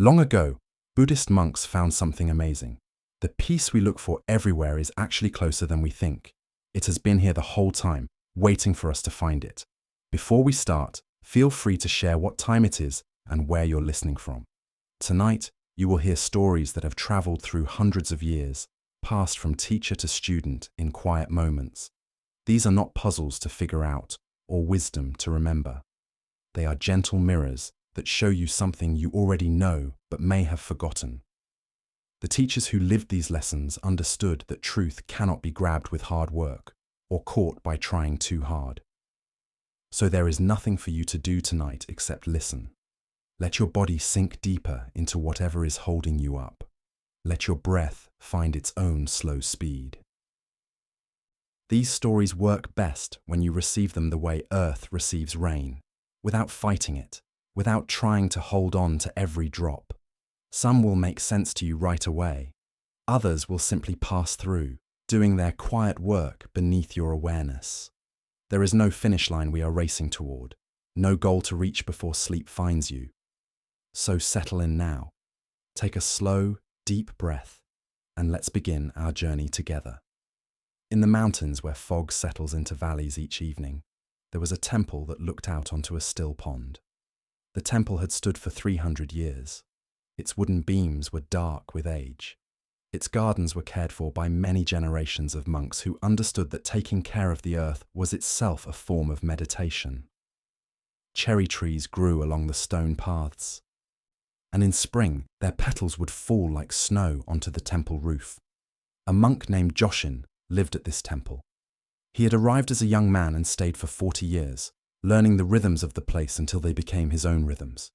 Long ago, Buddhist monks found something amazing. The peace we look for everywhere is actually closer than we think. It has been here the whole time, waiting for us to find it. Before we start, feel free to share what time it is and where you're listening from. Tonight, you will hear stories that have traveled through hundreds of years, passed from teacher to student in quiet moments. These are not puzzles to figure out or wisdom to remember. They are gentle mirrors that show you something you already know but may have forgotten. The teachers who lived these lessons understood that truth cannot be grabbed with hard work or caught by trying too hard. So there is nothing for you to do tonight except listen. Let your body sink deeper into whatever is holding you up. Let your breath find its own slow speed. These stories work best when you receive them the way earth receives rain, without fighting it, without trying to hold on to every drop. Some will make sense to you right away. Others will simply pass through, doing their quiet work beneath your awareness. There is no finish line we are racing toward, no goal to reach before sleep finds you. So settle in now. Take a slow, deep breath, and let's begin our journey together. In the mountains where fog settles into valleys each evening, there was a temple that looked out onto a still pond. The temple had stood for 300 years. Its wooden beams were dark with age. Its gardens were cared for by many generations of monks who understood that taking care of the earth was itself a form of meditation. Cherry trees grew along the stone paths, and in spring their petals would fall like snow onto the temple roof. A monk named Joshin lived at this temple. He had arrived as a young man and stayed for 40 years, learning the rhythms of the place until they became his own rhythms.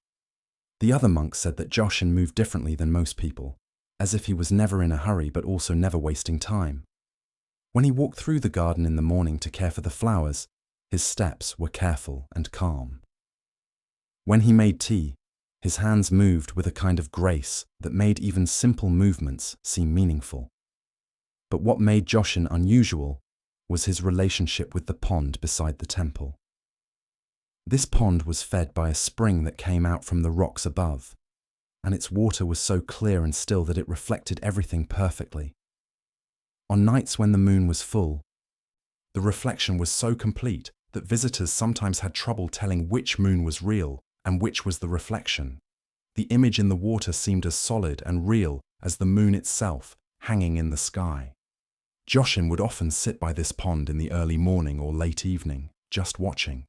The other monks said that Joshin moved differently than most people, as if he was never in a hurry but also never wasting time. When he walked through the garden in the morning to care for the flowers, his steps were careful and calm. When he made tea, his hands moved with a kind of grace that made even simple movements seem meaningful. But what made Joshin unusual was his relationship with the pond beside the temple. This pond was fed by a spring that came out from the rocks above, and its water was so clear and still that it reflected everything perfectly. On nights when the moon was full, the reflection was so complete that visitors sometimes had trouble telling which moon was real and which was the reflection. The image in the water seemed as solid and real as the moon itself hanging in the sky. Joshin would often sit by this pond in the early morning or late evening, just watching.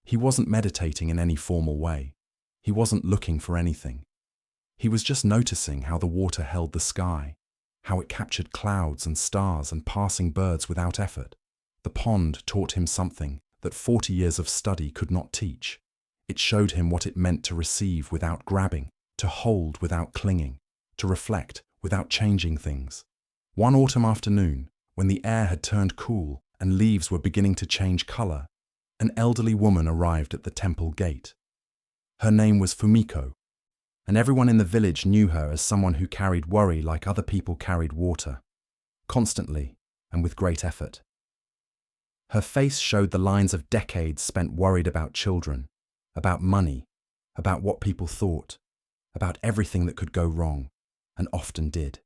He wasn't meditating in any formal way. He wasn't looking for anything. He was just noticing how the water held the sky, how it captured clouds and stars and passing birds without effort. The pond taught him something that 40 years of study could not teach. It showed him what it meant to receive without grabbing, to hold without clinging, to reflect without changing things. One autumn afternoon, when the air had turned cool and leaves were beginning to change color, an elderly woman arrived at the temple gate. Her name was Fumiko, and everyone in the village knew her as someone who carried worry like other people carried water, constantly and with great effort. Her face showed the lines of decades spent worried about children, about money, about what people thought, about everything that could go wrong, and often did.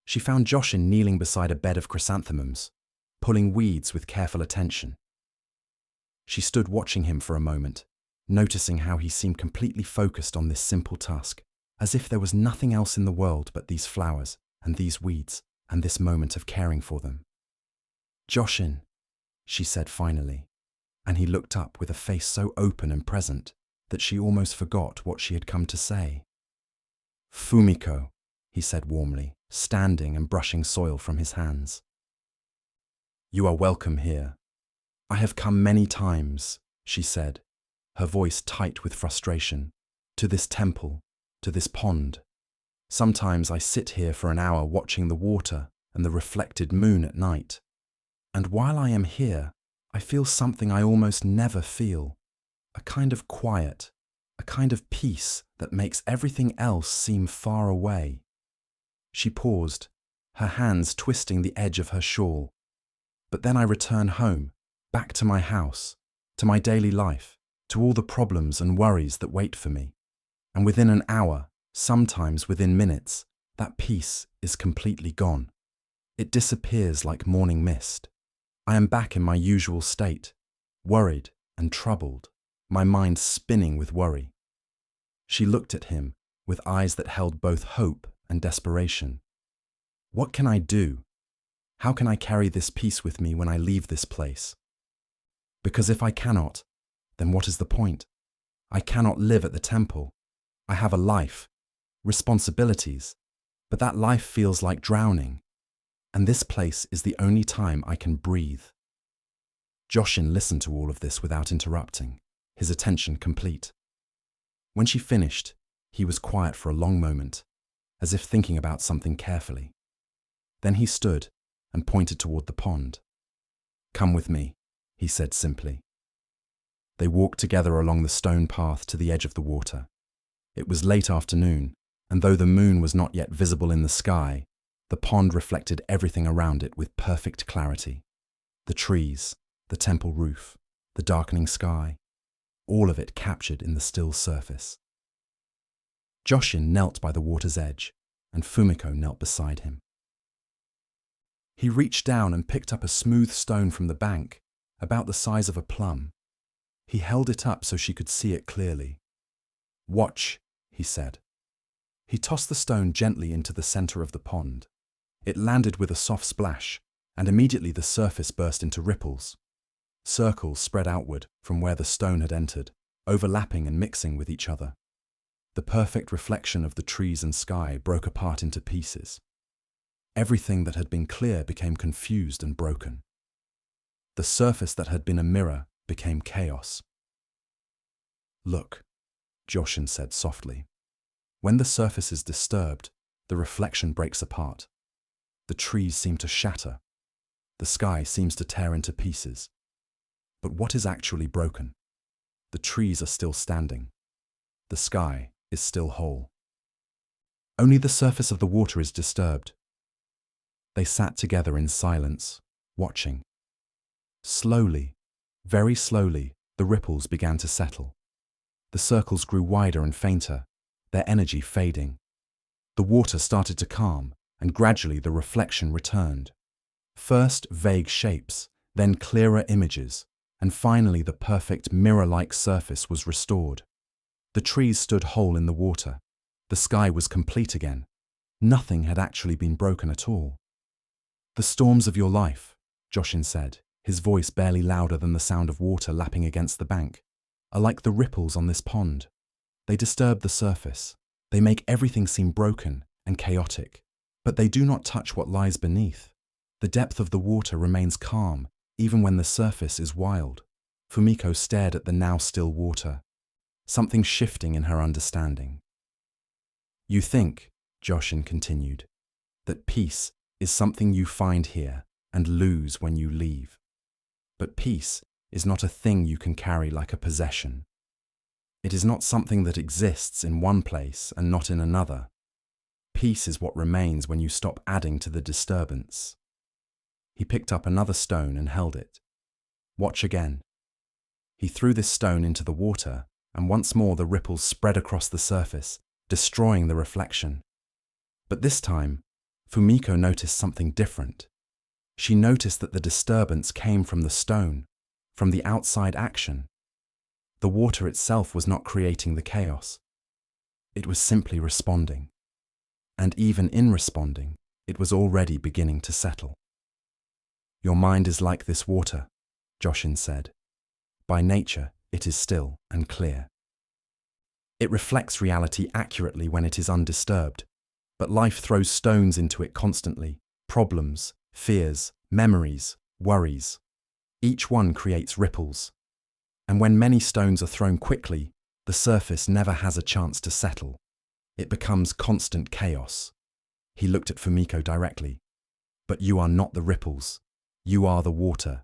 She found Joshin kneeling beside a bed of chrysanthemums, pulling weeds with careful attention. She stood watching him for a moment, noticing how he seemed completely focused on this simple task, as if there was nothing else in the world but these flowers and these weeds and this moment of caring for them. "Joshin," she said finally, and he looked up with a face so open and present that she almost forgot what she had come to say. "Fumiko," he said warmly, standing and brushing soil from his hands. "You are welcome here. I have come many times," she said, her voice tight with frustration, "to this temple, to this pond. Sometimes I sit here for an hour watching the water and the reflected moon at night. And while I am here, I feel something I almost never feel, a kind of quiet, a kind of peace that makes everything else seem far away." She paused, her hands twisting the edge of her shawl. "But then I return home, back to my house, to my daily life, to all the problems and worries that wait for me. And within an hour, sometimes within minutes, that peace is completely gone. It disappears like morning mist. I am back in my usual state, worried and troubled, my mind spinning with worry. She looked at him with eyes that held both hope and desperation. What can I do? How can I carry this peace with me when I leave this place? Because if I cannot, then what is the point? I cannot live at the temple. I have a life, responsibilities, but that life feels like drowning. And this place is the only time I can breathe. Joshin listened to all of this without interrupting, his attention complete. When she finished, he was quiet for a long moment, as if thinking about something carefully. Then he stood and pointed toward the pond. "Come with me," he said simply. They walked together along the stone path to the edge of the water. It was late afternoon, and though the moon was not yet visible in the sky, the pond reflected everything around it with perfect clarity. The trees, the temple roof, the darkening sky, all of it captured in the still surface. Joshin knelt by the water's edge, and Fumiko knelt beside him. He reached down and picked up a smooth stone from the bank, about the size of a plum. He held it up so she could see it clearly. "Watch," he said. He tossed the stone gently into the center of the pond. It landed with a soft splash, and immediately the surface burst into ripples. Circles spread outward from where the stone had entered, overlapping and mixing with each other. The perfect reflection of the trees and sky broke apart into pieces. Everything that had been clear became confused and broken. The surface that had been a mirror became chaos. "Look," Joshin said softly. "When the surface is disturbed, the reflection breaks apart. The trees seem to shatter. The sky seems to tear into pieces. But what is actually broken? The trees are still standing. The sky is still whole. Only the surface of the water is disturbed." They sat together in silence, watching. Slowly, very slowly, the ripples began to settle. The circles grew wider and fainter, their energy fading. The water started to calm, and gradually the reflection returned. First vague shapes, then clearer images, and finally the perfect mirror-like surface was restored. The trees stood whole in the water. The sky was complete again. Nothing had actually been broken at all. "The storms of your life," Joshin said, his voice barely louder than the sound of water lapping against the bank, "are like the ripples on this pond. They disturb the surface. They make everything seem broken and chaotic, but they do not touch what lies beneath. The depth of the water remains calm, even when the surface is wild." Fumiko stared at the now still water, something shifting in her understanding. "You think," Joshin continued, "that peace is something you find here and lose when you leave. But peace is not a thing you can carry like a possession. It is not something that exists in one place and not in another. Peace is what remains when you stop adding to the disturbance." He picked up another stone and held it. "Watch again." He threw this stone into the water, and once more the ripples spread across the surface, destroying the reflection. But this time, Fumiko noticed something different. She noticed that the disturbance came from the stone, from the outside action. The water itself was not creating the chaos. It was simply responding. And even in responding, it was already beginning to settle. "Your mind is like this water," Joshin said. "By nature, it is still and clear. It reflects reality accurately when it is undisturbed, but life throws stones into it constantly, problems, fears, memories, worries. Each one creates ripples. And when many stones are thrown quickly, the surface never has a chance to settle. It becomes constant chaos." He looked at Fumiko directly. "But you are not the ripples. You are the water.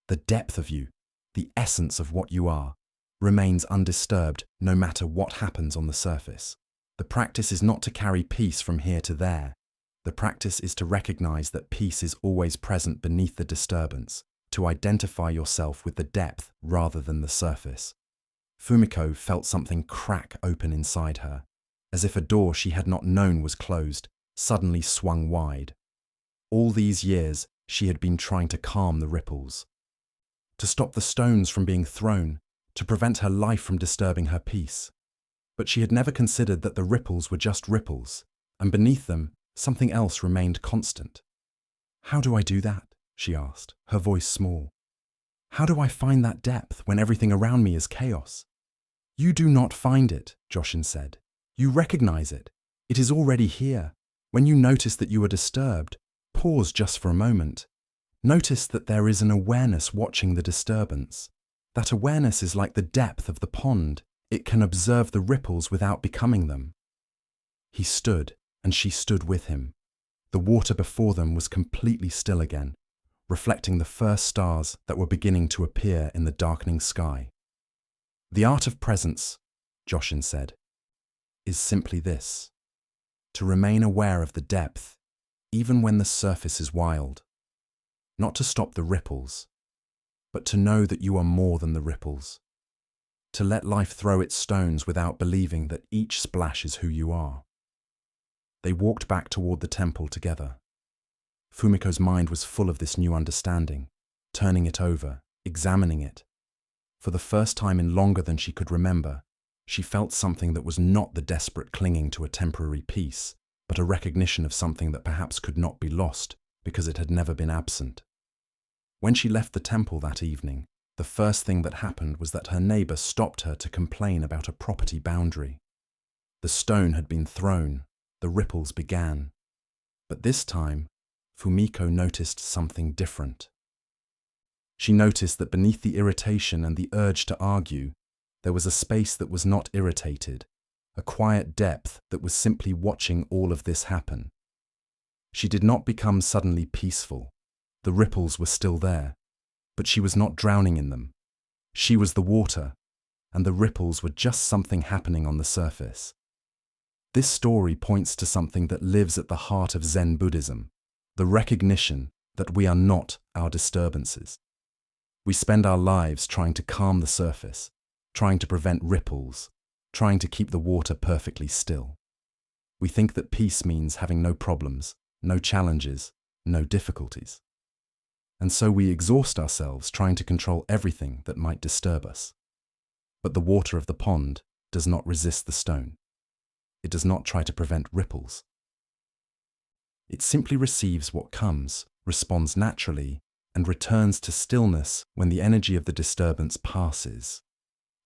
The depth of you, the essence of what you are, remains undisturbed no matter what happens on the surface. The practice is not to carry peace from here to there. The practice is to recognize that peace is always present beneath the disturbance, to identify yourself with the depth rather than the surface. Fumiko felt something crack open inside her, as if a door she had not known was closed suddenly swung wide. All these years, she had been trying to calm the ripples, to stop the stones from being thrown, to prevent her life from disturbing her peace. But she had never considered that the ripples were just ripples, and beneath them, something else remained constant. "How do I do that?" she asked, her voice small. "How do I find that depth when everything around me is chaos?" "You do not find it," Joshin said. "You recognize it. It is already here. When you notice that you are disturbed, pause just for a moment. Notice that there is an awareness watching the disturbance. That awareness is like the depth of the pond. It can observe the ripples without becoming them." He stood, and she stood with him. The water before them was completely still again, reflecting the first stars that were beginning to appear in the darkening sky. "The art of presence," Joshin said, "is simply this: to remain aware of the depth, even when the surface is wild. Not to stop the ripples, but to know that you are more than the ripples. To let life throw its stones without believing that each splash is who you are." They walked back toward the temple together. Fumiko's mind was full of this new understanding, turning it over, examining it. For the first time in longer than she could remember, she felt something that was not the desperate clinging to a temporary peace, but a recognition of something that perhaps could not be lost because it had never been absent. When she left the temple that evening, the first thing that happened was that her neighbor stopped her to complain about a property boundary. The stone had been thrown, the ripples began. But this time, Fumiko noticed something different. She noticed that beneath the irritation and the urge to argue, there was a space that was not irritated, a quiet depth that was simply watching all of this happen. She did not become suddenly peaceful. The ripples were still there, but she was not drowning in them. She was the water, and the ripples were just something happening on the surface. This story points to something that lives at the heart of Zen Buddhism, the recognition that we are not our disturbances. We spend our lives trying to calm the surface, trying to prevent ripples, trying to keep the water perfectly still. We think that peace means having no problems, no challenges, no difficulties. And so we exhaust ourselves trying to control everything that might disturb us. But the water of the pond does not resist the stone. It does not try to prevent ripples. It simply receives what comes, responds naturally, and returns to stillness when the energy of the disturbance passes.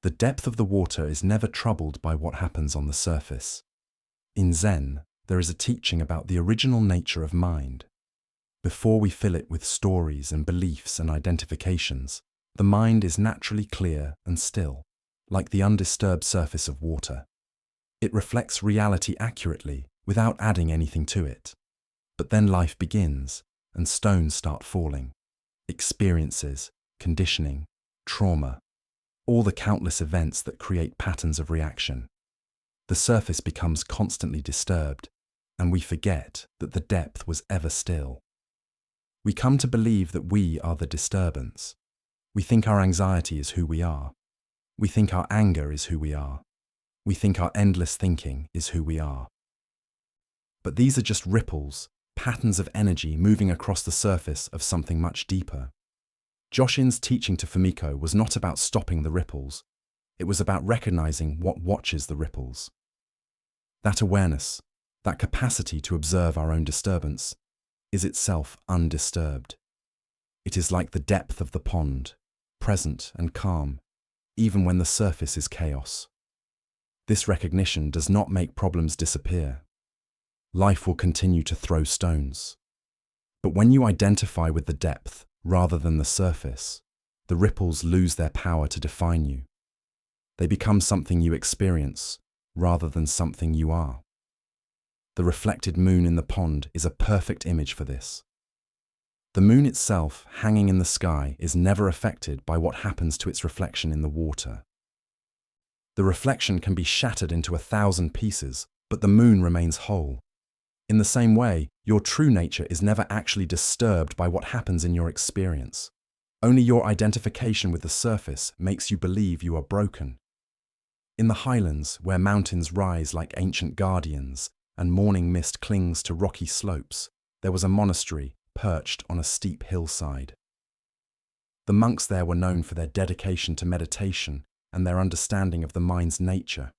The depth of the water is never troubled by what happens on the surface. In Zen, there is a teaching about the original nature of mind. Before we fill it with stories and beliefs and identifications, the mind is naturally clear and still, like the undisturbed surface of water. It reflects reality accurately, without adding anything to it. But then life begins, and stones start falling. Experiences, conditioning, trauma, all the countless events that create patterns of reaction. The surface becomes constantly disturbed, and we forget that the depth was ever still. We come to believe that we are the disturbance. We think our anxiety is who we are. We think our anger is who we are. We think our endless thinking is who we are. But these are just ripples, patterns of energy moving across the surface of something much deeper. Joshin's teaching to Fumiko was not about stopping the ripples. It was about recognizing what watches the ripples. That awareness, that capacity to observe our own disturbance, is itself undisturbed. It is like the depth of the pond, present and calm, even when the surface is chaos. This recognition does not make problems disappear. Life will continue to throw stones. But when you identify with the depth rather than the surface, the ripples lose their power to define you. They become something you experience rather than something you are. The reflected moon in the pond is a perfect image for this. The moon itself, hanging in the sky, is never affected by what happens to its reflection in the water. The reflection can be shattered into 1,000 pieces, but the moon remains whole. In the same way, your true nature is never actually disturbed by what happens in your experience. Only your identification with the surface makes you believe you are broken. In the highlands, where mountains rise like ancient guardians and morning mist clings to rocky slopes, there was a monastery perched on a steep hillside. The monks there were known for their dedication to meditation and their understanding of the mind's nature.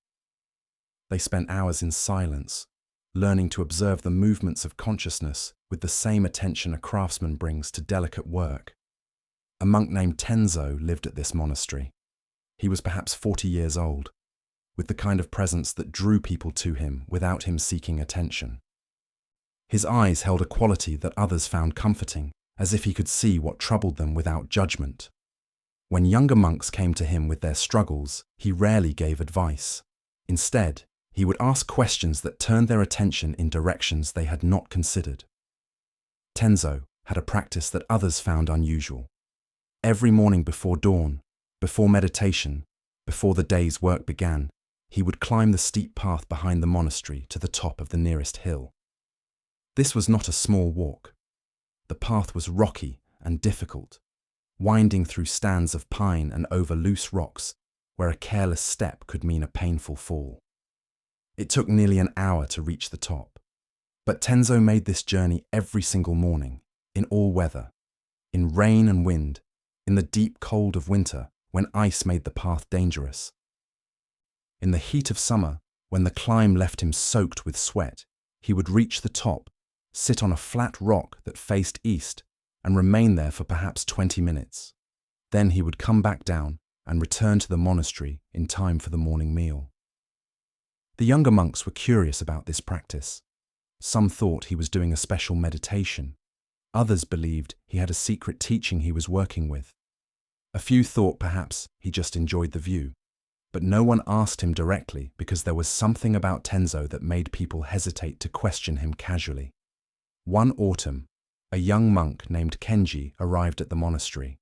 They spent hours in silence, learning to observe the movements of consciousness with the same attention a craftsman brings to delicate work. A monk named Tenzo lived at this monastery. He was perhaps 40 years old, with the kind of presence that drew people to him without him seeking attention. His eyes held a quality that others found comforting, as if he could see what troubled them without judgment. When younger monks came to him with their struggles, he rarely gave advice. Instead, he would ask questions that turned their attention in directions they had not considered. Tenzo had a practice that others found unusual. Every morning before dawn, before meditation, before the day's work began, he would climb the steep path behind the monastery to the top of the nearest hill. This was not a small walk. The path was rocky and difficult, winding through stands of pine and over loose rocks, where a careless step could mean a painful fall. It took nearly an hour to reach the top, but Tenzo made this journey every single morning, in all weather, in rain and wind, in the deep cold of winter when ice made the path dangerous. In the heat of summer, when the climb left him soaked with sweat, he would reach the top, sit on a flat rock that faced east, and remain there for perhaps 20 minutes. Then he would come back down and return to the monastery in time for the morning meal. The younger monks were curious about this practice. Some thought he was doing a special meditation. Others believed he had a secret teaching he was working with. A few thought perhaps he just enjoyed the view, but no one asked him directly because there was something about Tenzo that made people hesitate to question him casually. One autumn, a young monk named Kenji arrived at the monastery.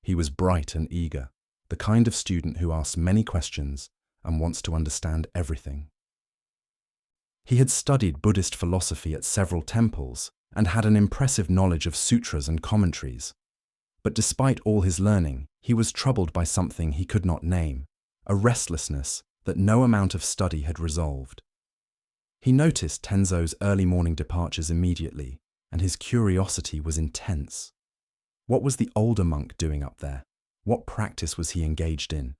He was bright and eager, the kind of student who asks many questions and wants to understand everything. He had studied Buddhist philosophy at several temples and had an impressive knowledge of sutras and commentaries. But despite all his learning, he was troubled by something he could not name, a restlessness that no amount of study had resolved. He noticed Tenzo's early morning departures immediately, and his curiosity was intense. What was the older monk doing up there? What practice was he engaged in?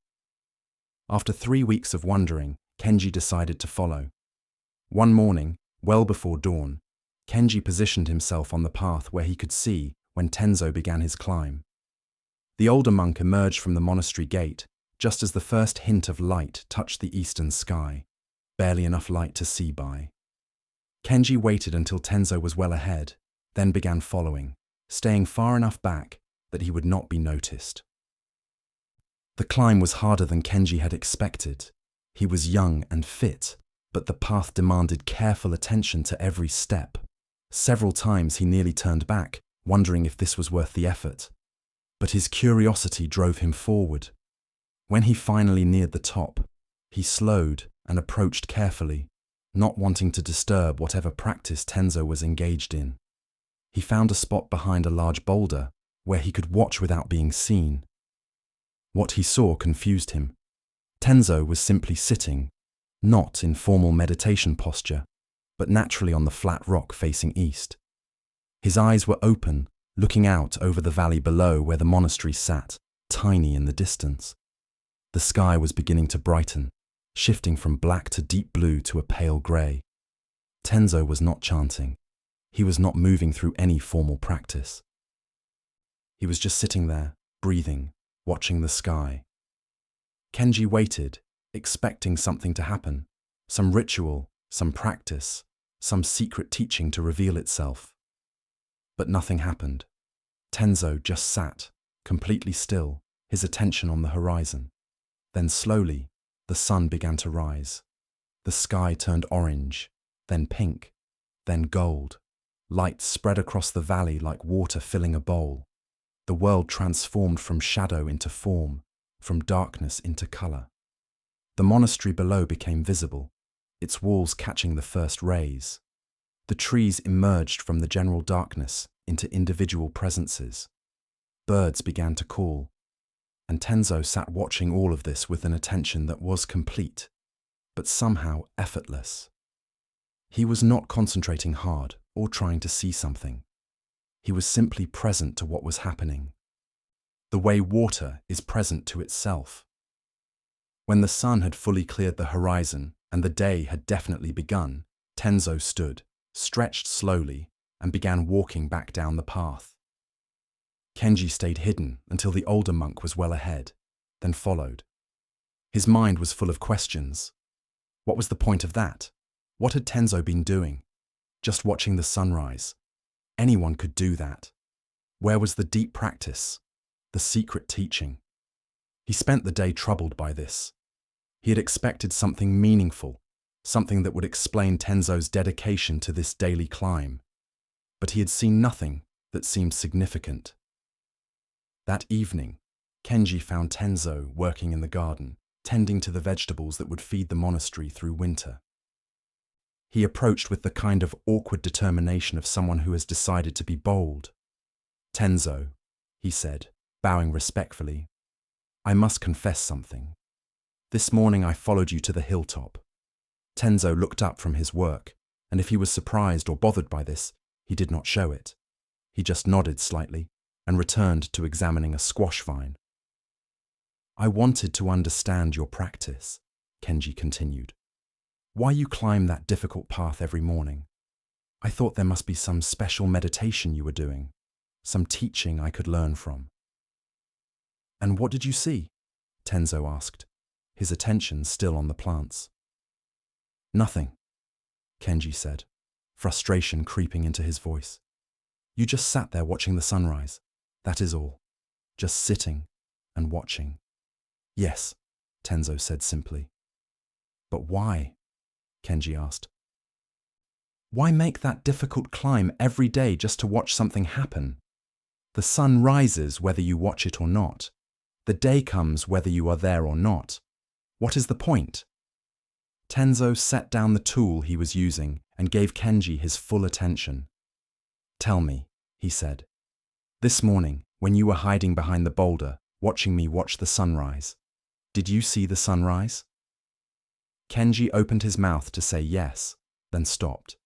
After 3 weeks of wondering, Kenji decided to follow. One morning, well before dawn, Kenji positioned himself on the path where he could see when Tenzo began his climb. The older monk emerged from the monastery gate just as the first hint of light touched the eastern sky, barely enough light to see by. Kenji waited until Tenzo was well ahead, then began following, staying far enough back that he would not be noticed. The climb was harder than Kenji had expected. He was young and fit, but the path demanded careful attention to every step. Several times he nearly turned back, wondering if this was worth the effort. But his curiosity drove him forward. When he finally neared the top, he slowed and approached carefully, not wanting to disturb whatever practice Tenzo was engaged in. He found a spot behind a large boulder where he could watch without being seen. What he saw confused him. Tenzo was simply sitting, not in formal meditation posture, but naturally on the flat rock facing east. His eyes were open, looking out over the valley below where the monastery sat, tiny in the distance. The sky was beginning to brighten, shifting from black to deep blue to a pale grey. Tenzo was not chanting. He was not moving through any formal practice. He was just sitting there, breathing, watching the sky. Kenji waited, expecting something to happen, some ritual, some practice, some secret teaching to reveal itself. But nothing happened. Tenzo just sat, completely still, his attention on the horizon. Then slowly, the sun began to rise. The sky turned orange, then pink, then gold. Light spread across the valley like water filling a bowl. The world transformed from shadow into form, from darkness into color. The monastery below became visible, its walls catching the first rays. The trees emerged from the general darkness into individual presences. Birds began to call. and Tenzo sat watching all of this with an attention that was complete, but somehow effortless. He was not concentrating hard or trying to see something. He was simply present to what was happening, the way water is present to itself. When the sun had fully cleared the horizon and the day had definitely begun, Tenzo stood, stretched slowly, and began walking back down the path. Kenji stayed hidden until the older monk was well ahead, then followed. His mind was full of questions. What was the point of that? What had Tenzo been doing? Just watching the sunrise. Anyone could do that. Where was the deep practice? The secret teaching? He spent the day troubled by this. He had expected something meaningful, something that would explain Tenzo's dedication to this daily climb. But he had seen nothing that seemed significant. That evening, Kenji found Tenzo working in the garden, tending to the vegetables that would feed the monastery through winter. He approached with the kind of awkward determination of someone who has decided to be bold. "Tenzo," he said, bowing respectfully, "I must confess something. This morning I followed you to the hilltop." Tenzo looked up from his work, and if he was surprised or bothered by this, he did not show it. He just nodded slightly and returned to examining a squash vine. "I wanted to understand your practice," Kenji continued. "Why you climb that difficult path every morning. I thought there must be some special meditation you were doing, some teaching I could learn from." "And what did you see?" Tenzo asked, his attention still on the plants. "Nothing," Kenji said, frustration creeping into his voice. "You just sat there watching the sunrise. That is all. Just sitting and watching." "Yes," Tenzo said simply. "But why?" Kenji asked. "Why make that difficult climb every day just to watch something happen? The sun rises whether you watch it or not. The day comes whether you are there or not. What is the point?" Tenzo set down the tool he was using and gave Kenji his full attention. "Tell me," he said. "This morning, when you were hiding behind the boulder, watching me watch the sunrise, did you see the sunrise?" Kenji opened his mouth to say yes, then stopped.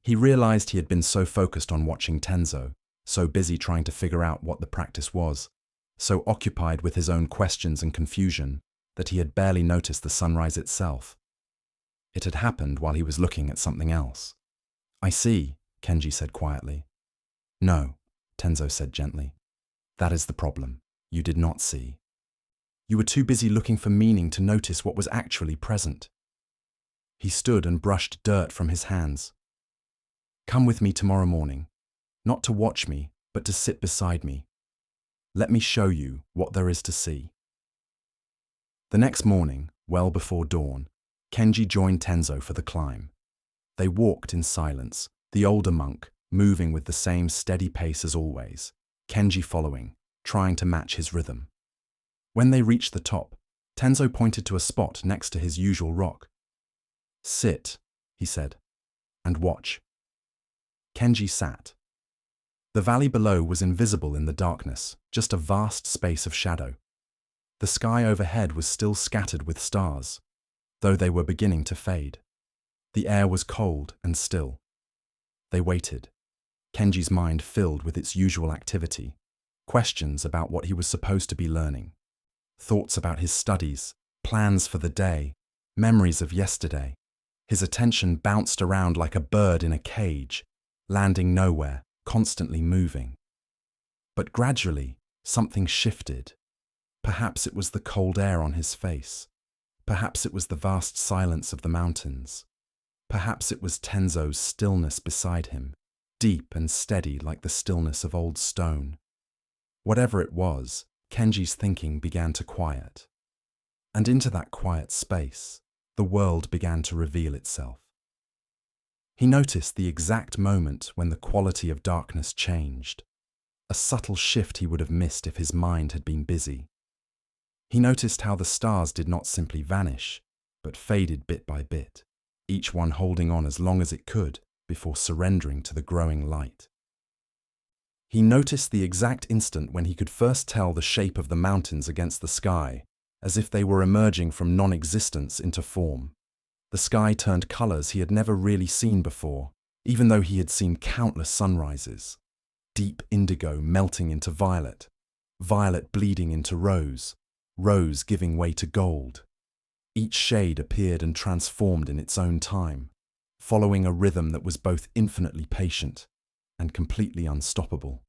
He realized he had been so focused on watching Tenzo, so busy trying to figure out what the practice was, so occupied with his own questions and confusion, that he had barely noticed the sunrise itself. It had happened while he was looking at something else. "I see," Kenji said quietly. "No," Tenzo said gently. "That is the problem. You did not see. You were too busy looking for meaning to notice what was actually present." He stood and brushed dirt from his hands. "Come with me tomorrow morning, not to watch me, but to sit beside me. Let me show you what there is to see." The next morning, well before dawn, Kenji joined Tenzo for the climb. They walked in silence, the older monk moving with the same steady pace as always, Kenji following, trying to match his rhythm. When they reached the top, Tenzo pointed to a spot next to his usual rock. "Sit," he said, "and watch." Kenji sat. The valley below was invisible in the darkness, just a vast space of shadow. The sky overhead was still scattered with stars, though they were beginning to fade. The air was cold and still. They waited, Kenji's mind filled with its usual activity, questions about what he was supposed to be learning, thoughts about his studies, plans for the day, memories of yesterday. His attention bounced around like a bird in a cage, landing nowhere, constantly moving. But gradually, something shifted. Perhaps it was the cold air on his face. Perhaps it was the vast silence of the mountains. Perhaps it was Tenzo's stillness beside him, deep and steady like the stillness of old stone. Whatever it was, Kenji's thinking began to quiet. And into that quiet space, the world began to reveal itself. He noticed the exact moment when the quality of darkness changed, a subtle shift he would have missed if his mind had been busy. He noticed how the stars did not simply vanish, but faded bit by bit, each one holding on as long as it could before surrendering to the growing light. He noticed the exact instant when he could first tell the shape of the mountains against the sky, as if they were emerging from non-existence into form. The sky turned colors he had never really seen before, even though he had seen countless sunrises. Deep indigo melting into violet, violet bleeding into rose, rose giving way to gold. Each shade appeared and transformed in its own time, following a rhythm that was both infinitely patient and completely unstoppable.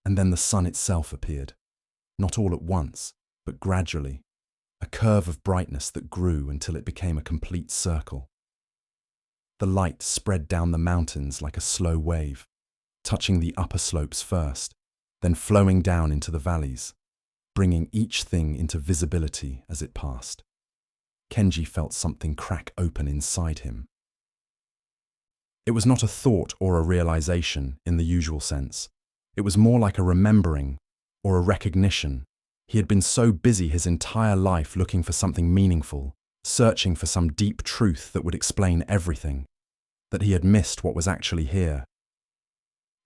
And then the sun itself appeared, not all at once, but gradually, a curve of brightness that grew until it became a complete circle. The light spread down the mountains like a slow wave, touching the upper slopes first, then flowing down into the valleys, bringing each thing into visibility as it passed. Kenji felt something crack open inside him. It was not a thought or a realization in the usual sense. It was more like a remembering or a recognition. He had been so busy his entire life looking for something meaningful, searching for some deep truth that would explain everything, that he had missed what was actually here.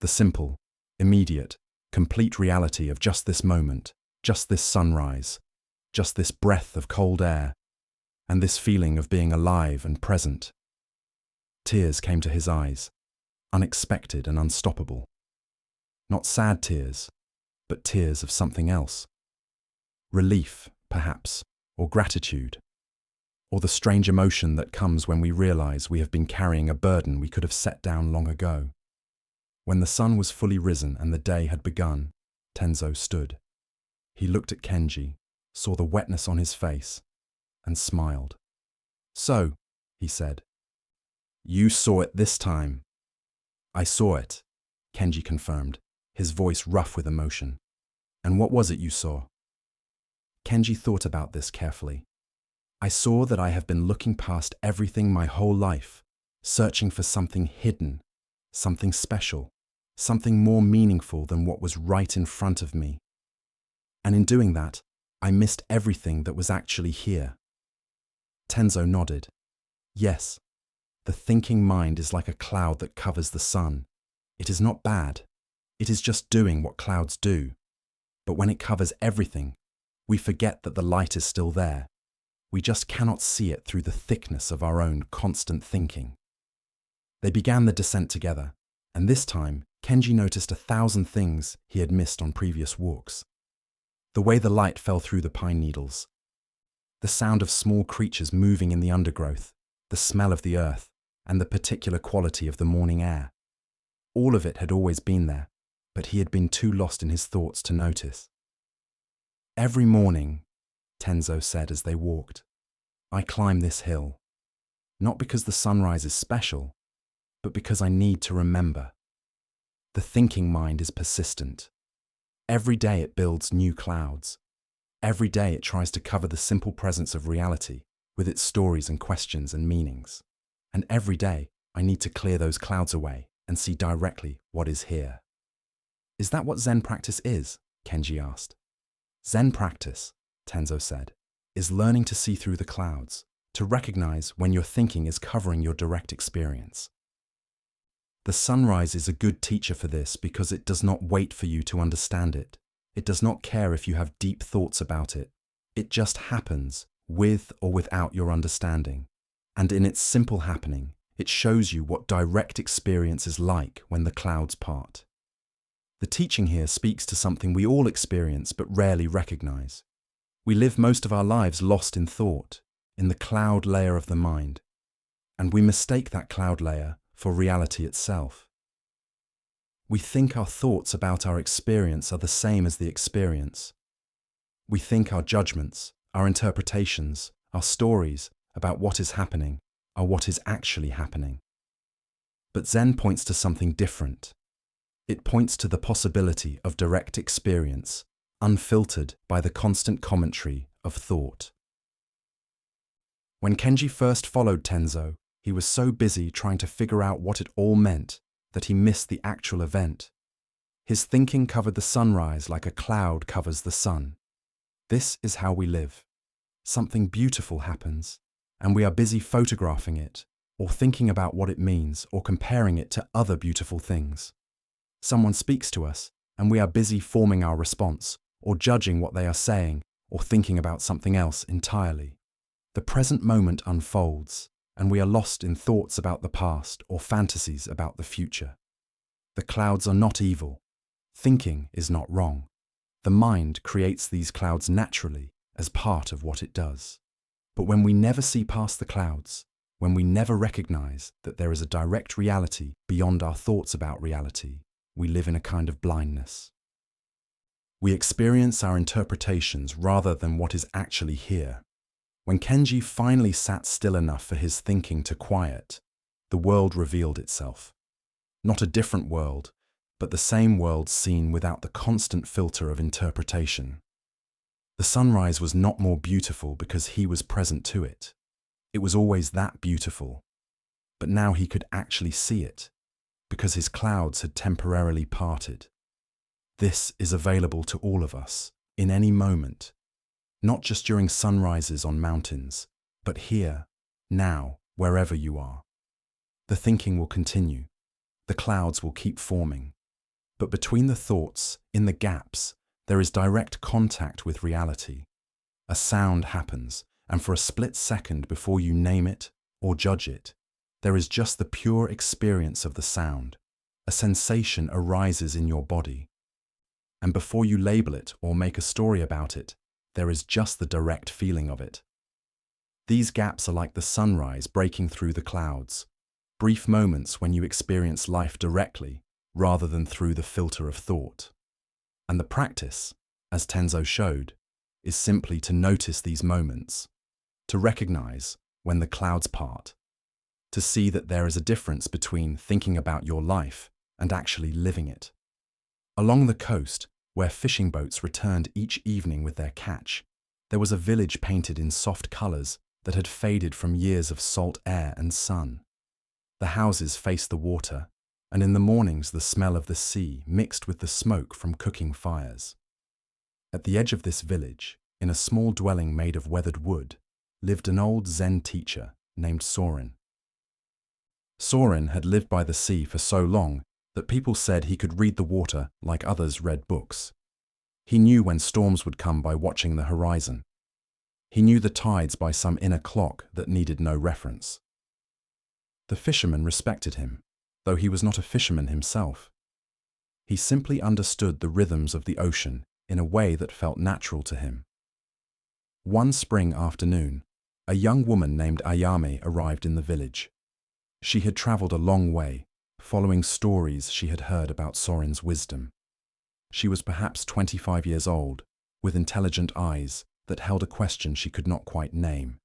The simple, immediate, complete reality of just this moment, just this sunrise, just this breath of cold air, and this feeling of being alive and present. Tears came to his eyes, unexpected and unstoppable. Not sad tears, but tears of something else. Relief, perhaps, or gratitude, or the strange emotion that comes when we realize we have been carrying a burden we could have set down long ago. When the sun was fully risen and the day had begun, Tenzo stood. He looked at Kenji, saw the wetness on his face, and smiled. "So," he said, "you saw it this time." "I saw it," Kenji confirmed, his voice rough with emotion. "And what was it you saw?" Kenji thought about this carefully. "I saw that I have been looking past everything my whole life, searching for something hidden, something special, something more meaningful than what was right in front of me. And in doing that, I missed everything that was actually here." Tenzo nodded. "Yes, the thinking mind is like a cloud that covers the sun. It is not bad. It is just doing what clouds do. But when it covers everything, we forget that the light is still there. We just cannot see it through the thickness of our own constant thinking." They began the descent together, and this time, Kenji noticed 1,000 things he had missed on previous walks. The way the light fell through the pine needles, the sound of small creatures moving in the undergrowth, the smell of the earth, and the particular quality of the morning air. All of it had always been there, but he had been too lost in his thoughts to notice. "Every morning," Tenzo said as they walked, "I climb this hill, not because the sunrise is special, but because I need to remember. The thinking mind is persistent. Every day it builds new clouds. Every day it tries to cover the simple presence of reality with its stories and questions and meanings. And every day I need to clear those clouds away and see directly what is here." "Is that what Zen practice is?" Kenji asked. "Zen practice," Tenzo said, "is learning to see through the clouds, to recognize when your thinking is covering your direct experience. The sunrise is a good teacher for this because it does not wait for you to understand it. It does not care if you have deep thoughts about it. It just happens, with or without your understanding. And in its simple happening, it shows you what direct experience is like when the clouds part." The teaching here speaks to something we all experience but rarely recognize. We live most of our lives lost in thought, in the cloud layer of the mind, and we mistake that cloud layer for reality itself. We think our thoughts about our experience are the same as the experience. We think our judgments, our interpretations, our stories about what is happening are what is actually happening. But Zen points to something different. It points to the possibility of direct experience, unfiltered by the constant commentary of thought. When Kenji first followed Tenzo, he was so busy trying to figure out what it all meant that he missed the actual event. His thinking covered the sunrise like a cloud covers the sun. This is how we live. Something beautiful happens, and we are busy photographing it, or thinking about what it means, or comparing it to other beautiful things. Someone speaks to us, and we are busy forming our response, or judging what they are saying, or thinking about something else entirely. The present moment unfolds, and we are lost in thoughts about the past or fantasies about the future. The clouds are not evil. Thinking is not wrong. The mind creates these clouds naturally as part of what it does. But when we never see past the clouds, when we never recognize that there is a direct reality beyond our thoughts about reality, we live in a kind of blindness. We experience our interpretations rather than what is actually here. When Kenji finally sat still enough for his thinking to quiet, the world revealed itself. Not a different world, but the same world seen without the constant filter of interpretation. The sunrise was not more beautiful because he was present to it. It was always that beautiful. But now he could actually see it, because his clouds had temporarily parted. This is available to all of us, in any moment, not just during sunrises on mountains, but here, now, wherever you are. The thinking will continue. The clouds will keep forming. But between the thoughts, in the gaps, there is direct contact with reality. A sound happens, and for a split second before you name it or judge it, there is just the pure experience of the sound. A sensation arises in your body. And before you label it or make a story about it, there is just the direct feeling of it. These gaps are like the sunrise breaking through the clouds, brief moments when you experience life directly rather than through the filter of thought. And the practice, as Tenzo showed, is simply to notice these moments, to recognize when the clouds part, to see that there is a difference between thinking about your life and actually living it. Along the coast, where fishing boats returned each evening with their catch, there was a village painted in soft colors that had faded from years of salt air and sun. The houses faced the water, and in the mornings the smell of the sea mixed with the smoke from cooking fires. At the edge of this village, in a small dwelling made of weathered wood, lived an old Zen teacher named Soren. Soren had lived by the sea for so long that people said he could read the water like others read books. He knew when storms would come by watching the horizon. He knew the tides by some inner clock that needed no reference. The fishermen respected him, though he was not a fisherman himself. He simply understood the rhythms of the ocean in a way that felt natural to him. One spring afternoon, a young woman named Ayame arrived in the village. She had traveled a long way, following stories she had heard about Soren's wisdom. She was perhaps 25 years old, with intelligent eyes that held a question she could not quite name.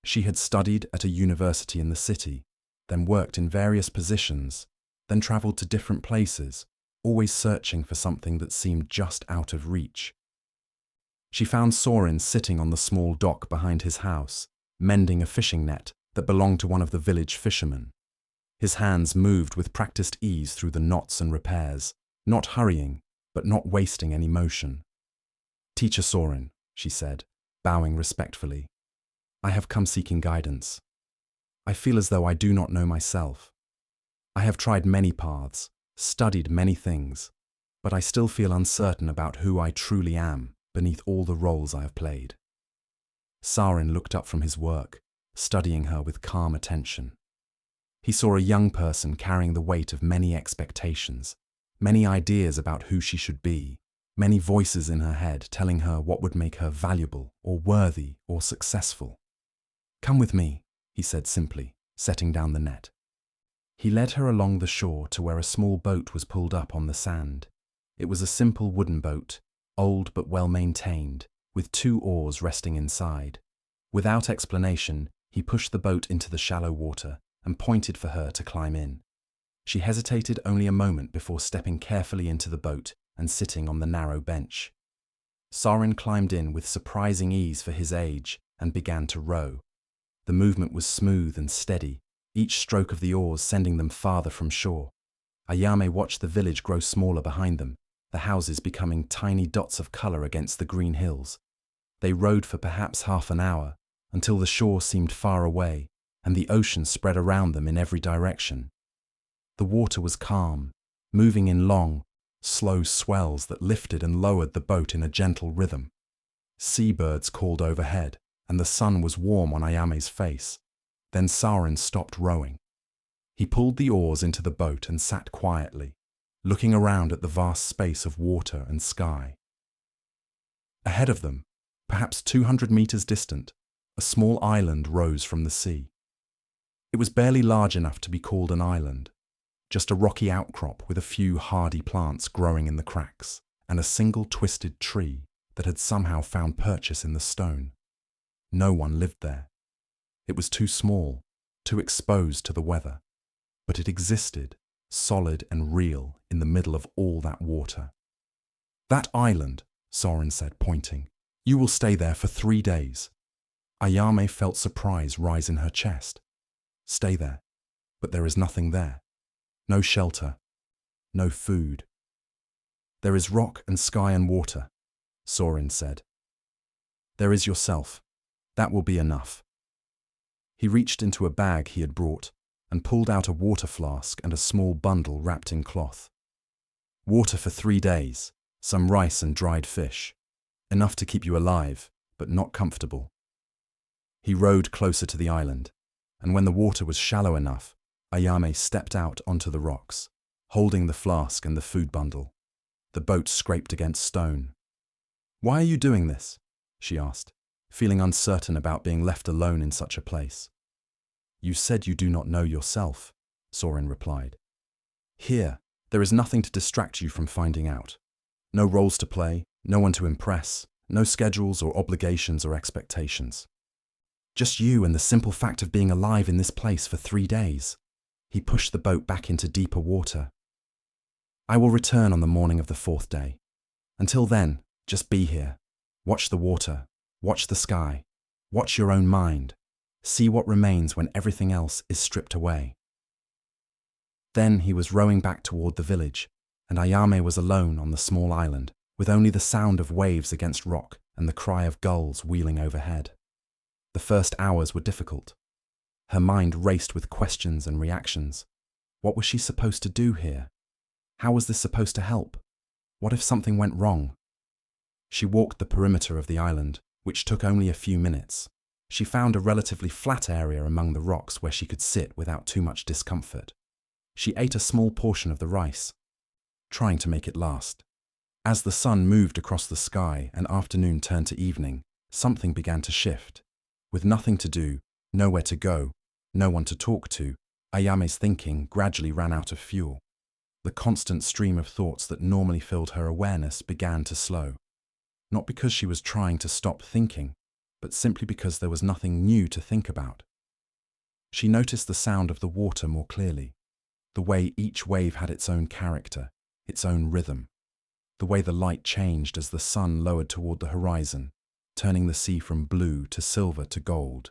She had studied at a university in the city, then worked in various positions, then traveled to different places, always searching for something that seemed just out of reach. She found Soren sitting on the small dock behind his house, mending a fishing net that belonged to one of the village fishermen. His hands moved with practiced ease through the knots and repairs, not hurrying, but not wasting any motion. "Teacher Soren," she said, bowing respectfully, "I have come seeking guidance. I feel as though I do not know myself. I have tried many paths, studied many things, but I still feel uncertain about who I truly am beneath all the roles I have played." Soren looked up from his work, studying her with calm attention. He saw a young person carrying the weight of many expectations, many ideas about who she should be, many voices in her head telling her what would make her valuable or worthy or successful. "Come with me," he said simply, setting down the net. He led her along the shore to where a small boat was pulled up on the sand. It was a simple wooden boat, old but well maintained, with 2 oars resting inside. Without explanation, he pushed the boat into the shallow water and pointed for her to climb in. She hesitated only a moment before stepping carefully into the boat and sitting on the narrow bench. Soren climbed in with surprising ease for his age and began to row. The movement was smooth and steady, each stroke of the oars sending them farther from shore. Ayame watched the village grow smaller behind them, the houses becoming tiny dots of color against the green hills. They rowed for perhaps half an hour, until the shore seemed far away, and the ocean spread around them in every direction. The water was calm, moving in long, slow swells that lifted and lowered the boat in a gentle rhythm. Seabirds called overhead, and the sun was warm on Ayame's face. Then Soren stopped rowing. He pulled the oars into the boat and sat quietly, looking around at the vast space of water and sky. Ahead of them, perhaps 200 meters distant, a small island rose from the sea. It was barely large enough to be called an island, just a rocky outcrop with a few hardy plants growing in the cracks, and a single twisted tree that had somehow found purchase in the stone. No one lived there. It was too small, too exposed to the weather, but it existed, solid and real, in the middle of all that water. "That island," Soren said, pointing. "You will stay there for 3 days." Ayame felt surprise rise in her chest. Stay there, but there is nothing there. No shelter, no food. "There is rock and sky and water," Soren said. "There is yourself. That will be enough." He reached into a bag he had brought and pulled out a water flask and a small bundle wrapped in cloth. "Water for 3 days, some rice and dried fish. Enough to keep you alive, but not comfortable." He rowed closer to the island, and when the water was shallow enough, Ayame stepped out onto the rocks, holding the flask and the food bundle. The boat scraped against stone. "Why are you doing this?" she asked, feeling uncertain about being left alone in such a place. "You said you do not know yourself," Soren replied. "Here, there is nothing to distract you from finding out. No roles to play, no one to impress, no schedules or obligations or expectations. Just you and the simple fact of being alive in this place for 3 days." He pushed the boat back into deeper water. "I will return on the morning of the 4th day. Until then, just be here. Watch the water, watch the sky, watch your own mind. See what remains when everything else is stripped away." Then he was rowing back toward the village, and Ayame was alone on the small island, with only the sound of waves against rock and the cry of gulls wheeling overhead. The first hours were difficult. Her mind raced with questions and reactions. What was she supposed to do here? How was this supposed to help? What if something went wrong? She walked the perimeter of the island, which took only a few minutes. She found a relatively flat area among the rocks where she could sit without too much discomfort. She ate a small portion of the rice, trying to make it last. As the sun moved across the sky and afternoon turned to evening, something began to shift. With nothing to do, nowhere to go, no one to talk to, Ayame's thinking gradually ran out of fuel. The constant stream of thoughts that normally filled her awareness began to slow. Not because she was trying to stop thinking, but simply because there was nothing new to think about. She noticed the sound of the water more clearly, the way each wave had its own character, its own rhythm, the way the light changed as the sun lowered toward the horizon, turning the sea from blue to silver to gold.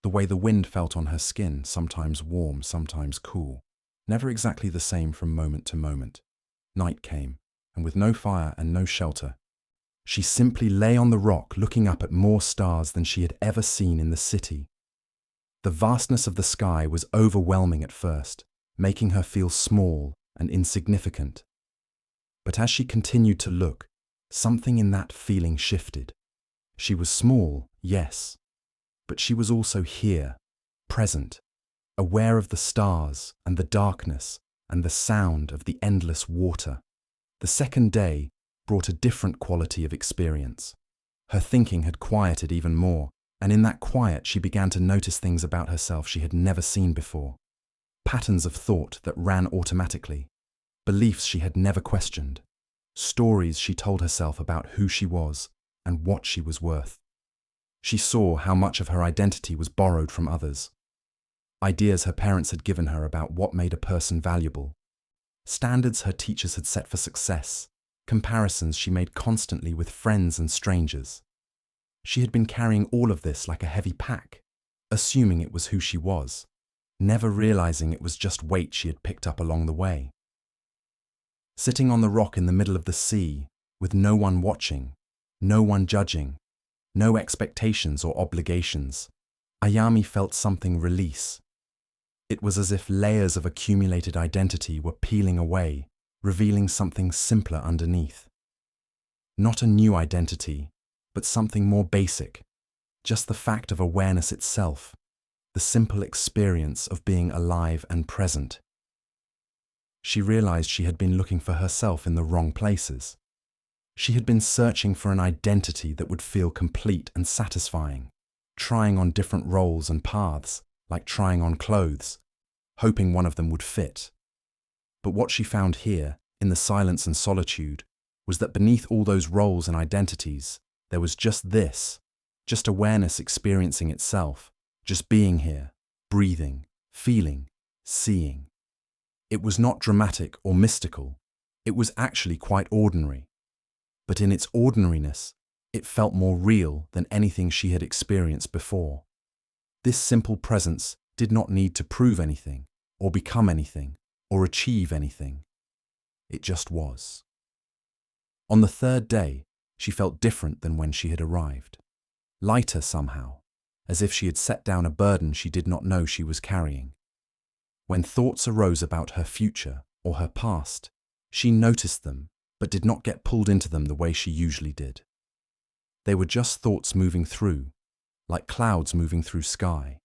The way the wind felt on her skin, sometimes warm, sometimes cool, never exactly the same from moment to moment. Night came, and with no fire and no shelter, she simply lay on the rock looking up at more stars than she had ever seen in the city. The vastness of the sky was overwhelming at first, making her feel small and insignificant. But as she continued to look, something in that feeling shifted. She was small, yes, but she was also here, present, aware of the stars and the darkness and the sound of the endless water. The second day brought a different quality of experience. Her thinking had quieted even more, and in that quiet she began to notice things about herself she had never seen before. Patterns of thought that ran automatically, beliefs she had never questioned, stories she told herself about who she was and what she was worth. She saw how much of her identity was borrowed from others. Ideas her parents had given her about what made a person valuable. Standards her teachers had set for success. Comparisons she made constantly with friends and strangers. She had been carrying all of this like a heavy pack, assuming it was who she was, never realizing it was just weight she had picked up along the way. Sitting on the rock in the middle of the sea, with no one watching, no one judging, no expectations or obligations, Ayame felt something release. It was as if layers of accumulated identity were peeling away, revealing something simpler underneath. Not a new identity, but something more basic, just the fact of awareness itself, the simple experience of being alive and present. She realized she had been looking for herself in the wrong places. She had been searching for an identity that would feel complete and satisfying, trying on different roles and paths, like trying on clothes, hoping one of them would fit. But what she found here, in the silence and solitude, was that beneath all those roles and identities, there was just this, just awareness experiencing itself, just being here, breathing, feeling, seeing. It was not dramatic or mystical. It was actually quite ordinary. But in its ordinariness, it felt more real than anything she had experienced before. This simple presence did not need to prove anything, or become anything, or achieve anything. It just was. On the third day, she felt different than when she had arrived. Lighter somehow, as if she had set down a burden she did not know she was carrying. When thoughts arose about her future or her past, she noticed them, but did not get pulled into them the way she usually did. They were just thoughts moving through, like clouds moving through sky.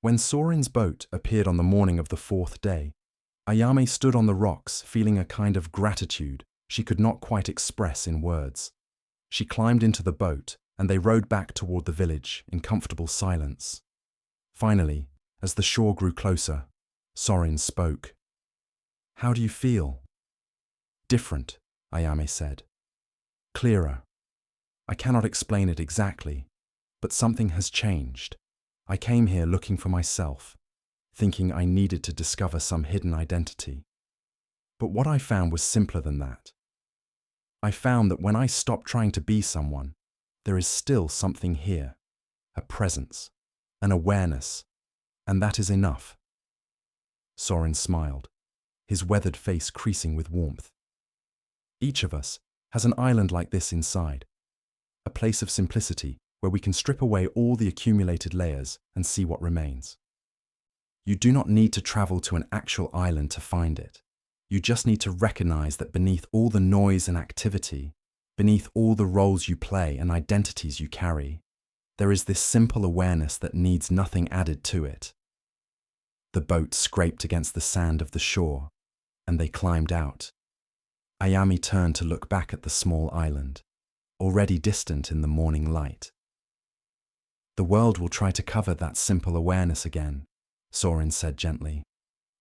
When Soren's boat appeared on the morning of the fourth day, Ayame stood on the rocks feeling a kind of gratitude she could not quite express in words. She climbed into the boat and they rowed back toward the village in comfortable silence. Finally, as the shore grew closer, Soren spoke. "How do you feel?" "Different," Ayame said. "Clearer. I cannot explain it exactly, but something has changed. I came here looking for myself, thinking I needed to discover some hidden identity. But what I found was simpler than that. I found that when I stop trying to be someone, there is still something here, a presence, an awareness, and that is enough." Soren smiled, his weathered face creasing with warmth. Each of us has an island like this inside, a place of simplicity where we can strip away all the accumulated layers and see what remains. You do not need to travel to an actual island to find it. You just need to recognize that beneath all the noise and activity, beneath all the roles you play and identities you carry, there is this simple awareness that needs nothing added to it. The boat scraped against the sand of the shore, and they climbed out. Ayame turned to look back at the small island, already distant in the morning light. "The world will try to cover that simple awareness again," Soren said gently.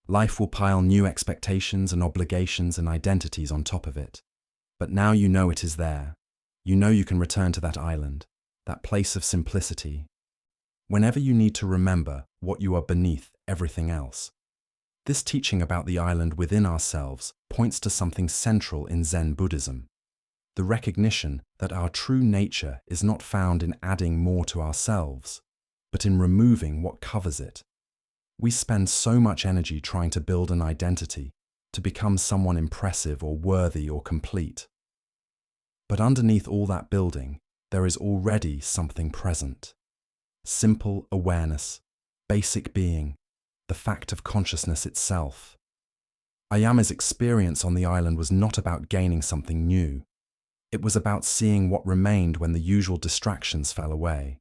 "Life will pile new expectations and obligations and identities on top of it. But now you know it is there. You know you can return to that island, that place of simplicity, whenever you need to remember what you are beneath everything else." This teaching about the island within ourselves points to something central in Zen Buddhism, the recognition that our true nature is not found in adding more to ourselves, but in removing what covers it. We spend so much energy trying to build an identity, to become someone impressive or worthy or complete. But underneath all that building, there is already something present. Simple awareness, basic being, the fact of consciousness itself. Ayame's experience on the island was not about gaining something new. It was about seeing what remained when the usual distractions fell away.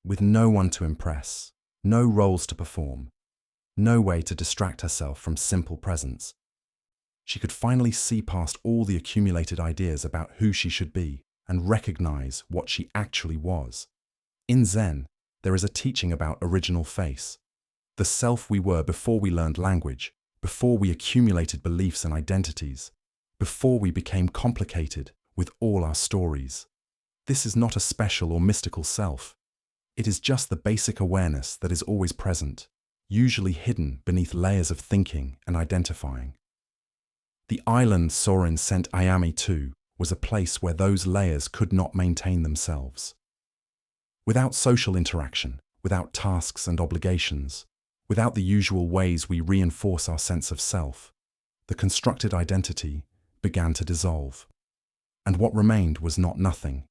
With no one to impress, no roles to perform, no way to distract herself from simple presence, she could finally see past all the accumulated ideas about who she should be and recognize what she actually was. In Zen, there is a teaching about original face, the self we were before we learned language, before we accumulated beliefs and identities, before we became complicated with all our stories. This is not a special or mystical self. It is just the basic awareness that is always present, usually hidden beneath layers of thinking and identifying. The island Soren sent Ayame to was a place where those layers could not maintain themselves. Without social interaction, without tasks and obligations, without the usual ways we reinforce our sense of self, the constructed identity began to dissolve. And what remained was not nothing.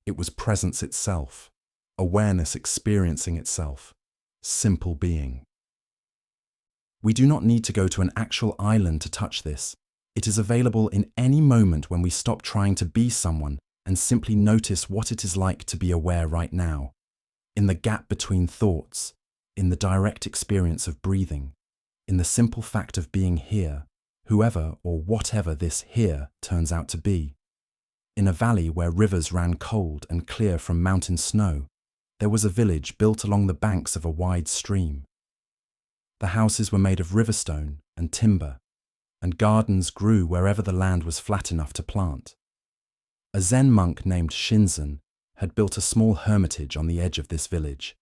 It was presence itself, awareness experiencing itself, simple being. We do not need to go to an actual island to touch this. It is available in any moment when we stop trying to be someone and simply notice what it is like to be aware right now, in the gap between thoughts, in the direct experience of breathing, in the simple fact of being here, whoever or whatever this here turns out to be. In a valley where rivers ran cold and clear from mountain snow, there was a village built along the banks of a wide stream. The houses were made of riverstone and timber, and gardens grew wherever the land was flat enough to plant. A Zen monk named Shinzen had built a small hermitage on the edge of this village,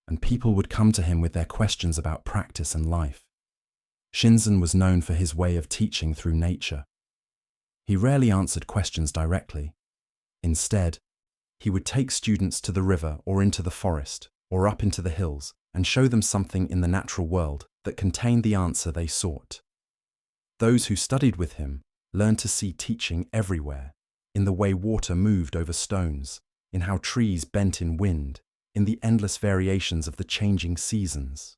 and people would come to him with their questions about practice and life. Shinzen was known for his way of teaching through nature. He rarely answered questions directly. Instead, he would take students to the river or into the forest or up into the hills and show them something in the natural world that contained the answer they sought. Those who studied with him learned to see teaching everywhere, in the way water moved over stones, in how trees bent in wind, in the endless variations of the changing seasons.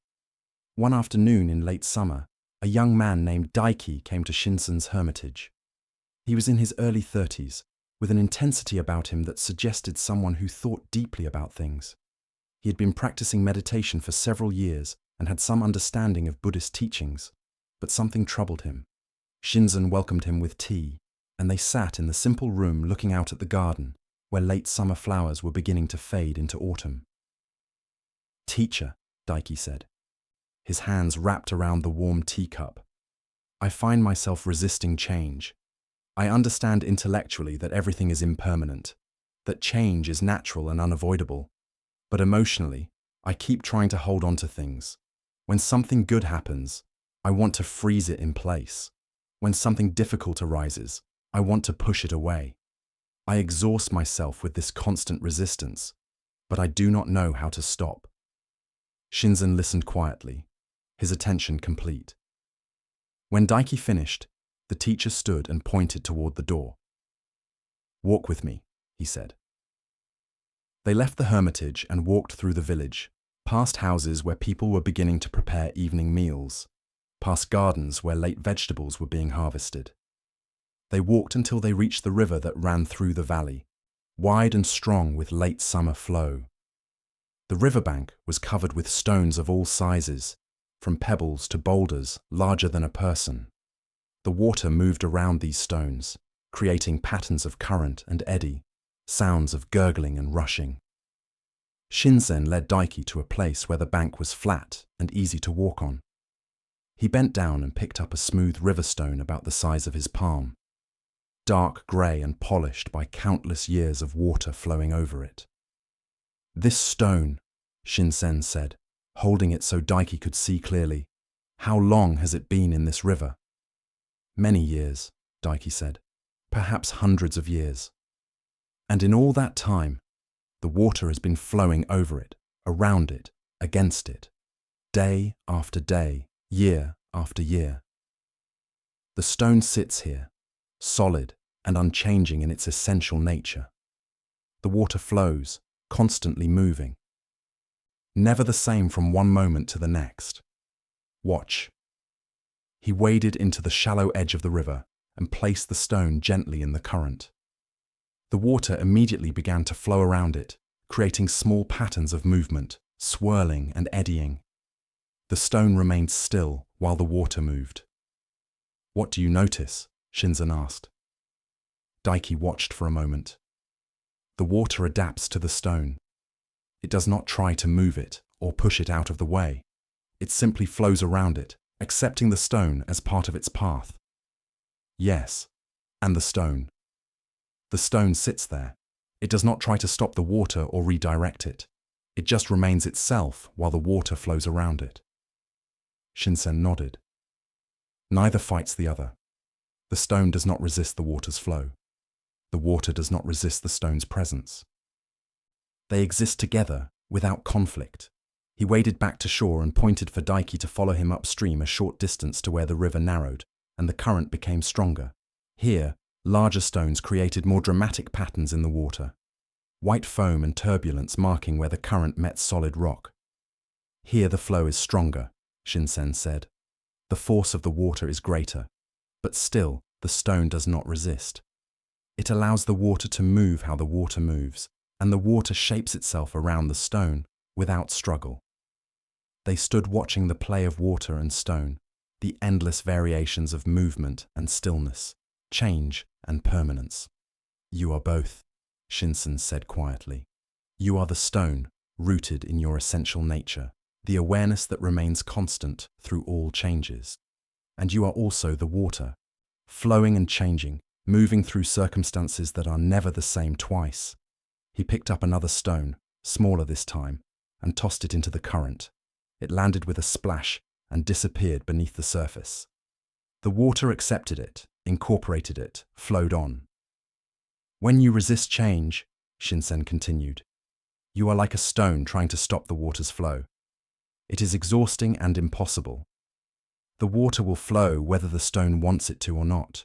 One afternoon in late summer, a young man named Daiki came to Shinzen's hermitage. He was in his early 30s, with an intensity about him that suggested someone who thought deeply about things. He had been practicing meditation for several years and had some understanding of Buddhist teachings, but something troubled him. Shinzen welcomed him with tea, and they sat in the simple room looking out at the garden, where late summer flowers were beginning to fade into autumn. "Teacher," Daiki said, his hands wrapped around the warm teacup, "I find myself resisting change. I understand intellectually that everything is impermanent, that change is natural and unavoidable, but emotionally, I keep trying to hold on to things. When something good happens, I want to freeze it in place. When something difficult arises, I want to push it away. I exhaust myself with this constant resistance, but I do not know how to stop." Shinzen listened quietly, his attention complete. When Daiki finished, the teacher stood and pointed toward the door. "Walk with me," he said. They left the hermitage and walked through the village, past houses where people were beginning to prepare evening meals, past gardens where late vegetables were being harvested. They walked until they reached the river that ran through the valley, wide and strong with late summer flow. The riverbank was covered with stones of all sizes, from pebbles to boulders larger than a person. The water moved around these stones, creating patterns of current and eddy, sounds of gurgling and rushing. Shinzen led Daiki to a place where the bank was flat and easy to walk on. He bent down and picked up a smooth river stone about the size of his palm, dark grey and polished by countless years of water flowing over it. "This stone," Shinzen said, holding it so Daiki could see clearly, "how long has it been in this river?" "Many years," Daiki said, "perhaps hundreds of years. And in all that time, the water has been flowing over it, around it, against it, day after day, year after year. The stone sits here, solid and unchanging in its essential nature. The water flows, constantly moving, never the same from one moment to the next. Watch." He waded into the shallow edge of the river and placed the stone gently in the current. The water immediately began to flow around it, creating small patterns of movement, swirling and eddying. The stone remained still while the water moved. "What do you notice?" Shinzen asked. Daiki watched for a moment. The water adapts to the stone. It does not try to move it or push it out of the way. It simply flows around it, accepting the stone as part of its path. "Yes, and the stone. The stone sits there. It does not try to stop the water or redirect it. It just remains itself while the water flows around it." Shinzen nodded. Neither fights the other. The stone does not resist the water's flow. The water does not resist the stone's presence. They exist together, without conflict. He waded back to shore and pointed for Daiki to follow him upstream a short distance to where the river narrowed, and the current became stronger. Here, larger stones created more dramatic patterns in the water, white foam and turbulence marking where the current met solid rock. "Here the flow is stronger," Shinzen said, The force of the water is greater, but still the stone does not resist. It allows the water to move how the water moves, and the water shapes itself around the stone without struggle. They stood watching the play of water and stone, the endless variations of movement and stillness, change and permanence. "You are both," Shinsen said quietly. "You are the stone, rooted in your essential nature, the awareness that remains constant through all changes. And you are also the water, flowing and changing, moving through circumstances that are never the same twice." He picked up another stone, smaller this time, and tossed it into the current. It landed with a splash and disappeared beneath the surface. The water accepted it, incorporated it, flowed on. "When you resist change," Shinsen continued, "you are like a stone trying to stop the water's flow. It is exhausting and impossible. The water will flow whether the stone wants it to or not.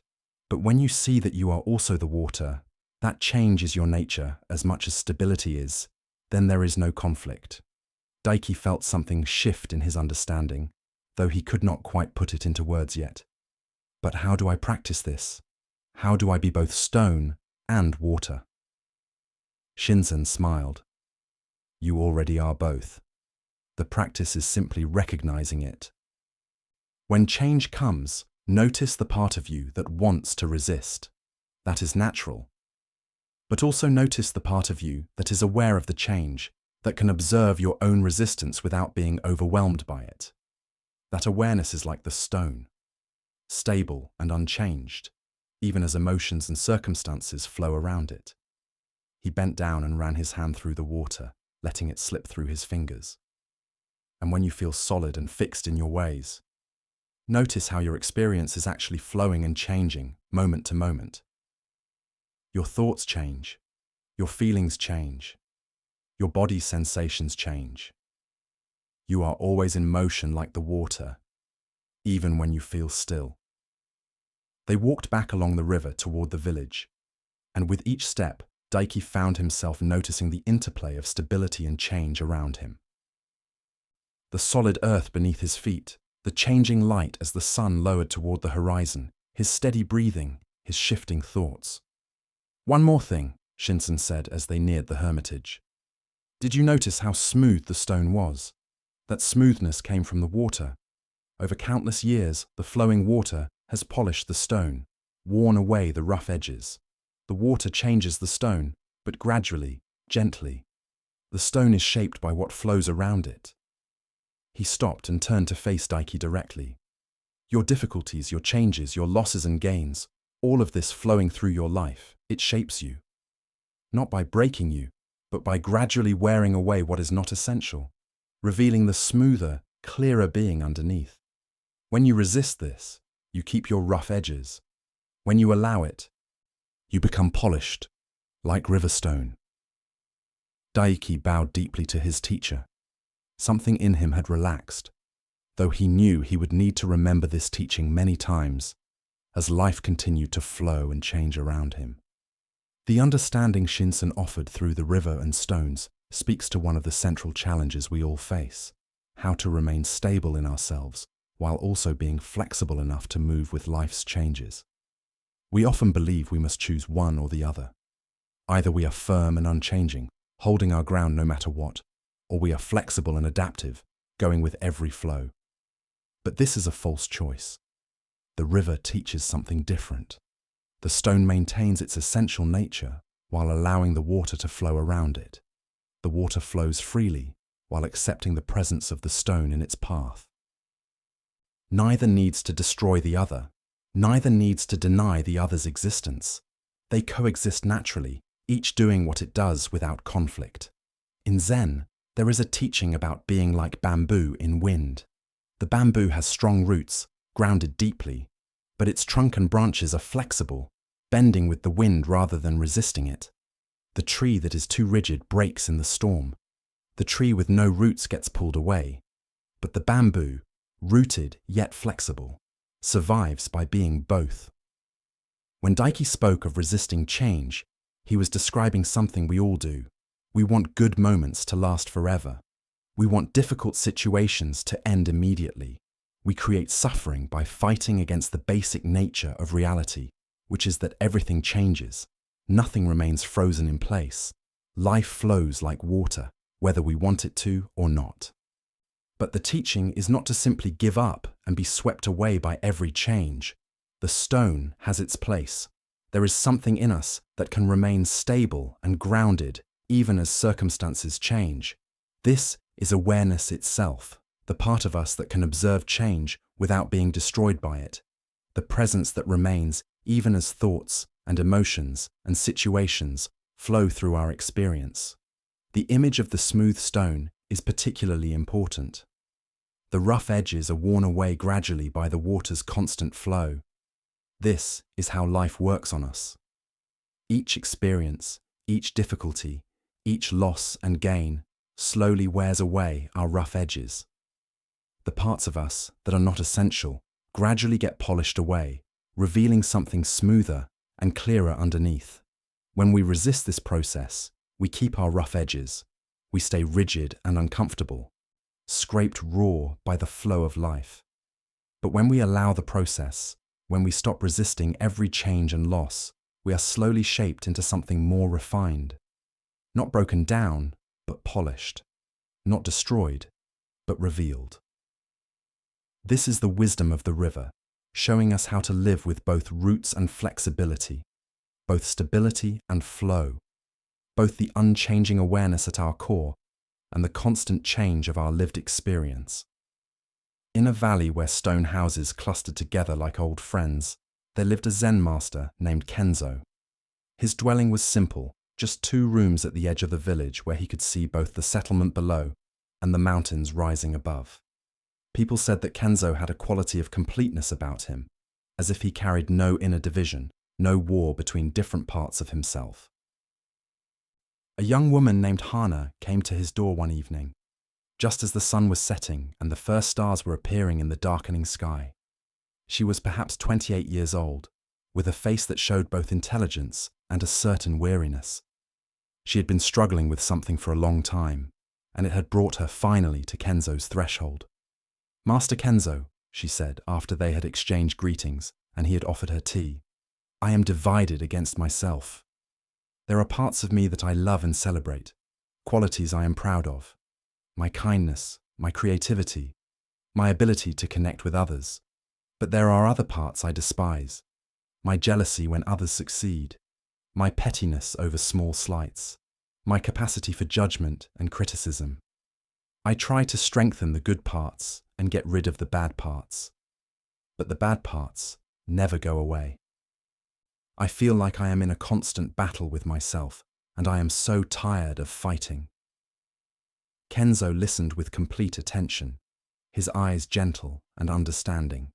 But when you see that you are also the water, that change is your nature as much as stability is, then there is no conflict." Daiki felt something shift in his understanding, though he could not quite put it into words yet. "But how do I practice this? How do I be both stone and water?" Shinzen smiled. "You already are both. The practice is simply recognizing it. When change comes, notice the part of you that wants to resist. That is natural. But also notice the part of you that is aware of the change, that can observe your own resistance without being overwhelmed by it. That awareness is like the stone, stable and unchanged, even as emotions and circumstances flow around it." He bent down and ran his hand through the water, letting it slip through his fingers. "And when you feel solid and fixed in your ways, notice how your experience is actually flowing and changing, moment to moment. Your thoughts change, your feelings change, your body's sensations change. You are always in motion like the water, even when you feel still." They walked back along the river toward the village, and with each step, Daiki found himself noticing the interplay of stability and change around him. The solid earth beneath his feet, the changing light as the sun lowered toward the horizon, his steady breathing, his shifting thoughts. "One more thing," Shinsen said as they neared the hermitage. "Did you notice how smooth the stone was? That smoothness came from the water. Over countless years, the flowing water has polished the stone, worn away the rough edges. The water changes the stone, but gradually, gently. The stone is shaped by what flows around it." He stopped and turned to face Daiki directly. "Your difficulties, your changes, your losses and gains, all of this flowing through your life, it shapes you. Not by breaking you, but by gradually wearing away what is not essential, revealing the smoother, clearer being underneath. When you resist this, you keep your rough edges. When you allow it, you become polished, like river stone." Daiki bowed deeply to his teacher. Something in him had relaxed, though he knew he would need to remember this teaching many times as life continued to flow and change around him. The understanding Shinsen offered through the river and stones speaks to one of the central challenges we all face: how to remain stable in ourselves while also being flexible enough to move with life's changes. We often believe we must choose one or the other. Either we are firm and unchanging, holding our ground no matter what, or we are flexible and adaptive, going with every flow. But this is a false choice. The river teaches something different. The stone maintains its essential nature while allowing the water to flow around it. The water flows freely while accepting the presence of the stone in its path. Neither needs to destroy the other. Neither needs to deny the other's existence. They coexist naturally, each doing what it does without conflict. In Zen, there is a teaching about being like bamboo in wind. The bamboo has strong roots, grounded deeply, but its trunk and branches are flexible, bending with the wind rather than resisting it. The tree that is too rigid breaks in the storm. The tree with no roots gets pulled away. But the bamboo, rooted yet flexible, survives by being both. When Daiki spoke of resisting change, he was describing something we all do. We want good moments to last forever. We want difficult situations to end immediately. We create suffering by fighting against the basic nature of reality, which is that everything changes. Nothing remains frozen in place. Life flows like water, whether we want it to or not. But the teaching is not to simply give up and be swept away by every change. The stone has its place. There is something in us that can remain stable and grounded even as circumstances change. This is awareness itself, the part of us that can observe change without being destroyed by it, the presence that remains even as thoughts and emotions and situations flow through our experience. The image of the smooth stone is particularly important. The rough edges are worn away gradually by the water's constant flow. This is how life works on us. Each experience, each difficulty, each loss and gain slowly wears away our rough edges. The parts of us that are not essential gradually get polished away, revealing something smoother and clearer underneath. When we resist this process, we keep our rough edges. We stay rigid and uncomfortable, scraped raw by the flow of life. But when we allow the process, when we stop resisting every change and loss, we are slowly shaped into something more refined. Not broken down, but polished. Not destroyed, but revealed. This is the wisdom of the river, showing us how to live with both roots and flexibility, both stability and flow, both the unchanging awareness at our core and the constant change of our lived experience. In a valley where stone houses clustered together like old friends, there lived a Zen master named Kenzo. His dwelling was simple, just 2 rooms at the edge of the village where he could see both the settlement below and the mountains rising above. People said that Kenzo had a quality of completeness about him, as if he carried no inner division, no war between different parts of himself. A young woman named Hana came to his door one evening, just as the sun was setting and the first stars were appearing in the darkening sky. She was perhaps 28 years old, with a face that showed both intelligence and a certain weariness. She had been struggling with something for a long time, and it had brought her finally to Kenzo's threshold. "Master Kenzo," she said after they had exchanged greetings and he had offered her tea, "I am divided against myself. There are parts of me that I love and celebrate, qualities I am proud of. My kindness, my creativity, my ability to connect with others. But there are other parts I despise. My jealousy when others succeed, my pettiness over small slights, my capacity for judgment and criticism. I try to strengthen the good parts and get rid of the bad parts. But the bad parts never go away. I feel like I am in a constant battle with myself, and I am so tired of fighting." Kenzo listened with complete attention, his eyes gentle and understanding.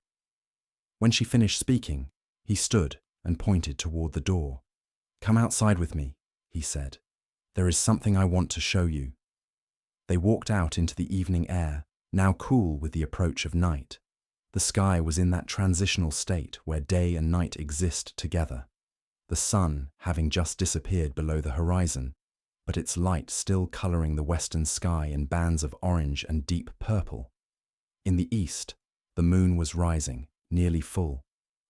When she finished speaking, he stood and pointed toward the door. "Come outside with me," he said. "There is something I want to show you." They walked out into the evening air, now cool with the approach of night. The sky was in that transitional state where day and night exist together, the sun having just disappeared below the horizon, but its light still coloring the western sky in bands of orange and deep purple. In the east, the moon was rising, nearly full,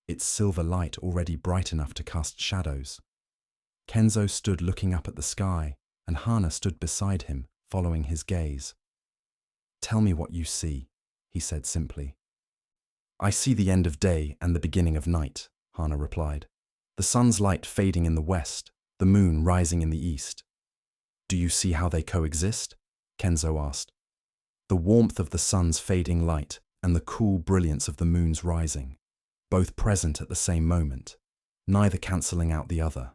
its silver light already bright enough to cast shadows. Kenzo stood looking up at the sky, and Hana stood beside him, following his gaze. "Tell me what you see," he said simply. "I see the end of day and the beginning of night," Hana replied. "The sun's light fading in the west, the moon rising in the east." "Do you see how they coexist?" Kenzo asked. "The warmth of the sun's fading light and the cool brilliance of the moon's rising, both present at the same moment, neither cancelling out the other."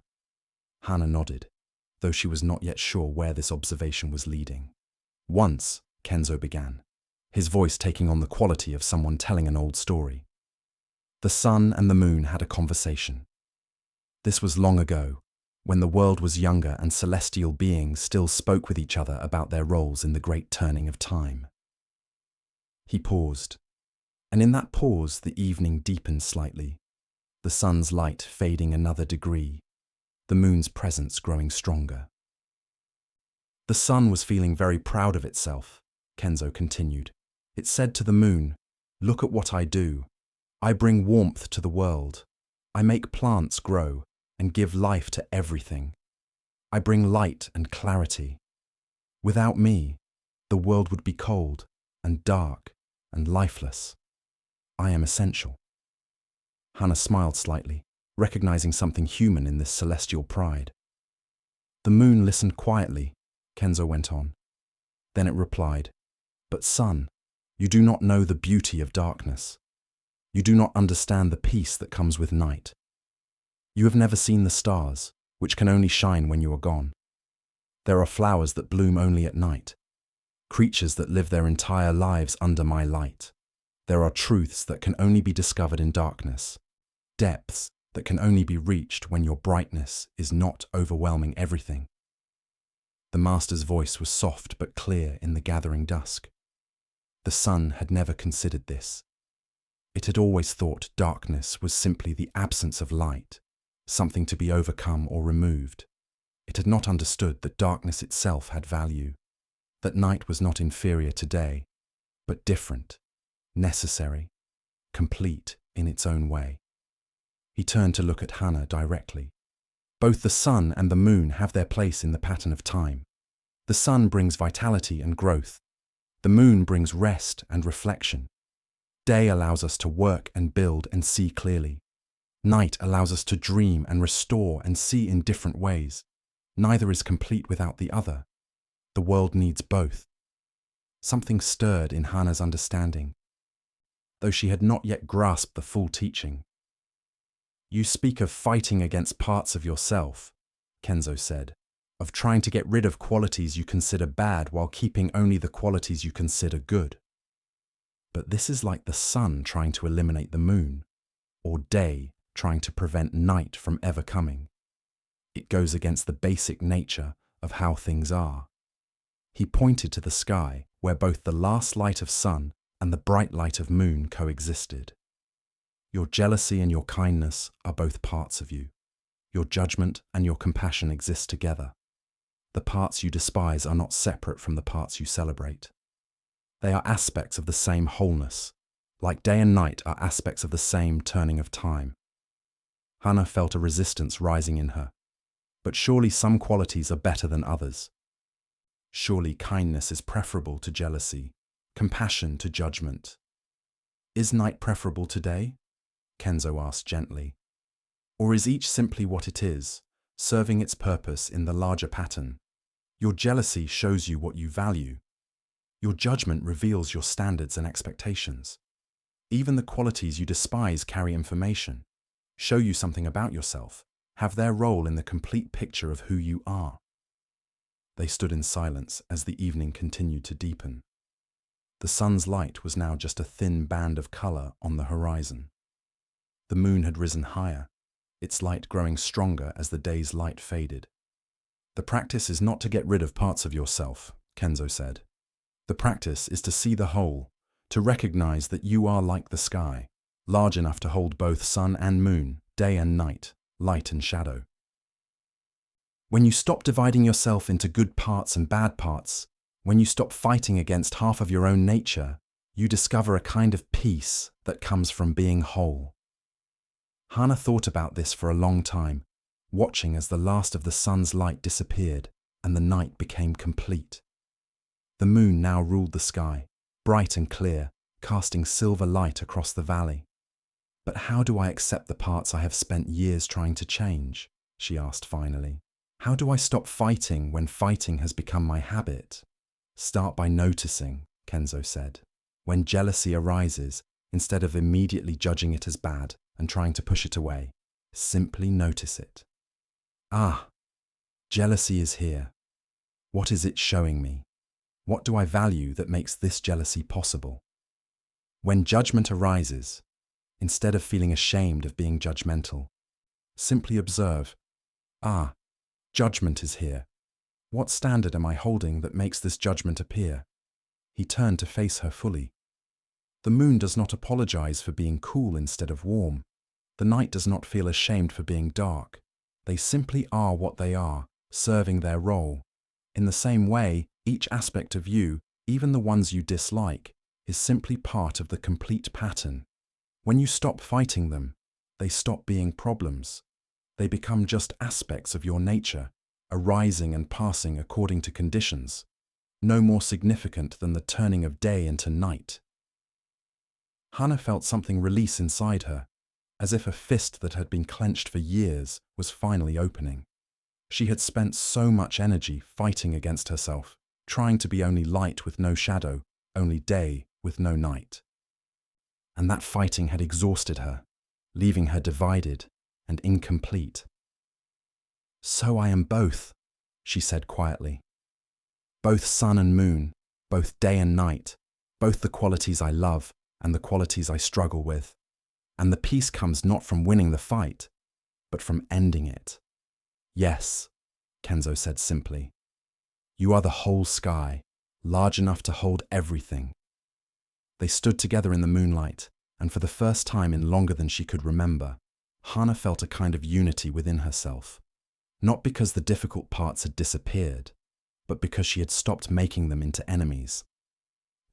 Hana nodded, though she was not yet sure where this observation was leading. "Once," Kenzo began, his voice taking on the quality of someone telling an old story, "the sun and the moon had a conversation. This was long ago, when the world was younger and celestial beings still spoke with each other about their roles in the great turning of time." He paused, and in that pause the evening deepened slightly, the sun's light fading another degree, the moon's presence growing stronger. "The sun was feeling very proud of itself," Kenzo continued. "It said to the moon, Look at what I do. I bring warmth to the world. I make plants grow and give life to everything. I bring light and clarity. Without me, the world would be cold and dark and lifeless. I am essential. Hannah smiled slightly, recognizing something human in this celestial pride. The moon listened quietly, Kenzo went on. Then it replied, "But son, you do not know the beauty of darkness. You do not understand the peace that comes with night. You have never seen the stars, which can only shine when you are gone. There are flowers that bloom only at night, creatures that live their entire lives under my light. There are truths that can only be discovered in darkness, depths that can only be reached when your brightness is not overwhelming everything." The master's voice was soft but clear in the gathering dusk. The son had never considered this. It had always thought darkness was simply the absence of light, something to be overcome or removed. It had not understood that darkness itself had value, that night was not inferior to day, but different, necessary, complete in its own way. He turned to look at Hannah directly. Both the sun and the moon have their place in the pattern of time. The sun brings vitality and growth. The moon brings rest and reflection. Day allows us to work and build and see clearly. Night allows us to dream and restore and see in different ways. Neither is complete without the other. The world needs both. Something stirred in Hannah's understanding, though she had not yet grasped the full teaching. "You speak of fighting against parts of yourself," Kenzo said, "of trying to get rid of qualities you consider bad while keeping only the qualities you consider good. But this is like the sun trying to eliminate the moon, or day trying to prevent night from ever coming. It goes against the basic nature of how things are." He pointed to the sky, where both the last light of sun and the bright light of moon coexisted. "Your jealousy and your kindness are both parts of you. Your judgment and your compassion exist together. The parts you despise are not separate from the parts you celebrate. They are aspects of the same wholeness, like day and night are aspects of the same turning of time." Hannah felt a resistance rising in her. But surely some qualities are better than others. Surely kindness is preferable to jealousy, compassion to judgment. "Is night preferable to day?" Kenzo asked gently. "Or is each simply what it is, serving its purpose in the larger pattern? Your jealousy shows you what you value. Your judgment reveals your standards and expectations. Even the qualities you despise carry information, show you something about yourself, have their role in the complete picture of who you are." They stood in silence as the evening continued to deepen. The sun's light was now just a thin band of color on the horizon. The moon had risen higher, its light growing stronger as the day's light faded. "The practice is not to get rid of parts of yourself," Kenzo said. "The practice is to see the whole, to recognize that you are like the sky, large enough to hold both sun and moon, day and night, light and shadow. When you stop dividing yourself into good parts and bad parts, when you stop fighting against half of your own nature, you discover a kind of peace that comes from being whole." Hannah thought about this for a long time, watching as the last of the sun's light disappeared and the night became complete. The moon now ruled the sky, bright and clear, casting silver light across the valley. "But how do I accept the parts I have spent years trying to change?" she asked finally. "How do I stop fighting when fighting has become my habit?" "Start by noticing," Kenzo said. "When jealousy arises, instead of immediately judging it as bad and trying to push it away, simply notice it. Ah, jealousy is here. What is it showing me? What do I value that makes this jealousy possible? When judgment arises, instead of feeling ashamed of being judgmental, simply observe, ah, judgment is here. What standard am I holding that makes this judgment appear?" He turned to face her fully. "The moon does not apologize for being cool instead of warm. The night does not feel ashamed for being dark. They simply are what they are, serving their role. In the same way, each aspect of you, even the ones you dislike, is simply part of the complete pattern. When you stop fighting them, they stop being problems. They become just aspects of your nature, arising and passing according to conditions, no more significant than the turning of day into night. Hannah felt something release inside her, as if a fist that had been clenched for years was finally opening. She had spent so much energy fighting against herself, trying to be only light with no shadow, only day with no night. And that fighting had exhausted her, leaving her divided and incomplete. "So I am both," she said quietly. "Both sun and moon, both day and night, both the qualities I love and the qualities I struggle with. And the peace comes not from winning the fight, but from ending it." "Yes," Kenzo said simply. "You are the whole sky, large enough to hold everything." They stood together in the moonlight, and for the first time in longer than she could remember, Hannah felt a kind of unity within herself. Not because the difficult parts had disappeared, but because she had stopped making them into enemies.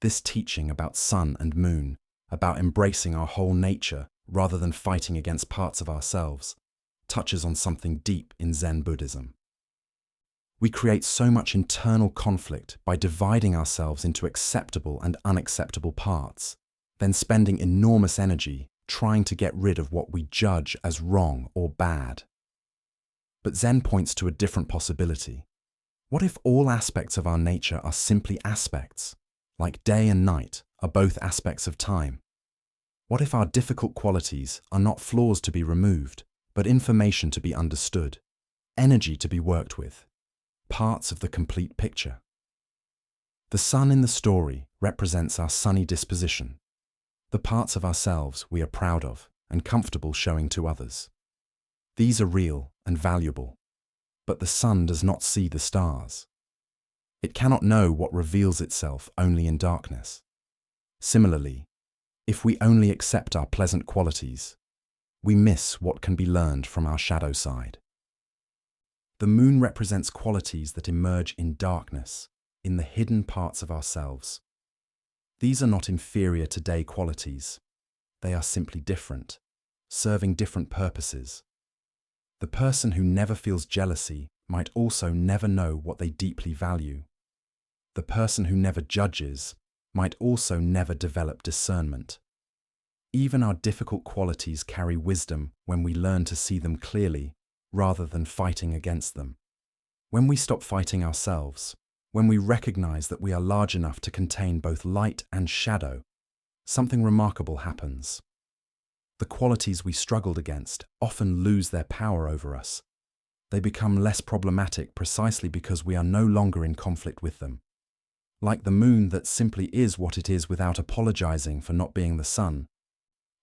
This teaching about sun and moon, about embracing our whole nature rather than fighting against parts of ourselves, touches on something deep in Zen Buddhism. We create so much internal conflict by dividing ourselves into acceptable and unacceptable parts, then spending enormous energy trying to get rid of what we judge as wrong or bad. But Zen points to a different possibility. What if all aspects of our nature are simply aspects, like day and night are both aspects of time? What if our difficult qualities are not flaws to be removed, but information to be understood, energy to be worked with, parts of the complete picture? The sun in the story represents our sunny disposition, the parts of ourselves we are proud of and comfortable showing to others. These are real and valuable, but the sun does not see the stars. It cannot know what reveals itself only in darkness. Similarly, if we only accept our pleasant qualities, we miss what can be learned from our shadow side. The moon represents qualities that emerge in darkness, in the hidden parts of ourselves. These are not inferior to day qualities. They are simply different, serving different purposes. The person who never feels jealousy might also never know what they deeply value. The person who never judges might also never develop discernment. Even our difficult qualities carry wisdom when we learn to see them clearly, rather than fighting against them. When we stop fighting ourselves, when we recognize that we are large enough to contain both light and shadow, something remarkable happens. The qualities we struggled against often lose their power over us. They become less problematic precisely because we are no longer in conflict with them. Like the moon that simply is what it is without apologizing for not being the sun,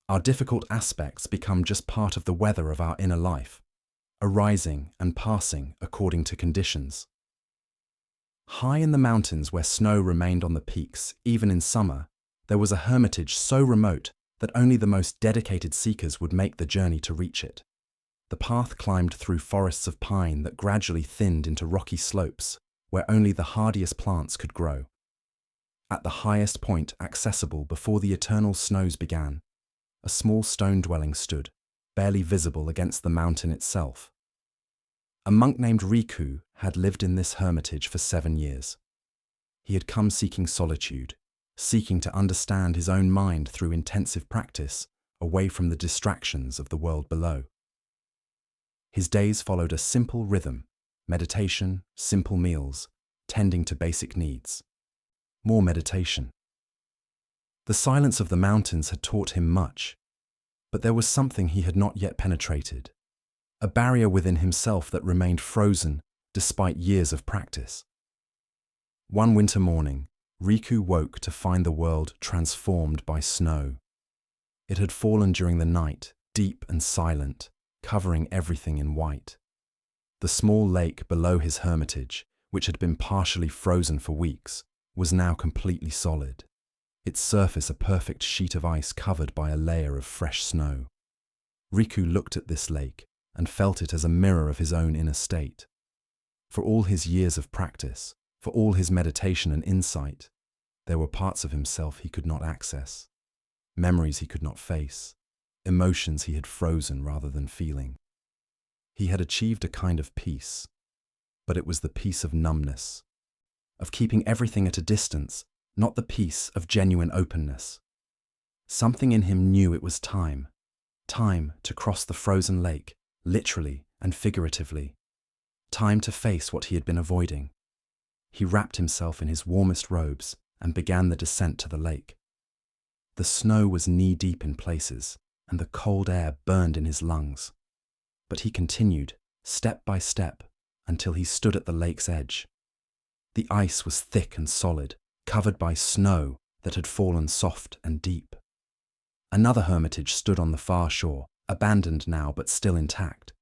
our difficult aspects become just part of the weather of our inner life, arising and passing according to conditions. High in the mountains where snow remained on the peaks, even in summer, there was a hermitage so remote that only the most dedicated seekers would make the journey to reach it. The path climbed through forests of pine that gradually thinned into rocky slopes where only the hardiest plants could grow. At the highest point accessible before the eternal snows began, a small stone dwelling stood, barely visible against the mountain itself. A monk named Riku had lived in this hermitage for 7 years. He had come seeking solitude, seeking to understand his own mind through intensive practice, away from the distractions of the world below. His days followed a simple rhythm: meditation, simple meals, tending to basic needs. More meditation. The silence of the mountains had taught him much, but there was something he had not yet penetrated, a barrier within himself that remained frozen despite years of practice. One winter morning, Riku woke to find the world transformed by snow. It had fallen during the night, deep and silent, covering everything in white. The small lake below his hermitage, which had been partially frozen for weeks, was now completely solid, its surface a perfect sheet of ice covered by a layer of fresh snow. Riku looked at this lake and felt it as a mirror of his own inner state. For all his years of practice, for all his meditation and insight, There were parts of himself he could not access, memories he could not face, emotions he had frozen rather than feeling. He had achieved a kind of peace, but it was the peace of numbness, of keeping everything at a distance, not the peace of genuine openness. Something in him knew it was time to cross the frozen lake, literally and figuratively, time to face what he had been avoiding. He wrapped himself in his warmest robes and began the descent to the lake. The snow was knee-deep in places, and the cold air burned in his lungs. But he continued, step by step, until he stood at the lake's edge. The ice was thick and solid, covered by snow that had fallen soft and deep. Another hermitage stood on the far shore, abandoned now but still intact,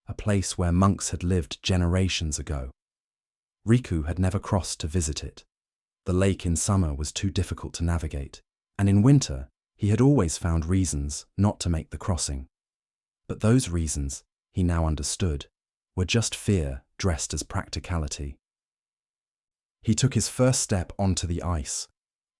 a place where monks had lived generations ago. Riku had never crossed to visit it. The lake in summer was too difficult to navigate, and in winter he had always found reasons not to make the crossing. But those reasons, he now understood, were just fear dressed as practicality. He took his first step onto the ice.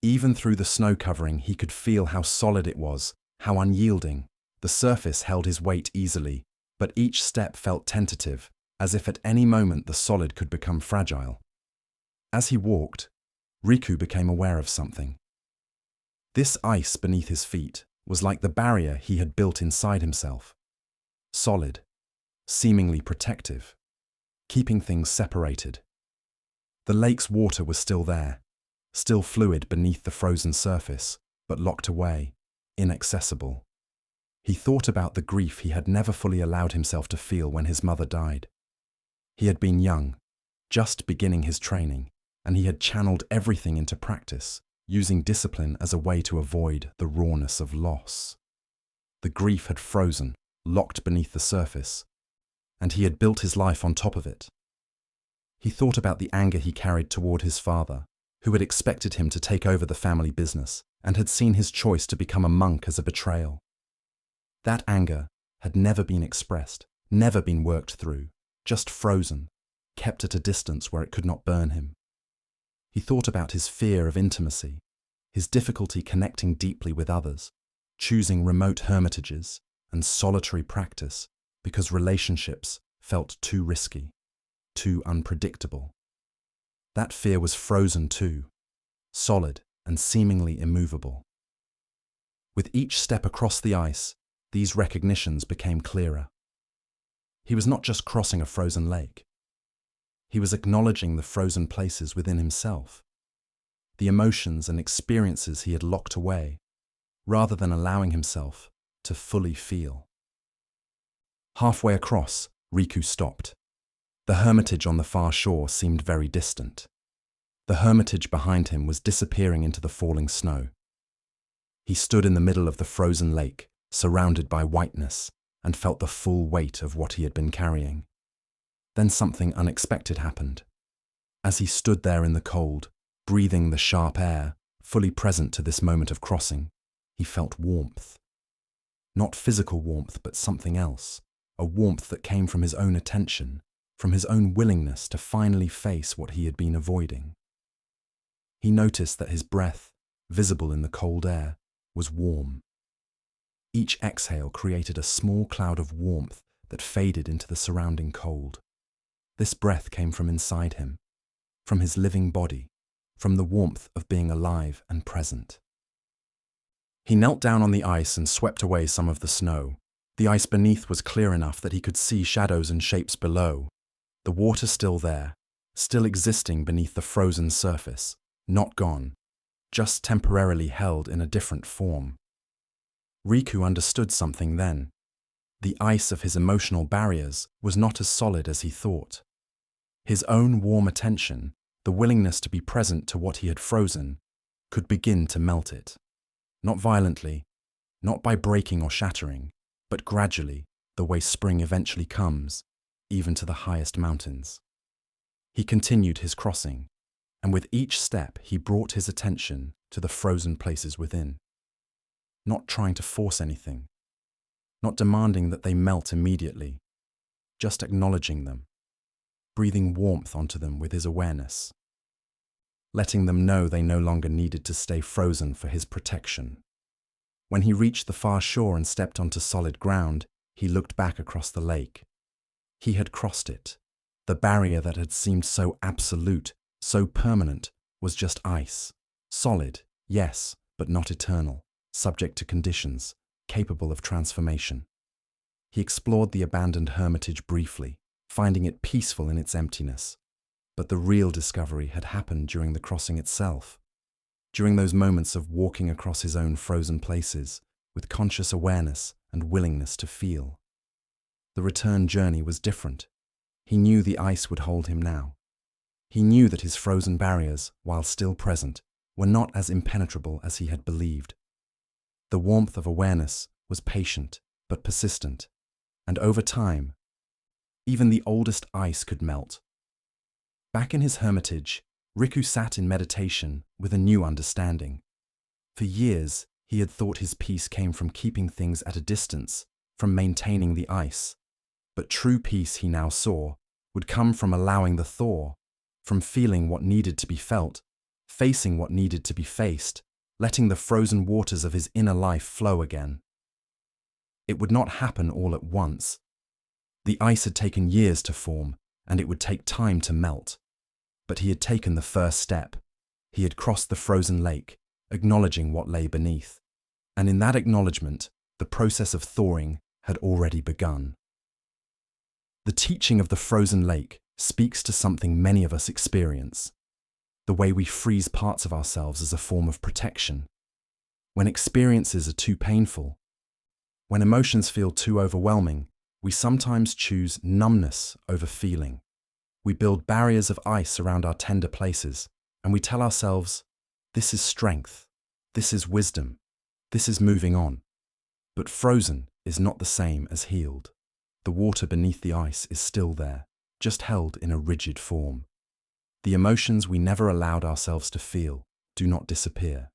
Even through the snow covering, he could feel how solid it was, how unyielding. The surface held his weight easily, but each step felt tentative, as if at any moment the solid could become fragile. As he walked, Riku became aware of something. This ice beneath his feet was like the barrier he had built inside himself. Solid, seemingly protective, keeping things separated. The lake's water was still there, still fluid beneath the frozen surface, but locked away, inaccessible. He thought about the grief he had never fully allowed himself to feel when his mother died. He had been young, just beginning his training, and he had channeled everything into practice, using discipline as a way to avoid the rawness of loss. The grief had frozen, locked beneath the surface, and he had built his life on top of it. He thought about the anger he carried toward his father, who had expected him to take over the family business and had seen his choice to become a monk as a betrayal. That anger had never been expressed, never been worked through, just frozen, kept at a distance where it could not burn him. He thought about his fear of intimacy, his difficulty connecting deeply with others, choosing remote hermitages and solitary practice because relationships felt too risky, too unpredictable. That fear was frozen too, solid and seemingly immovable. With each step across the ice, these recognitions became clearer. He was not just crossing a frozen lake. He was acknowledging the frozen places within himself, the emotions and experiences he had locked away, rather than allowing himself to fully feel. Halfway across, Riku stopped. The hermitage on the far shore seemed very distant. The hermitage behind him was disappearing into the falling snow. He stood in the middle of the frozen lake, surrounded by whiteness, and felt the full weight of what he had been carrying. Then something unexpected happened. As he stood there in the cold, breathing the sharp air, fully present to this moment of crossing, he felt warmth. Not physical warmth, but something else, a warmth that came from his own attention, from his own willingness to finally face what he had been avoiding. He noticed that his breath, visible in the cold air, was warm. Each exhale created a small cloud of warmth that faded into the surrounding cold. This breath came from inside him, from his living body, from the warmth of being alive and present. He knelt down on the ice and swept away some of the snow. The ice beneath was clear enough that he could see shadows and shapes below. The water still there, still existing beneath the frozen surface, not gone, just temporarily held in a different form. Riku understood something then. The ice of his emotional barriers was not as solid as he thought. His own warm attention, the willingness to be present to what he had frozen, could begin to melt it. Not violently, not by breaking or shattering, but gradually, the way spring eventually comes, even to the highest mountains. He continued his crossing, and with each step he brought his attention to the frozen places within. Not trying to force anything, not demanding that they melt immediately, just acknowledging them, breathing warmth onto them with his awareness. letting them know they no longer needed to stay frozen for his protection. When he reached the far shore and stepped onto solid ground, he looked back across the lake. He had crossed it. The barrier that had seemed so absolute, so permanent, was just ice. Solid, yes, but not eternal, subject to conditions, capable of transformation. He explored the abandoned hermitage briefly, finding it peaceful in its emptiness. But the real discovery had happened during the crossing itself, during those moments of walking across his own frozen places, with conscious awareness and willingness to feel. The return journey was different. He knew the ice would hold him now. He knew that his frozen barriers, while still present, were not as impenetrable as he had believed. The warmth of awareness was patient but persistent, and over time, even the oldest ice could melt. Back in his hermitage, Riku sat in meditation with a new understanding. For years, he had thought his peace came from keeping things at a distance, from maintaining the ice. But true peace, he now saw, would come from allowing the thaw, from feeling what needed to be felt, facing what needed to be faced, letting the frozen waters of his inner life flow again. It would not happen all at once. The ice had taken years to form, and it would take time to melt. But he had taken the first step. He had crossed the frozen lake, acknowledging what lay beneath. And in that acknowledgement, the process of thawing had already begun. The teaching of the frozen lake speaks to something many of us experience: the way we freeze parts of ourselves as a form of protection. When experiences are too painful, when emotions feel too overwhelming, we sometimes choose numbness over feeling. We build barriers of ice around our tender places, and we tell ourselves, this is strength, this is wisdom, this is moving on. But frozen is not the same as healed. The water beneath the ice is still there, just held in a rigid form. The emotions we never allowed ourselves to feel do not disappear.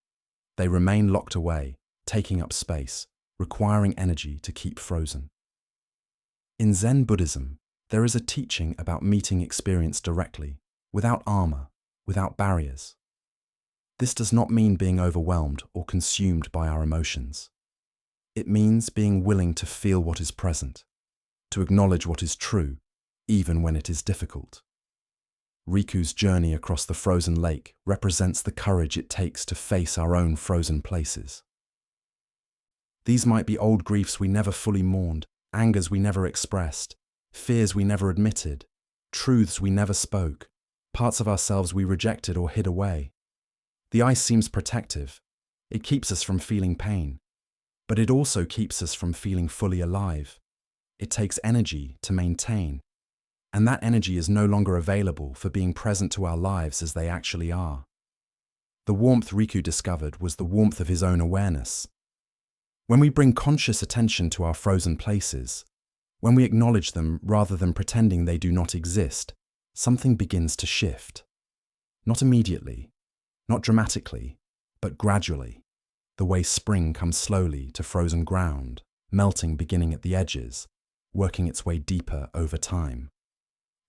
They remain locked away, taking up space, requiring energy to keep frozen. In Zen Buddhism, there is a teaching about meeting experience directly, without armor, without barriers. This does not mean being overwhelmed or consumed by our emotions. It means being willing to feel what is present, to acknowledge what is true, even when it is difficult. Riku's journey across the frozen lake represents the courage it takes to face our own frozen places. These might be old griefs we never fully mourned, angers we never expressed, fears we never admitted, truths we never spoke, parts of ourselves we rejected or hid away. The ice seems protective. It keeps us from feeling pain, but it also keeps us from feeling fully alive. It takes energy to maintain, and that energy is no longer available for being present to our lives as they actually are. The warmth Riku discovered was the warmth of his own awareness. When we bring conscious attention to our frozen places, when we acknowledge them rather than pretending they do not exist, something begins to shift. Not immediately, not dramatically, but gradually, the way spring comes slowly to frozen ground, melting beginning at the edges, working its way deeper over time.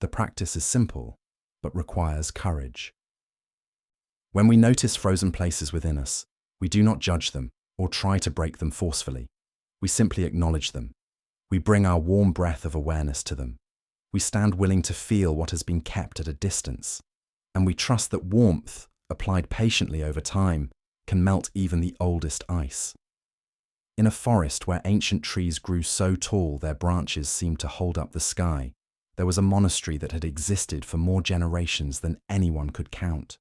The practice is simple, but requires courage. When we notice frozen places within us, we do not judge them or try to break them forcefully. We simply acknowledge them. We bring our warm breath of awareness to them. We stand willing to feel what has been kept at a distance, and we trust that warmth, applied patiently over time, can melt even the oldest ice. In a forest where ancient trees grew so tall their branches seemed to hold up the sky, there was a monastery that had existed for more generations than anyone could count.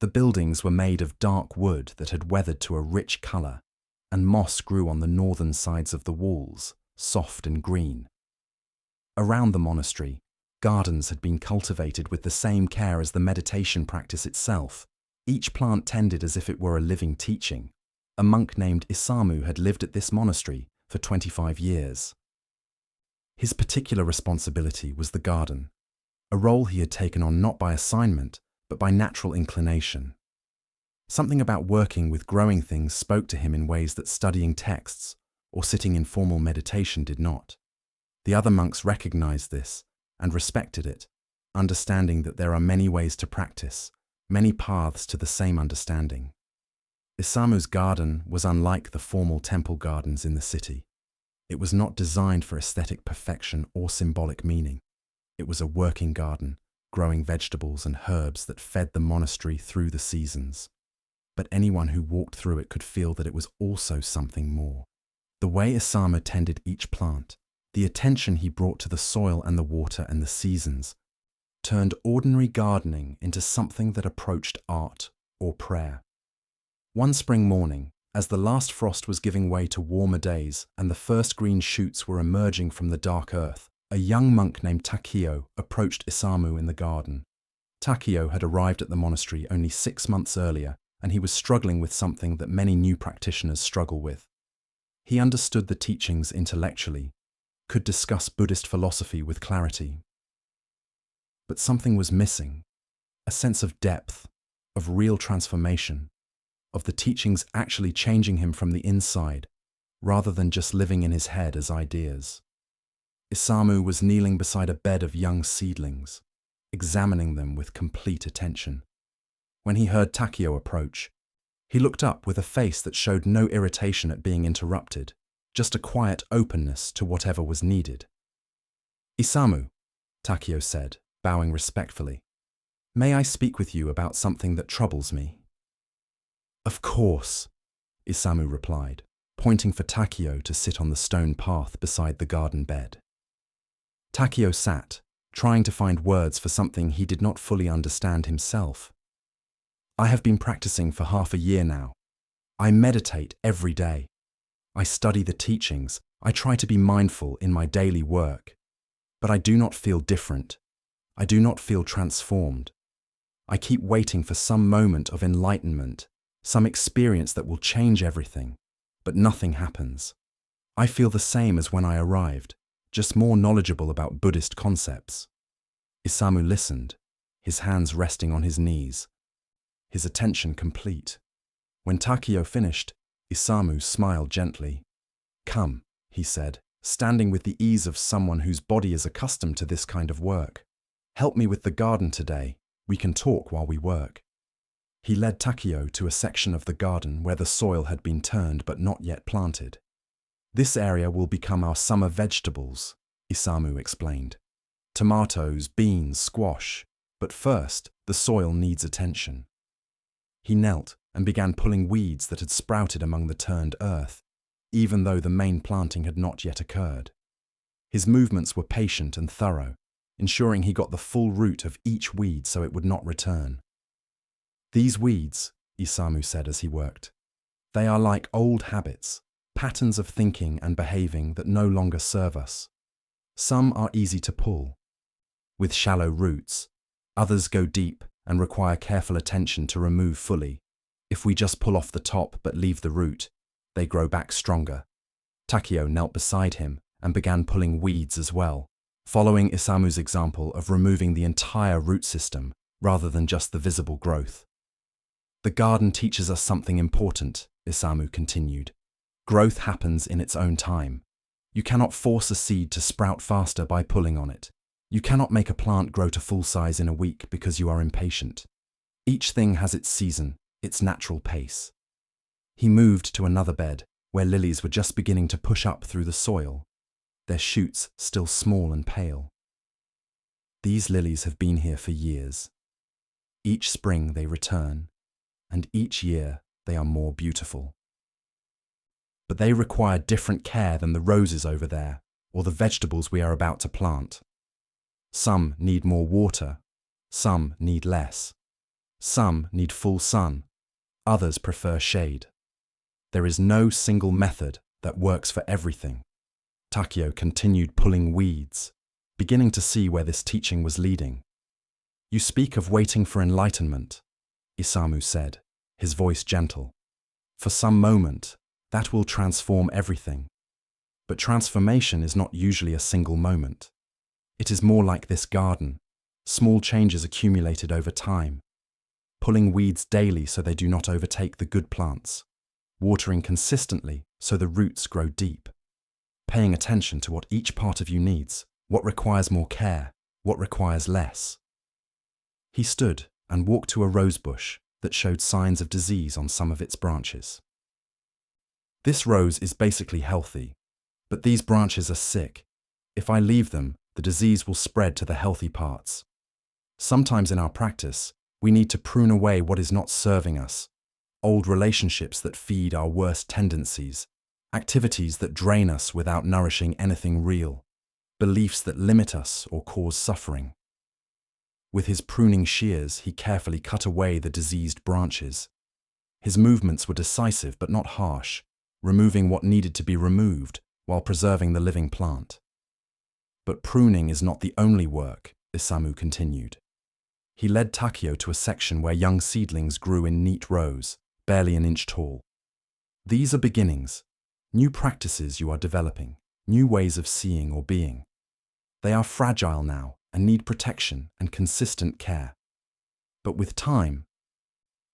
The buildings were made of dark wood that had weathered to a rich color, and moss grew on the northern sides of the walls, soft and green. Around the monastery, gardens had been cultivated with the same care as the meditation practice itself, each plant tended as if it were a living teaching. A monk named Isamu had lived at this monastery for 25 years. His particular responsibility was the garden, a role he had taken on not by assignment, but by natural inclination. Something about working with growing things spoke to him in ways that studying texts or sitting in formal meditation did not. The other monks recognized this and respected it, understanding that there are many ways to practice, many paths to the same understanding. Isamu's garden was unlike the formal temple gardens in the city. It was not designed for aesthetic perfection or symbolic meaning. It was a working garden, growing vegetables and herbs that fed the monastery through the seasons. But anyone who walked through it could feel that it was also something more. The way Isamu tended each plant, the attention he brought to the soil and the water and the seasons, turned ordinary gardening into something that approached art or prayer. One spring morning, as the last frost was giving way to warmer days and the first green shoots were emerging from the dark earth, a young monk named Takio approached Isamu in the garden. Takio had arrived at the monastery only 6 months earlier, and he was struggling with something that many new practitioners struggle with. He understood the teachings intellectually, could discuss Buddhist philosophy with clarity. But something was missing, a sense of depth, of real transformation, of the teachings actually changing him from the inside, rather than just living in his head as ideas. Isamu was kneeling beside a bed of young seedlings, examining them with complete attention. When he heard Takio approach, he looked up with a face that showed no irritation at being interrupted, just a quiet openness to whatever was needed. "Isamu," Takio said, bowing respectfully, "may I speak with you about something that troubles me?" "Of course," Isamu replied, pointing for Takio to sit on the stone path beside the garden bed. Takio sat, trying to find words for something he did not fully understand himself. "I have been practicing for half a year now. I meditate every day. I study the teachings. I try to be mindful in my daily work. But I do not feel different. I do not feel transformed. I keep waiting for some moment of enlightenment, some experience that will change everything, but nothing happens. I feel the same as when I arrived, just more knowledgeable about Buddhist concepts." Isamu listened, his hands resting on his knees, his attention complete. When Takio finished, Isamu smiled gently. "Come," he said, standing with the ease of someone whose body is accustomed to this kind of work. "Help me with the garden today. We can talk while we work." He led Takio to a section of the garden where the soil had been turned but not yet planted. "This area will become our summer vegetables," Isamu explained. "Tomatoes, beans, squash. But first, the soil needs attention." He knelt and began pulling weeds that had sprouted among the turned earth, even though the main planting had not yet occurred. His movements were patient and thorough, ensuring he got the full root of each weed so it would not return. "These weeds," Isamu said as he worked, "they are like old habits, patterns of thinking and behaving that no longer serve us. Some are easy to pull, with shallow roots. Others go deep and require careful attention to remove fully. If we just pull off the top but leave the root, they grow back stronger." Takio knelt beside him and began pulling weeds as well, following Isamu's example of removing the entire root system rather than just the visible growth. "The garden teaches us something important," Isamu continued. "Growth happens in its own time. You cannot force a seed to sprout faster by pulling on it. You cannot make a plant grow to full size in a week because you are impatient. Each thing has its season, its natural pace." He moved to another bed where lilies were just beginning to push up through the soil, their shoots still small and pale. "These lilies have been here for years. Each spring they return, and each year they are more beautiful. But they require different care than the roses over there or the vegetables we are about to plant. Some need more water, some need less. Some need full sun, others prefer shade. There is no single method that works for everything." Takio continued pulling weeds, beginning to see where this teaching was leading. "You speak of waiting for enlightenment," Isamu said, his voice gentle. "For some moment, that will transform everything. But transformation is not usually a single moment. It is more like this garden, small changes accumulated over time. Pulling weeds daily so they do not overtake the good plants. Watering consistently so the roots grow deep. Paying attention to what each part of you needs, what requires more care, what requires less." He stood, and walked to a rose bush that showed signs of disease on some of its branches. This rose is basically healthy, but these branches are sick. If I leave them, the disease will spread to the healthy parts. Sometimes in our practice, we need to prune away what is not serving us, old relationships that feed our worst tendencies, activities that drain us without nourishing anything real, beliefs that limit us or cause suffering. With his pruning shears, he carefully cut away the diseased branches. His movements were decisive but not harsh, removing what needed to be removed while preserving the living plant. But pruning is not the only work, Isamu continued. He led Takeo to a section where young seedlings grew in neat rows, barely an inch tall. These are beginnings, new practices you are developing, new ways of seeing or being. They are fragile now and need protection and consistent care. But with time,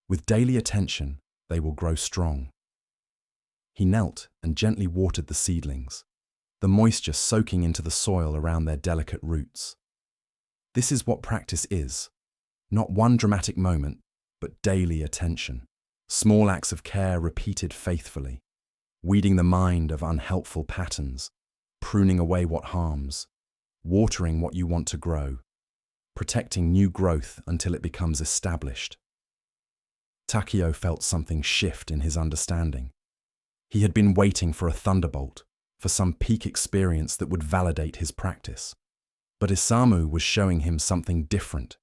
with daily attention, they will grow strong. He knelt and gently watered the seedlings, the moisture soaking into the soil around their delicate roots. This is what practice is. Not one dramatic moment, but daily attention. Small acts of care repeated faithfully, weeding the mind of unhelpful patterns, pruning away what harms, watering what you want to grow, protecting new growth until it becomes established. Takeo felt something shift in his understanding. He had been waiting for a thunderbolt, for some peak experience that would validate his practice. But Isamu was showing him something different.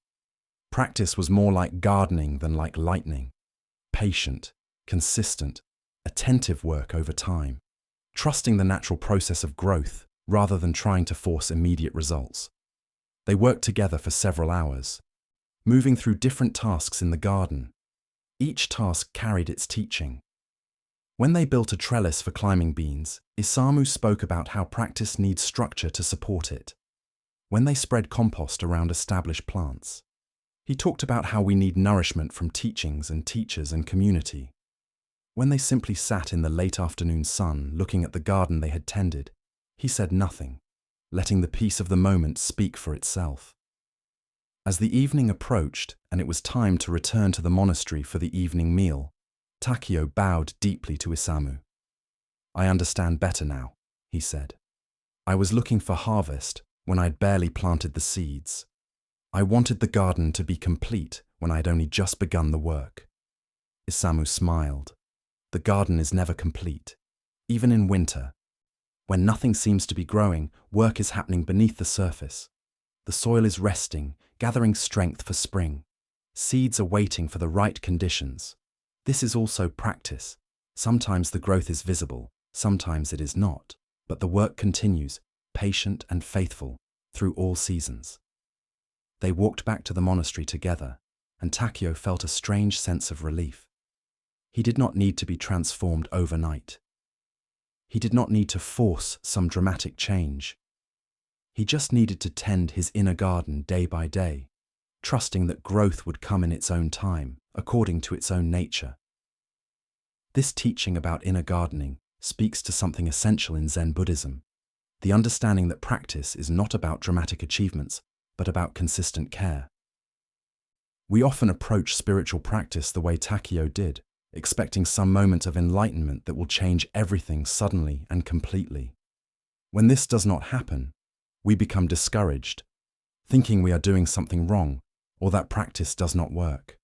Practice was more like gardening than like lightning. Patient, consistent, attentive work over time, trusting the natural process of growth rather than trying to force immediate results. They worked together for several hours, moving through different tasks in the garden. Each task carried its teaching. When they built a trellis for climbing beans, Isamu spoke about how practice needs structure to support it. When they spread compost around established plants, he talked about how we need nourishment from teachings and teachers and community. When they simply sat in the late afternoon sun looking at the garden they had tended, he said nothing, letting the peace of the moment speak for itself. As the evening approached and it was time to return to the monastery for the evening meal, Takeo bowed deeply to Isamu. "I understand better now," he said. "I was looking for harvest when I'd barely planted the seeds. I wanted the garden to be complete when I'd only just begun the work." Isamu smiled. The garden is never complete, even in winter. When nothing seems to be growing, work is happening beneath the surface. The soil is resting, gathering strength for spring. Seeds are waiting for the right conditions. This is also practice. Sometimes the growth is visible, sometimes it is not, but the work continues, patient and faithful, through all seasons. They walked back to the monastery together, and Takeo felt a strange sense of relief. He did not need to be transformed overnight. He did not need to force some dramatic change. He just needed to tend his inner garden day by day, trusting that growth would come in its own time, according to its own nature. This teaching about inner gardening speaks to something essential in Zen Buddhism, the understanding that practice is not about dramatic achievements, but about consistent care. We often approach spiritual practice the way Takeo did, expecting some moment of enlightenment that will change everything suddenly and completely. When this does not happen, we become discouraged, thinking we are doing something wrong or that practice does not work.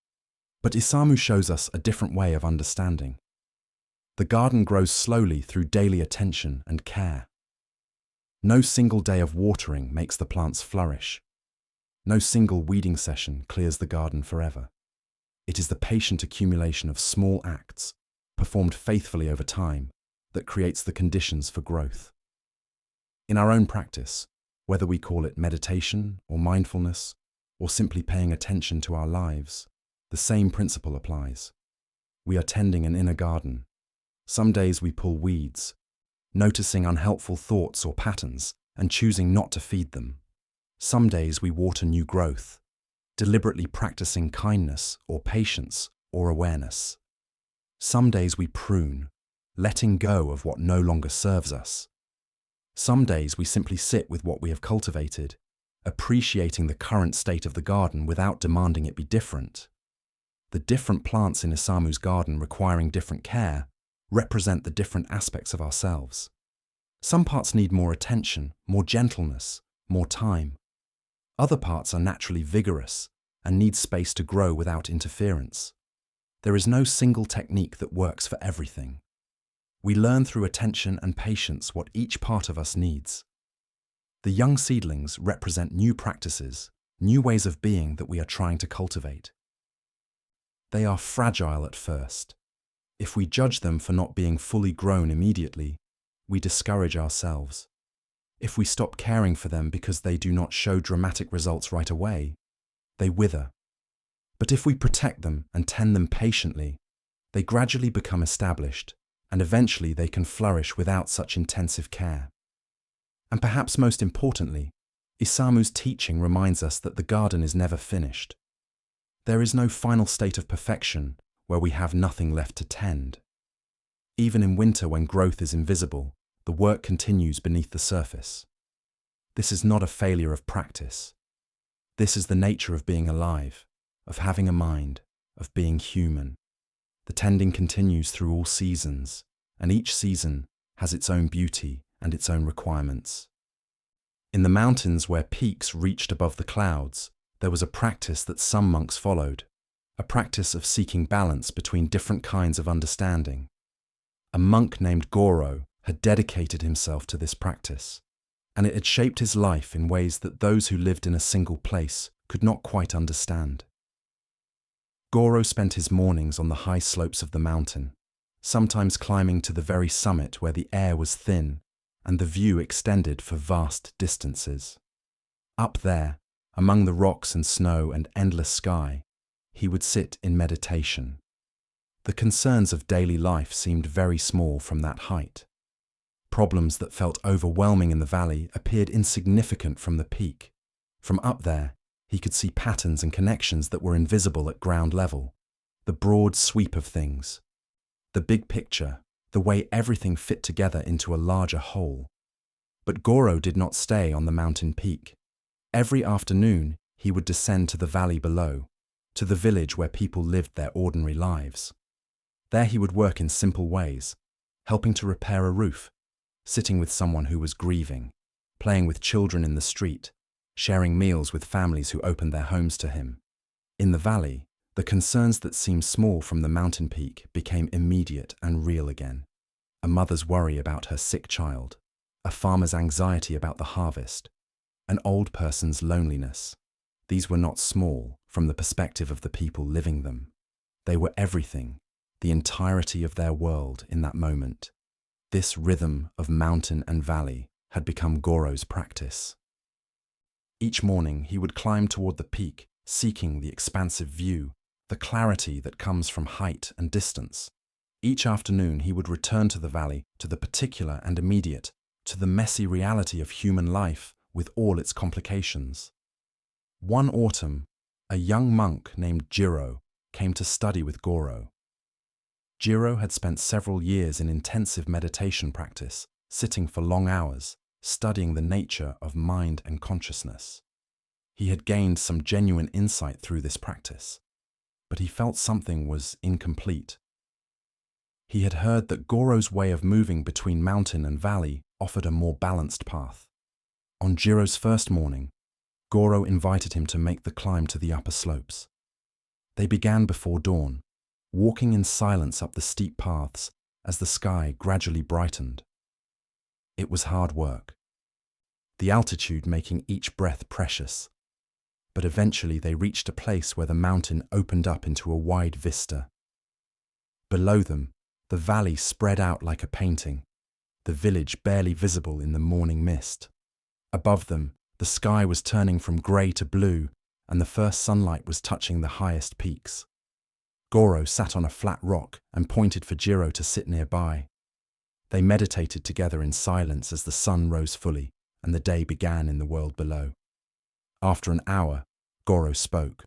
But Isamu shows us a different way of understanding. The garden grows slowly through daily attention and care. No single day of watering makes the plants flourish. No single weeding session clears the garden forever. It is the patient accumulation of small acts, performed faithfully over time, that creates the conditions for growth. In our own practice, whether we call it meditation or mindfulness, or simply paying attention to our lives, the same principle applies. We are tending an inner garden. Some days we pull weeds, noticing unhelpful thoughts or patterns and choosing not to feed them. Some days we water new growth, deliberately practicing kindness or patience or awareness. Some days we prune, letting go of what no longer serves us. Some days we simply sit with what we have cultivated appreciating the current state of the garden without demanding it be different. The different plants in Isamu's garden requiring different care represent the different aspects of ourselves. Some parts need more attention, more gentleness, more time. Other parts are naturally vigorous and need space to grow without interference. There is no single technique that works for everything. We learn through attention and patience what each part of us needs. The young seedlings represent new practices, new ways of being that we are trying to cultivate. They are fragile at first. If we judge them for not being fully grown immediately, we discourage ourselves. If we stop caring for them because they do not show dramatic results right away, they wither. But if we protect them and tend them patiently, they gradually become established, and eventually they can flourish without such intensive care. And perhaps most importantly, Isamu's teaching reminds us that the garden is never finished. There is no final state of perfection where we have nothing left to tend. Even in winter when growth is invisible, the work continues beneath the surface. This is not a failure of practice. This is the nature of being alive, of having a mind, of being human. The tending continues through all seasons, and each season has its own beauty and its own requirements. In the mountains where peaks reached above the clouds, there was a practice that some monks followed, a practice of seeking balance between different kinds of understanding. A monk named Goro had dedicated himself to this practice, and it had shaped his life in ways that those who lived in a single place could not quite understand. Goro spent his mornings on the high slopes of the mountain, sometimes climbing to the very summit where the air was thin and the view extended for vast distances. Up there, among the rocks and snow and endless sky, he would sit in meditation. The concerns of daily life seemed very small from that height. Problems that felt overwhelming in the valley appeared insignificant from the peak. From up there, he could see patterns and connections that were invisible at ground level, the broad sweep of things, the big picture, the way everything fit together into a larger whole. But Goro did not stay on the mountain peak. Every afternoon, he would descend to the valley below, to the village where people lived their ordinary lives. There he would work in simple ways, helping to repair a roof, sitting with someone who was grieving, playing with children in the street, sharing meals with families who opened their homes to him. In the valley, the concerns that seemed small from the mountain peak became immediate and real again. A mother's worry about her sick child, a farmer's anxiety about the harvest, an old person's loneliness. These were not small from the perspective of the people living them. They were everything, the entirety of their world in that moment. This rhythm of mountain and valley had become Goro's practice. Each morning he would climb toward the peak, seeking the expansive view, the clarity that comes from height and distance. Each afternoon he would return to the valley, to the particular and immediate, to the messy reality of human life with all its complications. One autumn, a young monk named Jiro came to study with Goro. Jiro had spent several years in intensive meditation practice, sitting for long hours, studying the nature of mind and consciousness. He had gained some genuine insight through this practice, but he felt something was incomplete. He had heard that Goro's way of moving between mountain and valley offered a more balanced path. On Jiro's first morning, Goro invited him to make the climb to the upper slopes. They began before dawn, walking in silence up the steep paths as the sky gradually brightened. It was hard work, the altitude making each breath precious, but eventually they reached a place where the mountain opened up into a wide vista. Below them, the valley spread out like a painting, the village barely visible in the morning mist. Above them, the sky was turning from grey to blue, and the first sunlight was touching the highest peaks. Goro sat on a flat rock and pointed for Jiro to sit nearby. They meditated together in silence as the sun rose fully and the day began in the world below. After an hour, Goro spoke.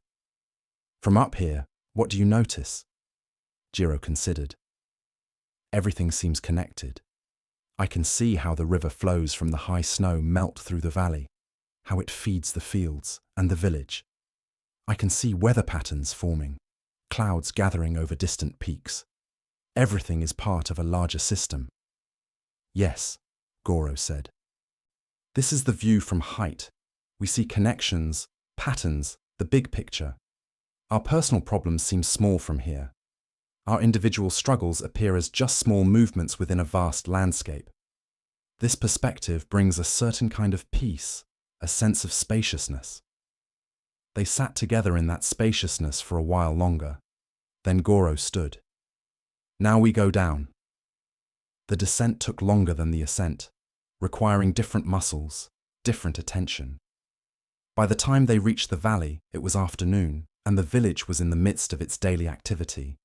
"From up here, what do you notice?" Jiro considered. "Everything seems connected. I can see how the river flows from the high snow melt through the valley, how it feeds the fields and the village. I can see weather patterns forming, clouds gathering over distant peaks. Everything is part of a larger system. Yes, Goro said. This is the view from height. We see connections, patterns, the big picture. Our personal problems seem small from here. Our individual struggles appear as just small movements within a vast landscape. This perspective brings a certain kind of peace, a sense of spaciousness. They sat together in that spaciousness for a while longer. Then Goro stood. Now we go down. The descent took longer than the ascent, requiring different muscles, different attention. By the time they reached the valley, it was afternoon, and the village was in the midst of its daily activity.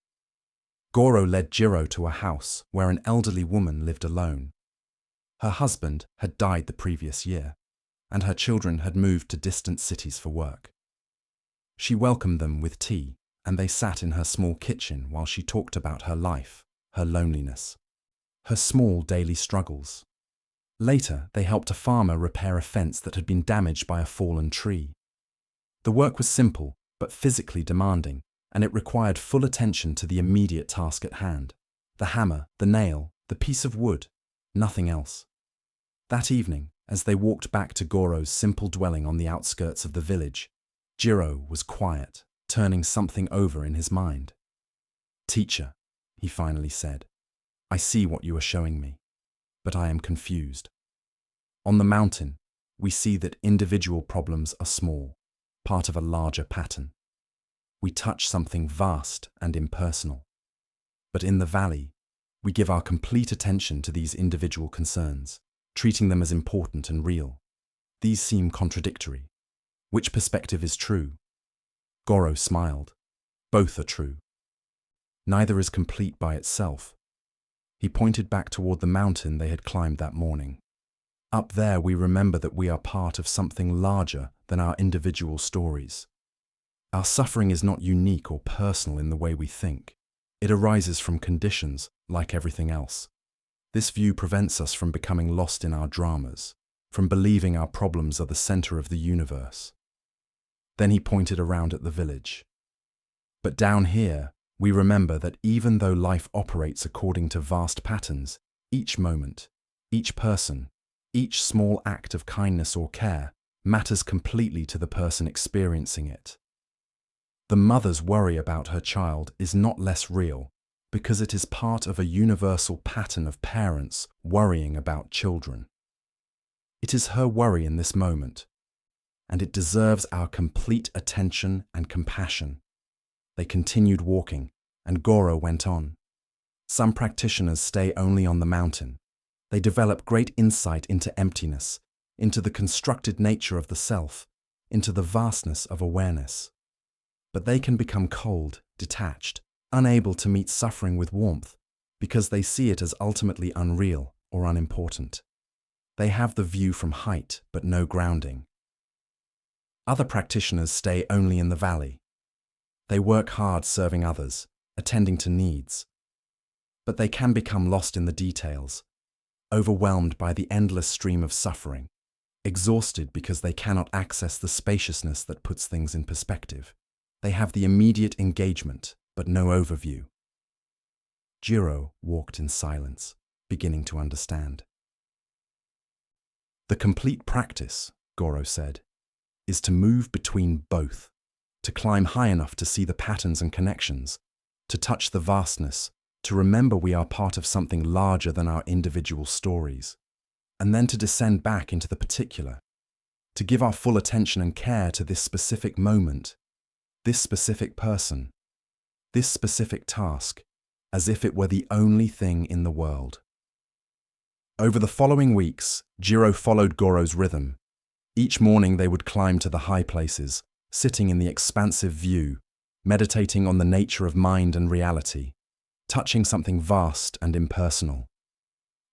Goro led Jiro to a house where an elderly woman lived alone. Her husband had died the previous year, and her children had moved to distant cities for work. She welcomed them with tea, and they sat in her small kitchen while she talked about her life, her loneliness, her small daily struggles. Later, they helped a farmer repair a fence that had been damaged by a fallen tree. The work was simple, but physically demanding, and it required full attention to the immediate task at hand. The hammer, the nail, the piece of wood, nothing else. That evening, as they walked back to Goro's simple dwelling on the outskirts of the village, Jiro was quiet, turning something over in his mind. "Teacher," he finally said, "I see what you are showing me, but I am confused. On the mountain, we see that individual problems are small, part of a larger pattern. We touch something vast and impersonal. But in the valley, we give our complete attention to these individual concerns, treating them as important and real. These seem contradictory. Which perspective is true?" Goro smiled. "Both are true. Neither is complete by itself." He pointed back toward the mountain they had climbed that morning. "Up there we remember that we are part of something larger than our individual stories. Our suffering is not unique or personal in the way we think. It arises from conditions, like everything else. This view prevents us from becoming lost in our dramas, from believing our problems are the center of the universe." Then he pointed around at the village. "But down here, we remember that even though life operates according to vast patterns, each moment, each person, each small act of kindness or care matters completely to the person experiencing it. The mother's worry about her child is not less real because it is part of a universal pattern of parents worrying about children. It is her worry in this moment, and it deserves our complete attention and compassion." They continued walking, and Goro went on. "Some practitioners stay only on the mountain. They develop great insight into emptiness, into the constructed nature of the self, into the vastness of awareness. But they can become cold, detached, unable to meet suffering with warmth, because they see it as ultimately unreal or unimportant. They have the view from height, but no grounding. Other practitioners stay only in the valley. They work hard serving others, attending to needs. But they can become lost in the details, overwhelmed by the endless stream of suffering, exhausted because they cannot access the spaciousness that puts things in perspective. They have the immediate engagement, but no overview." Jiro walked in silence, beginning to understand. "The complete practice," Goro said, "is to move between both, to climb high enough to see the patterns and connections, to touch the vastness, to remember we are part of something larger than our individual stories, and then to descend back into the particular, to give our full attention and care to this specific moment, this specific person, this specific task, as if it were the only thing in the world." Over the following weeks, Jiro followed Goro's rhythm. Each morning they would climb to the high places, sitting in the expansive view, meditating on the nature of mind and reality, touching something vast and impersonal.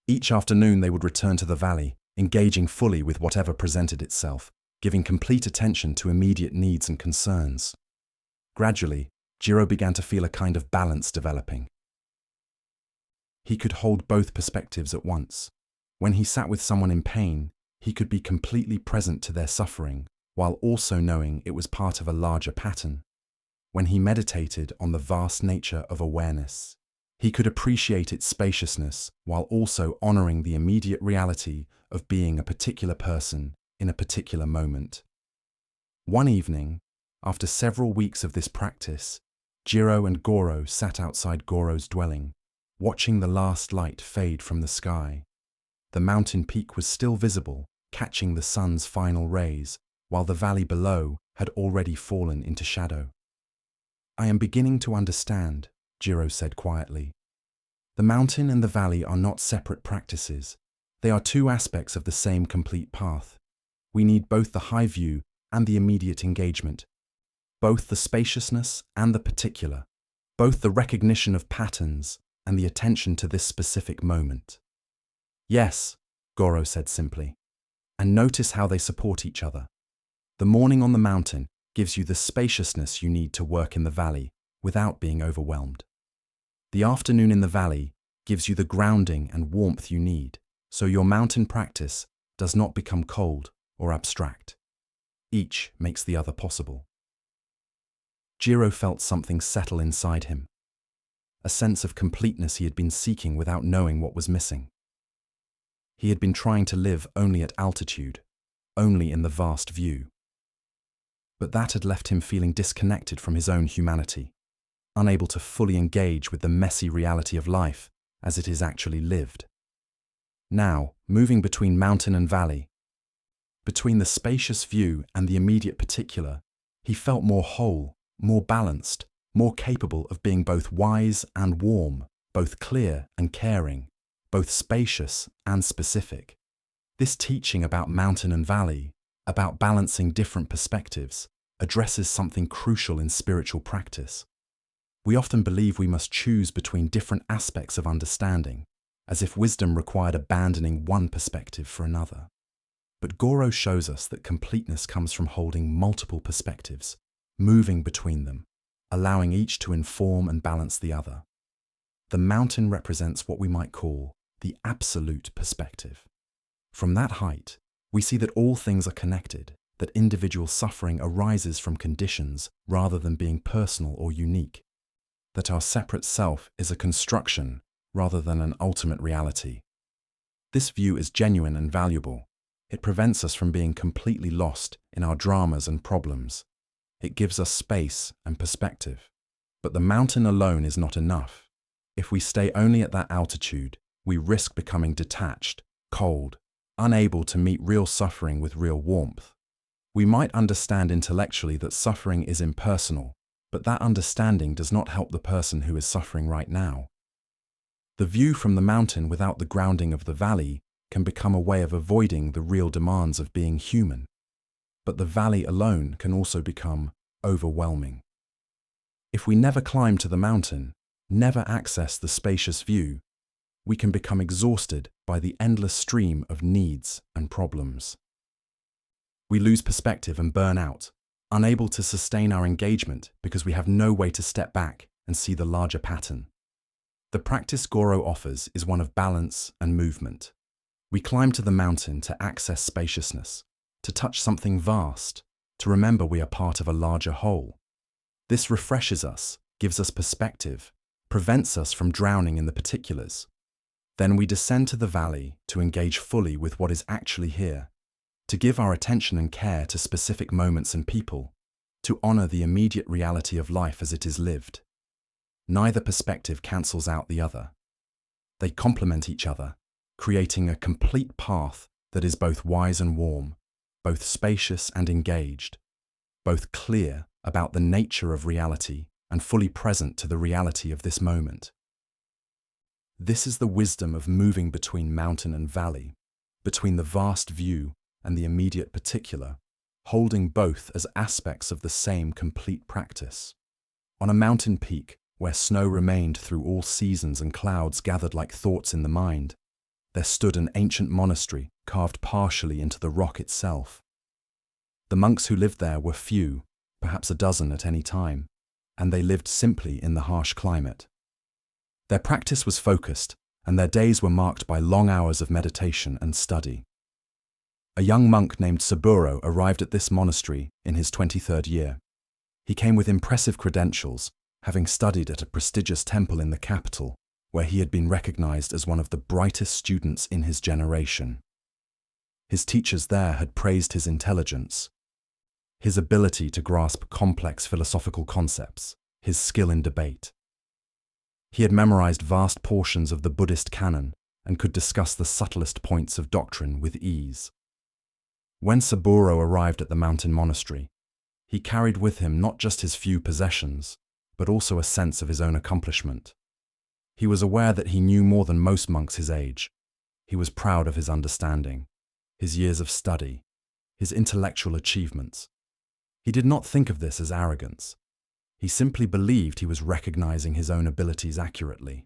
Each afternoon they would return to the valley, engaging fully with whatever presented itself, giving complete attention to immediate needs and concerns. Gradually, Jiro began to feel a kind of balance developing. He could hold both perspectives at once. When he sat with someone in pain, he could be completely present to their suffering while also knowing it was part of a larger pattern. When he meditated on the vast nature of awareness, he could appreciate its spaciousness while also honoring the immediate reality of being a particular person in a particular moment. One evening, after several weeks of this practice, Jiro and Goro sat outside Goro's dwelling, watching the last light fade from the sky. The mountain peak was still visible, catching the sun's final rays, while the valley below had already fallen into shadow. "I am beginning to understand," Jiro said quietly. "The mountain and the valley are not separate practices. They are two aspects of the same complete path. We need both the high view and the immediate engagement, both the spaciousness and the particular, both the recognition of patterns and the attention to this specific moment." "Yes," Goro said simply, "and notice how they support each other. The morning on the mountain gives you the spaciousness you need to work in the valley without being overwhelmed. The afternoon in the valley gives you the grounding and warmth you need, so your mountain practice does not become cold or abstract. Each makes the other possible." Jiro felt something settle inside him, a sense of completeness he had been seeking without knowing what was missing. He had been trying to live only at altitude, only in the vast view. But that had left him feeling disconnected from his own humanity, unable to fully engage with the messy reality of life as it is actually lived. Now, moving between mountain and valley, between the spacious view and the immediate particular, he felt more whole, more balanced, more capable of being both wise and warm, both clear and caring, both spacious and specific. This teaching about mountain and valley, about balancing different perspectives, addresses something crucial in spiritual practice. We often believe we must choose between different aspects of understanding, as if wisdom required abandoning one perspective for another. But Goro shows us that completeness comes from holding multiple perspectives, moving between them, allowing each to inform and balance the other. The mountain represents what we might call the absolute perspective. From that height, we see that all things are connected, that individual suffering arises from conditions rather than being personal or unique, that our separate self is a construction rather than an ultimate reality. This view is genuine and valuable. It prevents us from being completely lost in our dramas and problems. It gives us space and perspective. But the mountain alone is not enough. If we stay only at that altitude, we risk becoming detached, cold, unable to meet real suffering with real warmth. We might understand intellectually that suffering is impersonal, but that understanding does not help the person who is suffering right now. The view from the mountain without the grounding of the valley can become a way of avoiding the real demands of being human. But the valley alone can also become overwhelming. If we never climb to the mountain, never access the spacious view, we can become exhausted by the endless stream of needs and problems. We lose perspective and burn out, unable to sustain our engagement because we have no way to step back and see the larger pattern. The practice Goro offers is one of balance and movement. We climb to the mountain to access spaciousness, to touch something vast, to remember we are part of a larger whole. This refreshes us, gives us perspective, prevents us from drowning in the particulars. Then we descend to the valley to engage fully with what is actually here, to give our attention and care to specific moments and people, to honor the immediate reality of life as it is lived. Neither perspective cancels out the other. They complement each other, creating a complete path that is both wise and warm, both spacious and engaged, both clear about the nature of reality and fully present to the reality of this moment. This is the wisdom of moving between mountain and valley, between the vast view and the immediate particular, holding both as aspects of the same complete practice. On a mountain peak, where snow remained through all seasons and clouds gathered like thoughts in the mind, there stood an ancient monastery carved partially into the rock itself. The monks who lived there were few, perhaps a dozen at any time, and they lived simply in the harsh climate. Their practice was focused, and their days were marked by long hours of meditation and study. A young monk named Saburo arrived at this monastery in his 23rd year. He came with impressive credentials, having studied at a prestigious temple in the capital, where he had been recognized as one of the brightest students in his generation. His teachers there had praised his intelligence, his ability to grasp complex philosophical concepts, his skill in debate. He had memorized vast portions of the Buddhist canon and could discuss the subtlest points of doctrine with ease. When Saburo arrived at the mountain monastery, he carried with him not just his few possessions, but also a sense of his own accomplishment. He was aware that he knew more than most monks his age. He was proud of his understanding, his years of study, his intellectual achievements. He did not think of this as arrogance. He simply believed he was recognizing his own abilities accurately.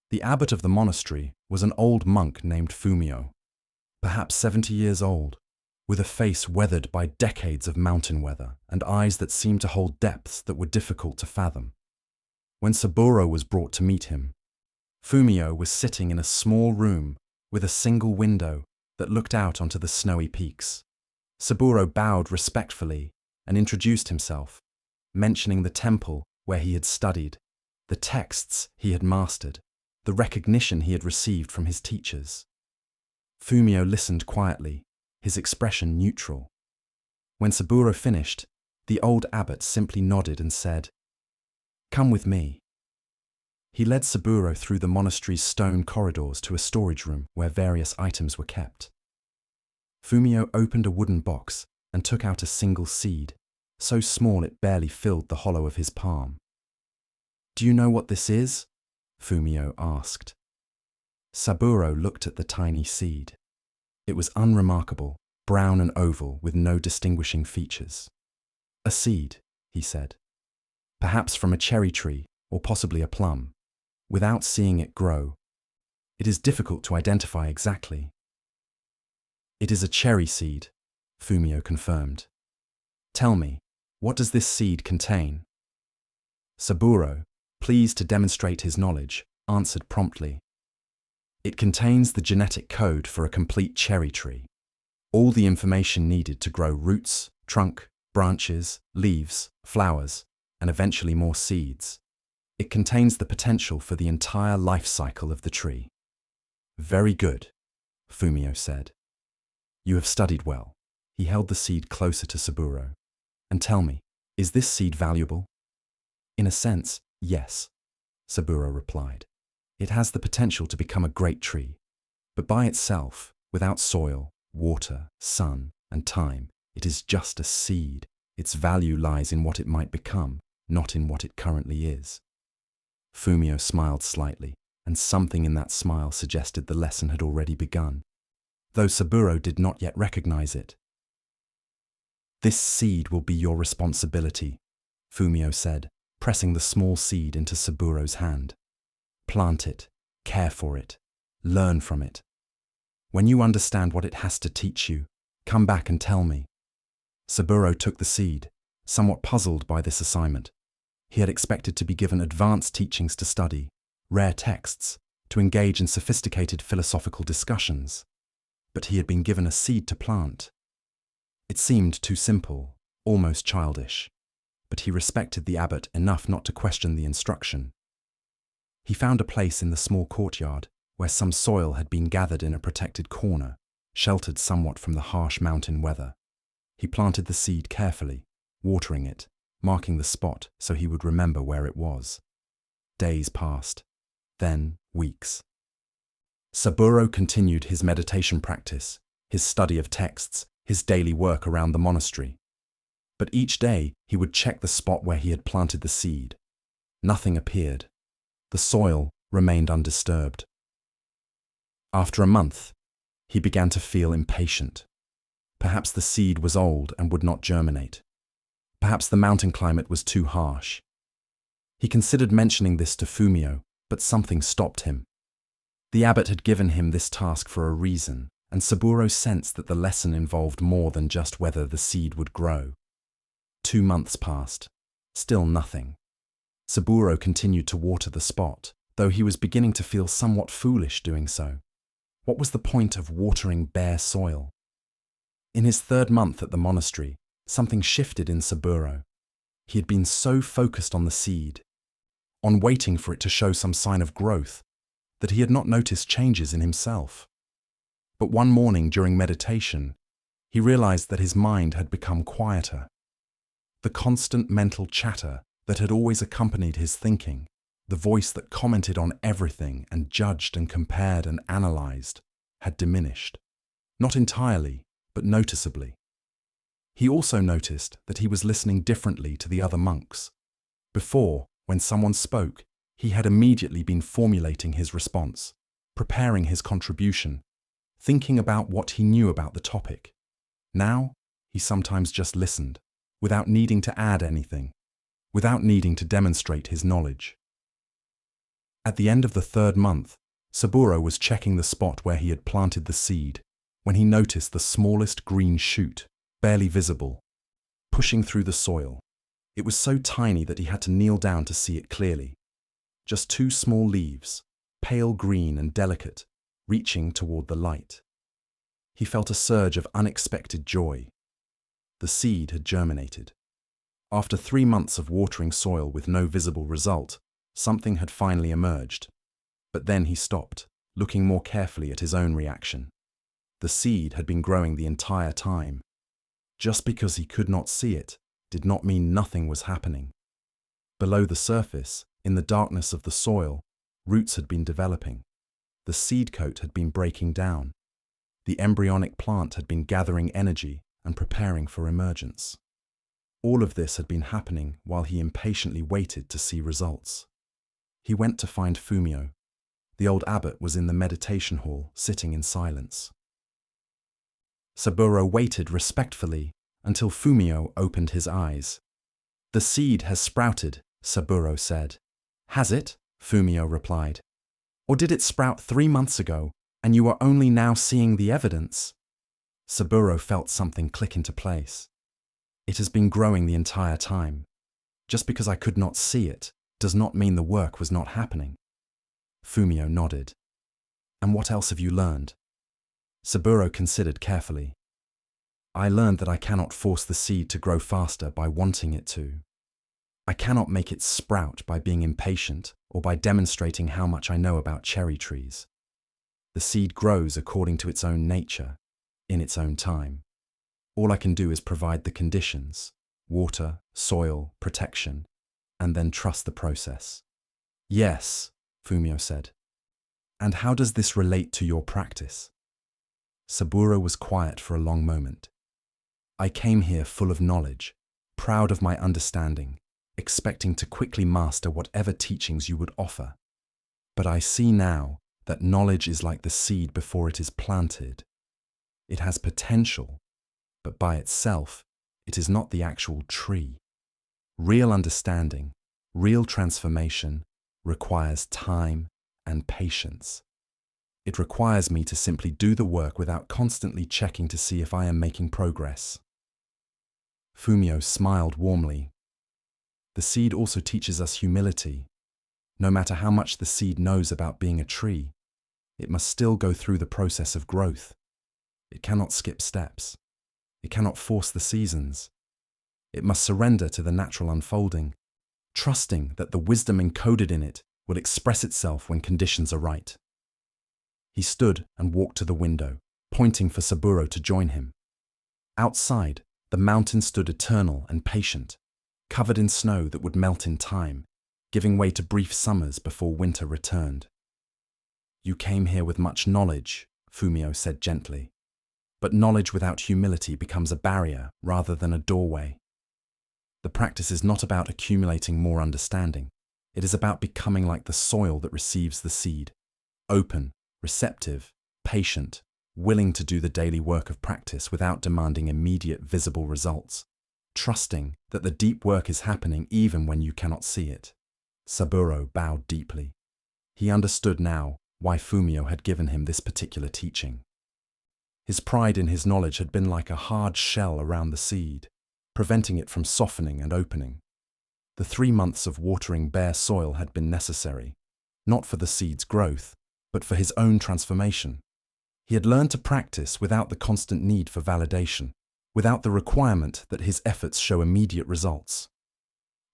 The abbot of the monastery was an old monk named Fumio, perhaps 70 years old, with a face weathered by decades of mountain weather and eyes that seemed to hold depths that were difficult to fathom. When Saburo was brought to meet him, Fumio was sitting in a small room with a single window that looked out onto the snowy peaks. Saburo bowed respectfully and introduced himself, mentioning the temple where he had studied, the texts he had mastered, the recognition he had received from his teachers. Fumio listened quietly, his expression neutral. When Saburo finished, the old abbot simply nodded and said, "Come with me." He led Saburo through the monastery's stone corridors to a storage room where various items were kept. Fumio opened a wooden box and took out a single seed, so small it barely filled the hollow of his palm. "Do you know what this is?" Fumio asked. Saburo looked at the tiny seed. It was unremarkable, brown and oval with no distinguishing features. "A seed," he said. "Perhaps from a cherry tree or possibly a plum, without seeing it grow. It is difficult to identify exactly." "It is a cherry seed," Fumio confirmed. "Tell me, what does this seed contain?" Saburo, pleased to demonstrate his knowledge, answered promptly. "It contains the genetic code for a complete cherry tree. All the information needed to grow roots, trunk, branches, leaves, flowers, and eventually more seeds. It contains the potential for the entire life cycle of the tree." "Very good," Fumio said. "You have studied well." He held the seed closer to Saburo. "And tell me, is this seed valuable?" "In a sense, yes," Saburo replied. "It has the potential to become a great tree. But by itself, without soil, water, sun, and time, it is just a seed. Its value lies in what it might become, not in what it currently is." Fumio smiled slightly, and something in that smile suggested the lesson had already begun, though Saburo did not yet recognize it. "This seed will be your responsibility," Fumio said, pressing the small seed into Saburo's hand. "Plant it, care for it, learn from it. When you understand what it has to teach you, come back and tell me." Saburo took the seed, somewhat puzzled by this assignment. He had expected to be given advanced teachings to study, rare texts, to engage in sophisticated philosophical discussions. But he had been given a seed to plant. It seemed too simple, almost childish, but he respected the abbot enough not to question the instruction. He found a place in the small courtyard where some soil had been gathered in a protected corner, sheltered somewhat from the harsh mountain weather. He planted the seed carefully, watering it, marking the spot so he would remember where it was. Days passed, then weeks. Saburo continued his meditation practice, his study of texts, his daily work around the monastery. But each day he would check the spot where he had planted the seed. Nothing appeared. The soil remained undisturbed. After a month, he began to feel impatient. Perhaps the seed was old and would not germinate. Perhaps the mountain climate was too harsh. He considered mentioning this to Fumio, but something stopped him. The abbot had given him this task for a reason, and Saburo sensed that the lesson involved more than just whether the seed would grow. 2 months passed. Still nothing. Saburo continued to water the spot, though he was beginning to feel somewhat foolish doing so. What was the point of watering bare soil? In his 3rd month at the monastery, something shifted in Saburo. He had been so focused on the seed, on waiting for it to show some sign of growth, that he had not noticed changes in himself. But one morning during meditation, he realized that his mind had become quieter. The constant mental chatter that had always accompanied his thinking, the voice that commented on everything and judged and compared and analyzed, had diminished. Not entirely, but noticeably. He also noticed that he was listening differently to the other monks. Before, when someone spoke, he had immediately been formulating his response, preparing his contribution, thinking about what he knew about the topic. Now, he sometimes just listened, without needing to add anything, without needing to demonstrate his knowledge. At the end of the 3rd month, Saburo was checking the spot where he had planted the seed when he noticed the smallest green shoot, barely visible, pushing through the soil. It was so tiny that he had to kneel down to see it clearly. Just 2 small leaves, pale green and delicate, reaching toward the light. He felt a surge of unexpected joy. The seed had germinated. After 3 months of watering soil with no visible result, something had finally emerged. But then he stopped, looking more carefully at his own reaction. The seed had been growing the entire time. Just because he could not see it did not mean nothing was happening. Below the surface, in the darkness of the soil, roots had been developing. The seed coat had been breaking down. The embryonic plant had been gathering energy and preparing for emergence. All of this had been happening while he impatiently waited to see results. He went to find Fumio. The old abbot was in the meditation hall, sitting in silence. Saburo waited respectfully until Fumio opened his eyes. "The seed has sprouted," Saburo said. "Has it?" Fumio replied. "Or did it sprout 3 months ago, and you are only now seeing the evidence?" Saburo felt something click into place. "It has been growing the entire time. Just because I could not see it does not mean the work was not happening." Fumio nodded. "And what else have you learned?" Saburo considered carefully. "I learned that I cannot force the seed to grow faster by wanting it to. I cannot make it sprout by being impatient or by demonstrating how much I know about cherry trees. The seed grows according to its own nature, in its own time. All I can do is provide the conditions, water, soil, protection, and then trust the process." "Yes," Fumio said. "And how does this relate to your practice?" Saburo was quiet for a long moment. "I came here full of knowledge, proud of my understanding, expecting to quickly master whatever teachings you would offer. But I see now that knowledge is like the seed before it is planted. It has potential, but by itself, it is not the actual tree. Real understanding, real transformation, requires time and patience. It requires me to simply do the work without constantly checking to see if I am making progress." Fumio smiled warmly. "The seed also teaches us humility. No matter how much the seed knows about being a tree, it must still go through the process of growth. It cannot skip steps. It cannot force the seasons. It must surrender to the natural unfolding, trusting that the wisdom encoded in it will express itself when conditions are right." He stood and walked to the window, pointing for Saburo to join him. Outside, the mountain stood eternal and patient, covered in snow that would melt in time, giving way to brief summers before winter returned. "You came here with much knowledge," Fumio said gently. "But knowledge without humility becomes a barrier rather than a doorway. The practice is not about accumulating more understanding. It is about becoming like the soil that receives the seed, open, receptive, patient, willing to do the daily work of practice without demanding immediate visible results, trusting that the deep work is happening even when you cannot see it." Saburo bowed deeply. He understood now why Fumio had given him this particular teaching. His pride in his knowledge had been like a hard shell around the seed, preventing it from softening and opening. The 3 months of watering bare soil had been necessary, not for the seed's growth, but for his own transformation. He had learned to practice without the constant need for validation, without the requirement that his efforts show immediate results.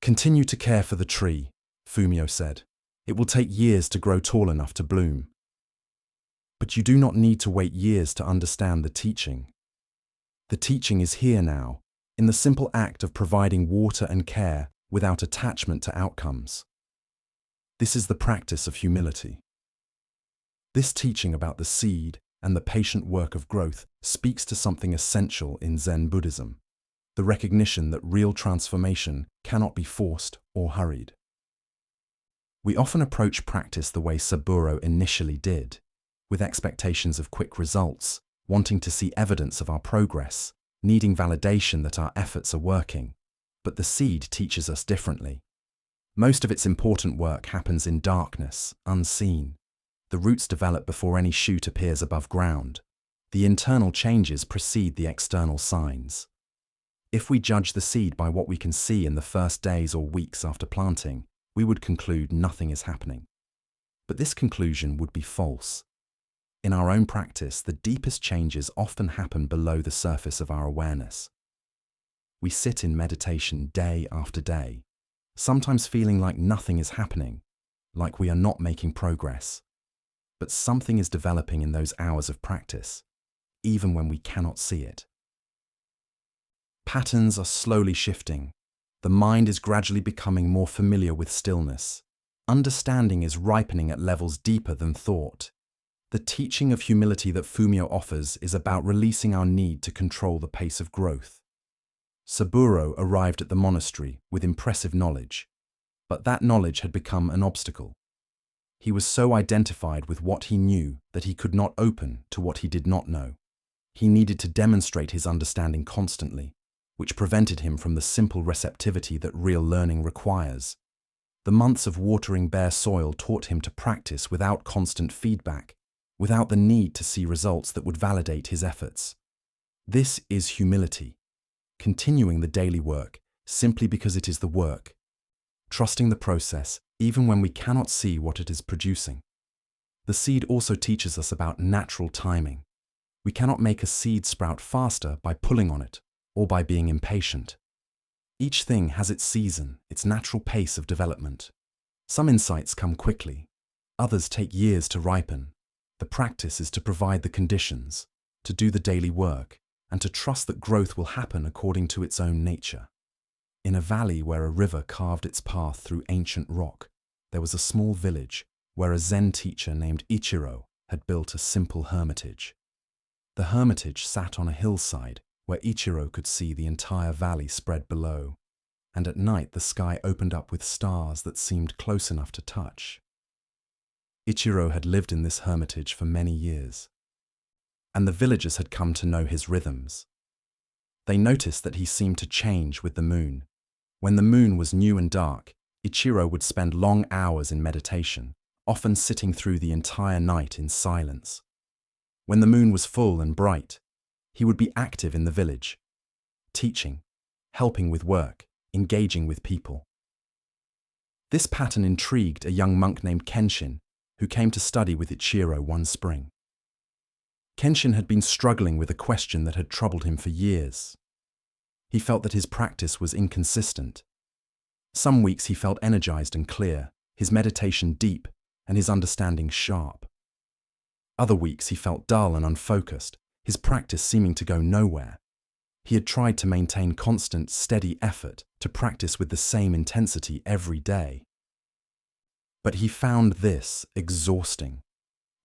"Continue to care for the tree," Fumio said. "It will take years to grow tall enough to bloom." But you do not need to wait years to understand the teaching. The teaching is here now, in the simple act of providing water and care without attachment to outcomes. This is the practice of humility. This teaching about the seed and the patient work of growth speaks to something essential in Zen Buddhism, the recognition that real transformation cannot be forced or hurried. We often approach practice the way Saburo initially did, with expectations of quick results, wanting to see evidence of our progress, needing validation that our efforts are working. But the seed teaches us differently. Most of its important work happens in darkness, unseen. The roots develop before any shoot appears above ground. The internal changes precede the external signs. If we judge the seed by what we can see in the first days or weeks after planting, we would conclude nothing is happening. But this conclusion would be false. In our own practice, the deepest changes often happen below the surface of our awareness. We sit in meditation day after day, sometimes feeling like nothing is happening, like we are not making progress. But something is developing in those hours of practice, even when we cannot see it. Patterns are slowly shifting. The mind is gradually becoming more familiar with stillness. Understanding is ripening at levels deeper than thought. The teaching of humility that Fumio offers is about releasing our need to control the pace of growth. Saburo arrived at the monastery with impressive knowledge, but that knowledge had become an obstacle. He was so identified with what he knew that he could not open to what he did not know. He needed to demonstrate his understanding constantly, which prevented him from the simple receptivity that real learning requires. The months of watering bare soil taught him to practice without constant feedback, without the need to see results that would validate his efforts. This is humility, continuing the daily work simply because it is the work, trusting the process even when we cannot see what it is producing. The seed also teaches us about natural timing. We cannot make a seed sprout faster by pulling on it or by being impatient. Each thing has its season, its natural pace of development. Some insights come quickly, others take years to ripen. The practice is to provide the conditions, to do the daily work, and to trust that growth will happen according to its own nature. In a valley where a river carved its path through ancient rock, there was a small village where a Zen teacher named Ichiro had built a simple hermitage. The hermitage sat on a hillside where Ichiro could see the entire valley spread below, and at night the sky opened up with stars that seemed close enough to touch. Ichiro had lived in this hermitage for many years, and the villagers had come to know his rhythms. They noticed that he seemed to change with the moon. When the moon was new and dark, Ichiro would spend long hours in meditation, often sitting through the entire night in silence. When the moon was full and bright, he would be active in the village, teaching, helping with work, engaging with people. This pattern intrigued a young monk named Kenshin, who came to study with Ichiro one spring. Kenshin had been struggling with a question that had troubled him for years. He felt that his practice was inconsistent. Some weeks he felt energized and clear, his meditation deep, and his understanding sharp. Other weeks he felt dull and unfocused, his practice seeming to go nowhere. He had tried to maintain constant, steady effort to practice with the same intensity every day. But he found this exhausting.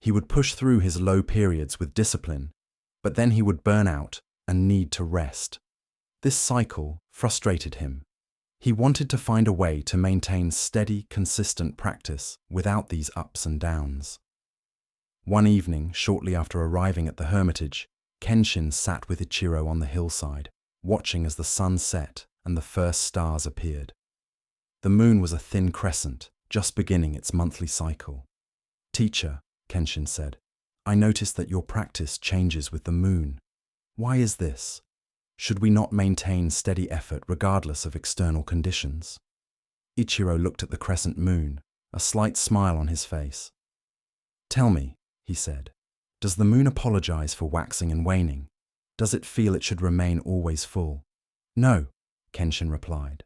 He would push through his low periods with discipline, but then he would burn out and need to rest. This cycle frustrated him. He wanted to find a way to maintain steady, consistent practice without these ups and downs. One evening, shortly after arriving at the hermitage, Kenshin sat with Ichiro on the hillside, watching as the sun set and the first stars appeared. The moon was a thin crescent, just beginning its monthly cycle. "Teacher," Kenshin said, "I noticed that your practice changes with the moon. Why is this? Should we not maintain steady effort regardless of external conditions?" Ichiro looked at the crescent moon, a slight smile on his face. "Tell me," he said, Does the moon apologize for waxing and waning? Does it feel it should remain always full? No, Kenshin replied.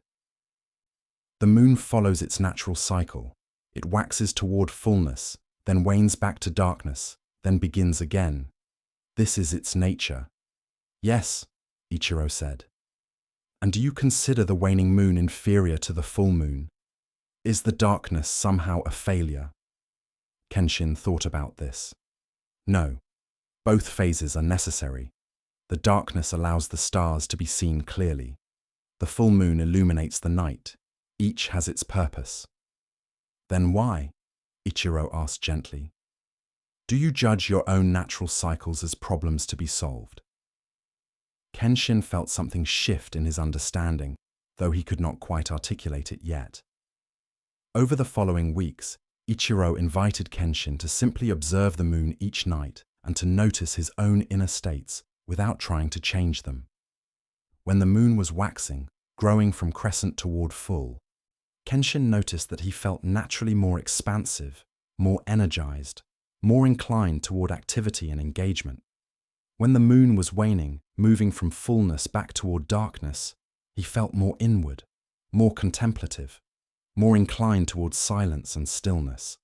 The moon follows its natural cycle. It waxes toward fullness, then wanes back to darkness, then begins again. This is its nature. Yes, Ichiro said. And do you consider the waning moon inferior to the full moon? Is the darkness somehow a failure? Kenshin thought about this. No, both phases are necessary. The darkness allows the stars to be seen clearly. The full moon illuminates the night. Each has its purpose. Then why? Ichiro asked gently. Do you judge your own natural cycles as problems to be solved? Kenshin felt something shift in his understanding, though he could not quite articulate it yet. Over the following weeks, Ichiro invited Kenshin to simply observe the moon each night and to notice his own inner states without trying to change them. When the moon was waxing, growing from crescent toward full, Kenshin noticed that he felt naturally more expansive, more energized, more inclined toward activity and engagement. When the moon was waning, moving from fullness back toward darkness, he felt more inward, more contemplative, more inclined towards silence and stillness.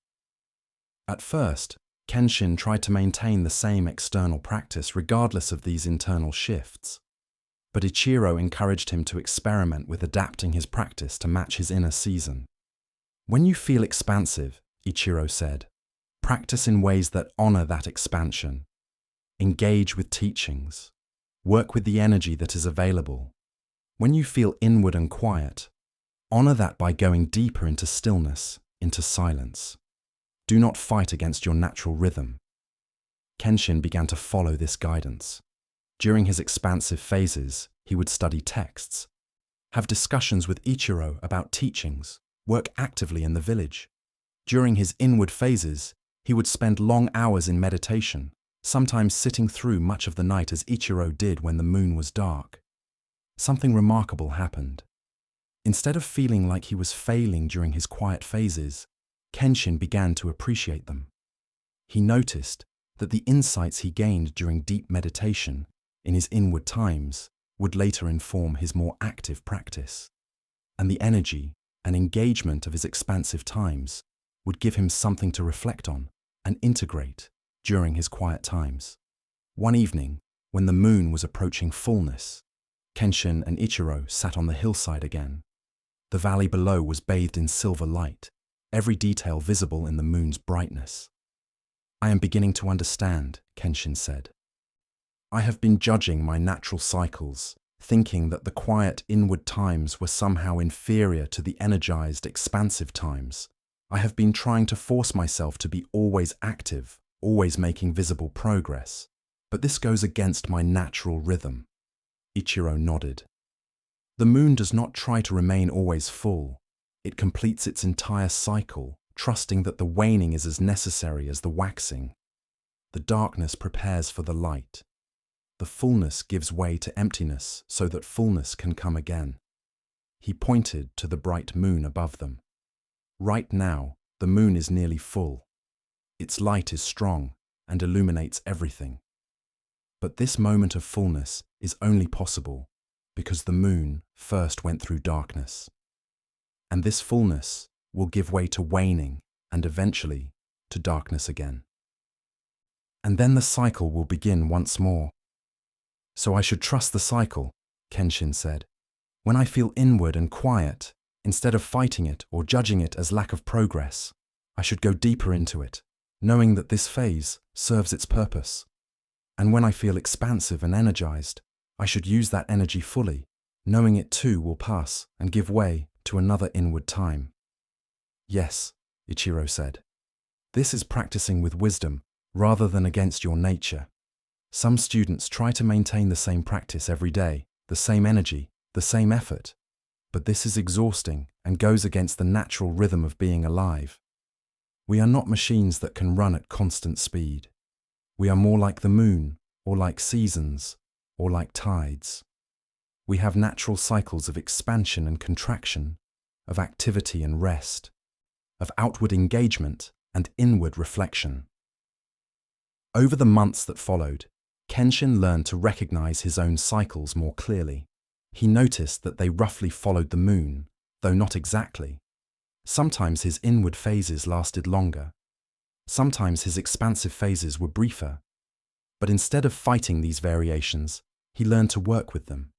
At first, Kenshin tried to maintain the same external practice regardless of these internal shifts. But Ichiro encouraged him to experiment with adapting his practice to match his inner season. When you feel expansive, Ichiro said, practice in ways that honor that expansion. Engage with teachings. Work with the energy that is available. When you feel inward and quiet, honor that by going deeper into stillness, into silence. Do not fight against your natural rhythm. Kenshin began to follow this guidance. During his expansive phases, he would study texts, have discussions with Ichiro about teachings, work actively in the village. During his inward phases, he would spend long hours in meditation, sometimes sitting through much of the night as Ichiro did when the moon was dark. Something remarkable happened. Instead of feeling like he was failing during his quiet phases, Kenshin began to appreciate them. He noticed that the insights he gained during deep meditation in his inward times would later inform his more active practice, and the energy and engagement of his expansive times would give him something to reflect on and integrate during his quiet times. One evening, when the moon was approaching fullness, Kenshin and Ichiro sat on the hillside again. The valley below was bathed in silver light, every detail visible in the moon's brightness. I am beginning to understand, Kenshin said. I have been judging my natural cycles, thinking that the quiet inward times were somehow inferior to the energized, expansive times. I have been trying to force myself to be always active, always making visible progress. But this goes against my natural rhythm. Ichiro nodded. The moon does not try to remain always full. It completes its entire cycle, trusting that the waning is as necessary as the waxing. The darkness prepares for the light. The fullness gives way to emptiness so that fullness can come again. He pointed to the bright moon above them. Right now, the moon is nearly full. Its light is strong and illuminates everything. But this moment of fullness is only possible because the moon first went through darkness. And this fullness will give way to waning and eventually to darkness again. And then the cycle will begin once more. So I should trust the cycle, Kenshin said. When I feel inward and quiet, instead of fighting it or judging it as lack of progress, I should go deeper into it, knowing that this phase serves its purpose. And when I feel expansive and energized, I should use that energy fully, knowing it too will pass and give way to another inward time. Yes, Ichiro said. This is practicing with wisdom rather than against your nature. Some students try to maintain the same practice every day, the same energy, the same effort. But this is exhausting and goes against the natural rhythm of being alive. We are not machines that can run at constant speed. We are more like the moon, or like seasons, or like tides. We have natural cycles of expansion and contraction, of activity and rest, of outward engagement and inward reflection. Over the months that followed, Kenshin learned to recognize his own cycles more clearly. He noticed that they roughly followed the moon, though not exactly. Sometimes his inward phases lasted longer. Sometimes his expansive phases were briefer. But instead of fighting these variations, he learned to work with them.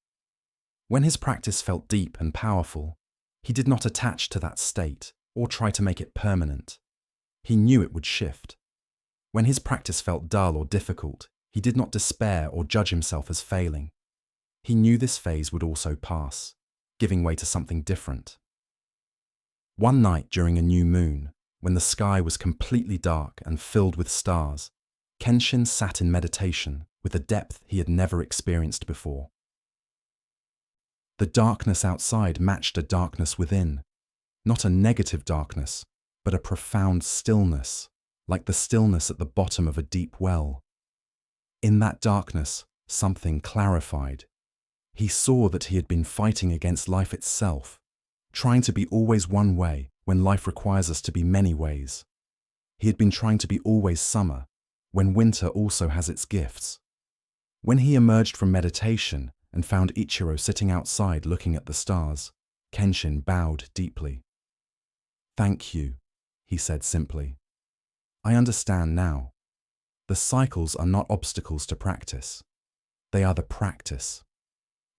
When his practice felt deep and powerful, he did not attach to that state or try to make it permanent. He knew it would shift. When his practice felt dull or difficult, he did not despair or judge himself as failing. He knew this phase would also pass, giving way to something different. One night during a new moon, when the sky was completely dark and filled with stars, Kenshin sat in meditation with a depth he had never experienced before. The darkness outside matched a darkness within, not a negative darkness, but a profound stillness, like the stillness at the bottom of a deep well. In that darkness, something clarified. He saw that he had been fighting against life itself, trying to be always one way when life requires us to be many ways. He had been trying to be always summer, when winter also has its gifts. When he emerged from meditation and found Ichiro sitting outside looking at the stars, Kenshin bowed deeply. "Thank you," he said simply. "I understand now. The cycles are not obstacles to practice. They are the practice.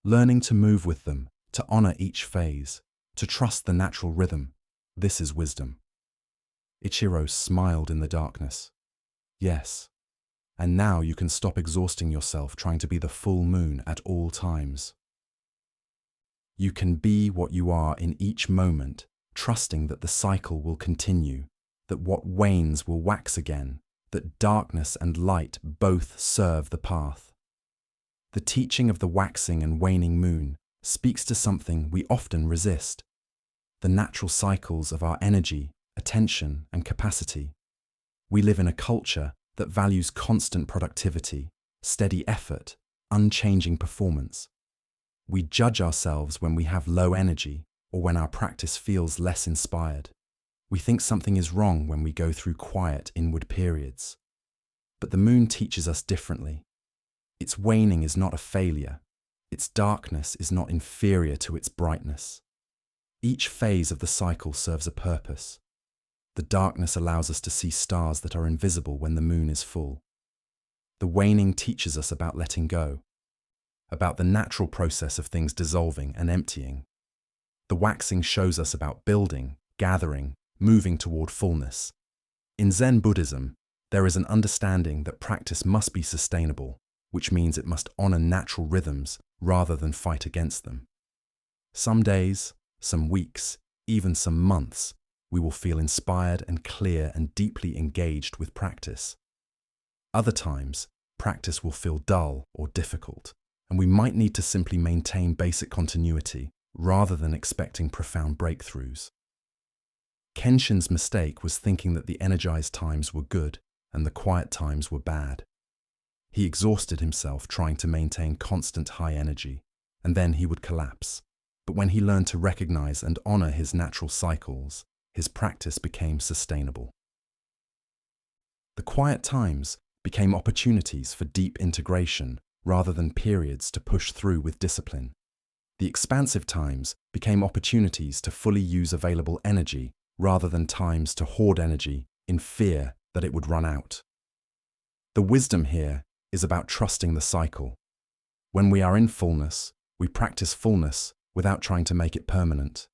Learning to move with them, to honor each phase, to trust the natural rhythm, this is wisdom." Ichiro smiled in the darkness. "Yes, and now you can stop exhausting yourself trying to be the full moon at all times. You can be what you are in each moment, trusting that the cycle will continue, that what wanes will wax again, that darkness and light both serve the path." The teaching of the waxing and waning moon speaks to something we often resist: the natural cycles of our energy, attention, and capacity. We live in a culture that values constant productivity, steady effort, unchanging performance. We judge ourselves when we have low energy or when our practice feels less inspired. We think something is wrong when we go through quiet inward periods. But the moon teaches us differently. Its waning is not a failure. Its darkness is not inferior to its brightness. Each phase of the cycle serves a purpose. The darkness allows us to see stars that are invisible when the moon is full. The waning teaches us about letting go, about the natural process of things dissolving and emptying. The waxing shows us about building, gathering, moving toward fullness. In Zen Buddhism, there is an understanding that practice must be sustainable, which means it must honor natural rhythms rather than fight against them. Some days, some weeks, even some months, we will feel inspired and clear and deeply engaged with practice. Other times, practice will feel dull or difficult, and we might need to simply maintain basic continuity rather than expecting profound breakthroughs. Kenshin's mistake was thinking that the energized times were good and the quiet times were bad. He exhausted himself trying to maintain constant high energy, and then he would collapse. But when he learned to recognize and honor his natural cycles, his practice became sustainable. The quiet times became opportunities for deep integration rather than periods to push through with discipline. The expansive times became opportunities to fully use available energy rather than times to hoard energy in fear that it would run out. The wisdom here is about trusting the cycle. When we are in fullness, we practice fullness without trying to make it permanent.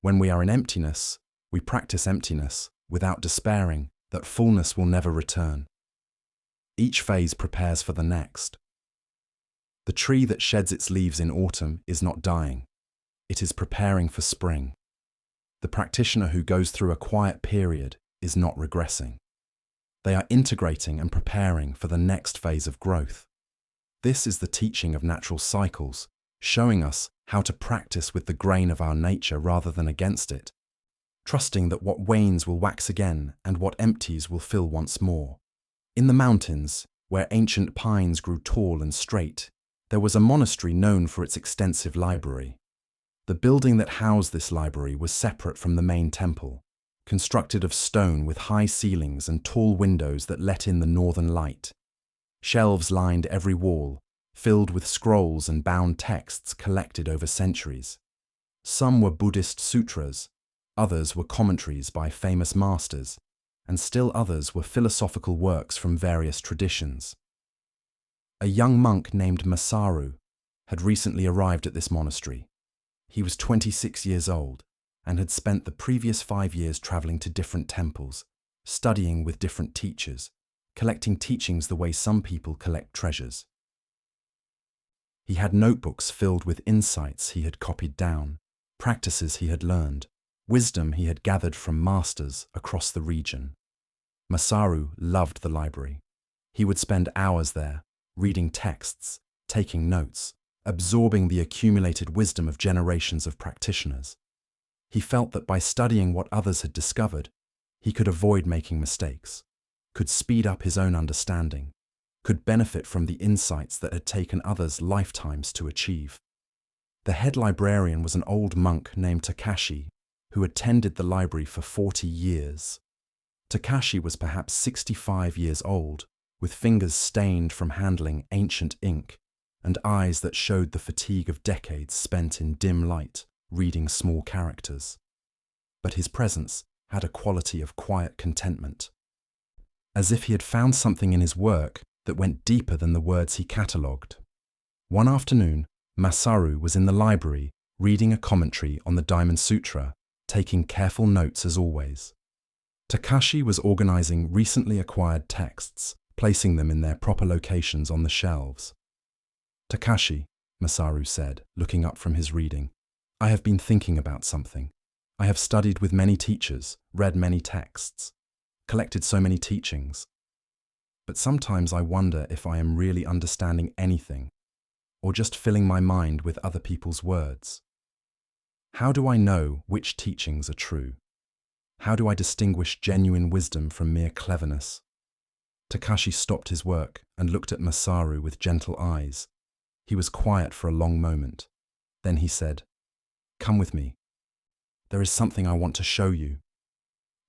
When we are in emptiness, we practice emptiness without despairing that fullness will never return. Each phase prepares for the next. The tree that sheds its leaves in autumn is not dying. It is preparing for spring. The practitioner who goes through a quiet period is not regressing. They are integrating and preparing for the next phase of growth. This is the teaching of natural cycles, showing us how to practice with the grain of our nature rather than against it, trusting that what wanes will wax again and what empties will fill once more. In the mountains, where ancient pines grew tall and straight, there was a monastery known for its extensive library. The building that housed this library was separate from the main temple, constructed of stone with high ceilings and tall windows that let in the northern light. Shelves lined every wall, filled with scrolls and bound texts collected over centuries. Some were Buddhist sutras, others were commentaries by famous masters, and still others were philosophical works from various traditions. A young monk named Masaru had recently arrived at this monastery. He was 26 years old and had spent the previous 5 years traveling to different temples, studying with different teachers, collecting teachings the way some people collect treasures. He had notebooks filled with insights he had copied down, practices he had learned, wisdom he had gathered from masters across the region. Masaru loved the library. He would spend hours there, reading texts, taking notes, absorbing the accumulated wisdom of generations of practitioners. He felt that by studying what others had discovered, he could avoid making mistakes, could speed up his own understanding, could benefit from the insights that had taken others lifetimes to achieve. The head librarian was an old monk named Takashi, who had tended the library for 40 years. Takashi was perhaps 65 years old, with fingers stained from handling ancient ink and eyes that showed the fatigue of decades spent in dim light, reading small characters. But his presence had a quality of quiet contentment, as if he had found something in his work that went deeper than the words he catalogued. One afternoon, Masaru was in the library reading a commentary on the Diamond Sutra, taking careful notes as always. Takashi was organizing recently acquired texts, placing them in their proper locations on the shelves. "Takashi," Masaru said, looking up from his reading, "I have been thinking about something. I have studied with many teachers, read many texts, collected so many teachings. But sometimes I wonder if I am really understanding anything, or just filling my mind with other people's words. How do I know which teachings are true? How do I distinguish genuine wisdom from mere cleverness?" Takashi stopped his work and looked at Masaru with gentle eyes. He was quiet for a long moment. Then he said, "Come with me. There is something I want to show you."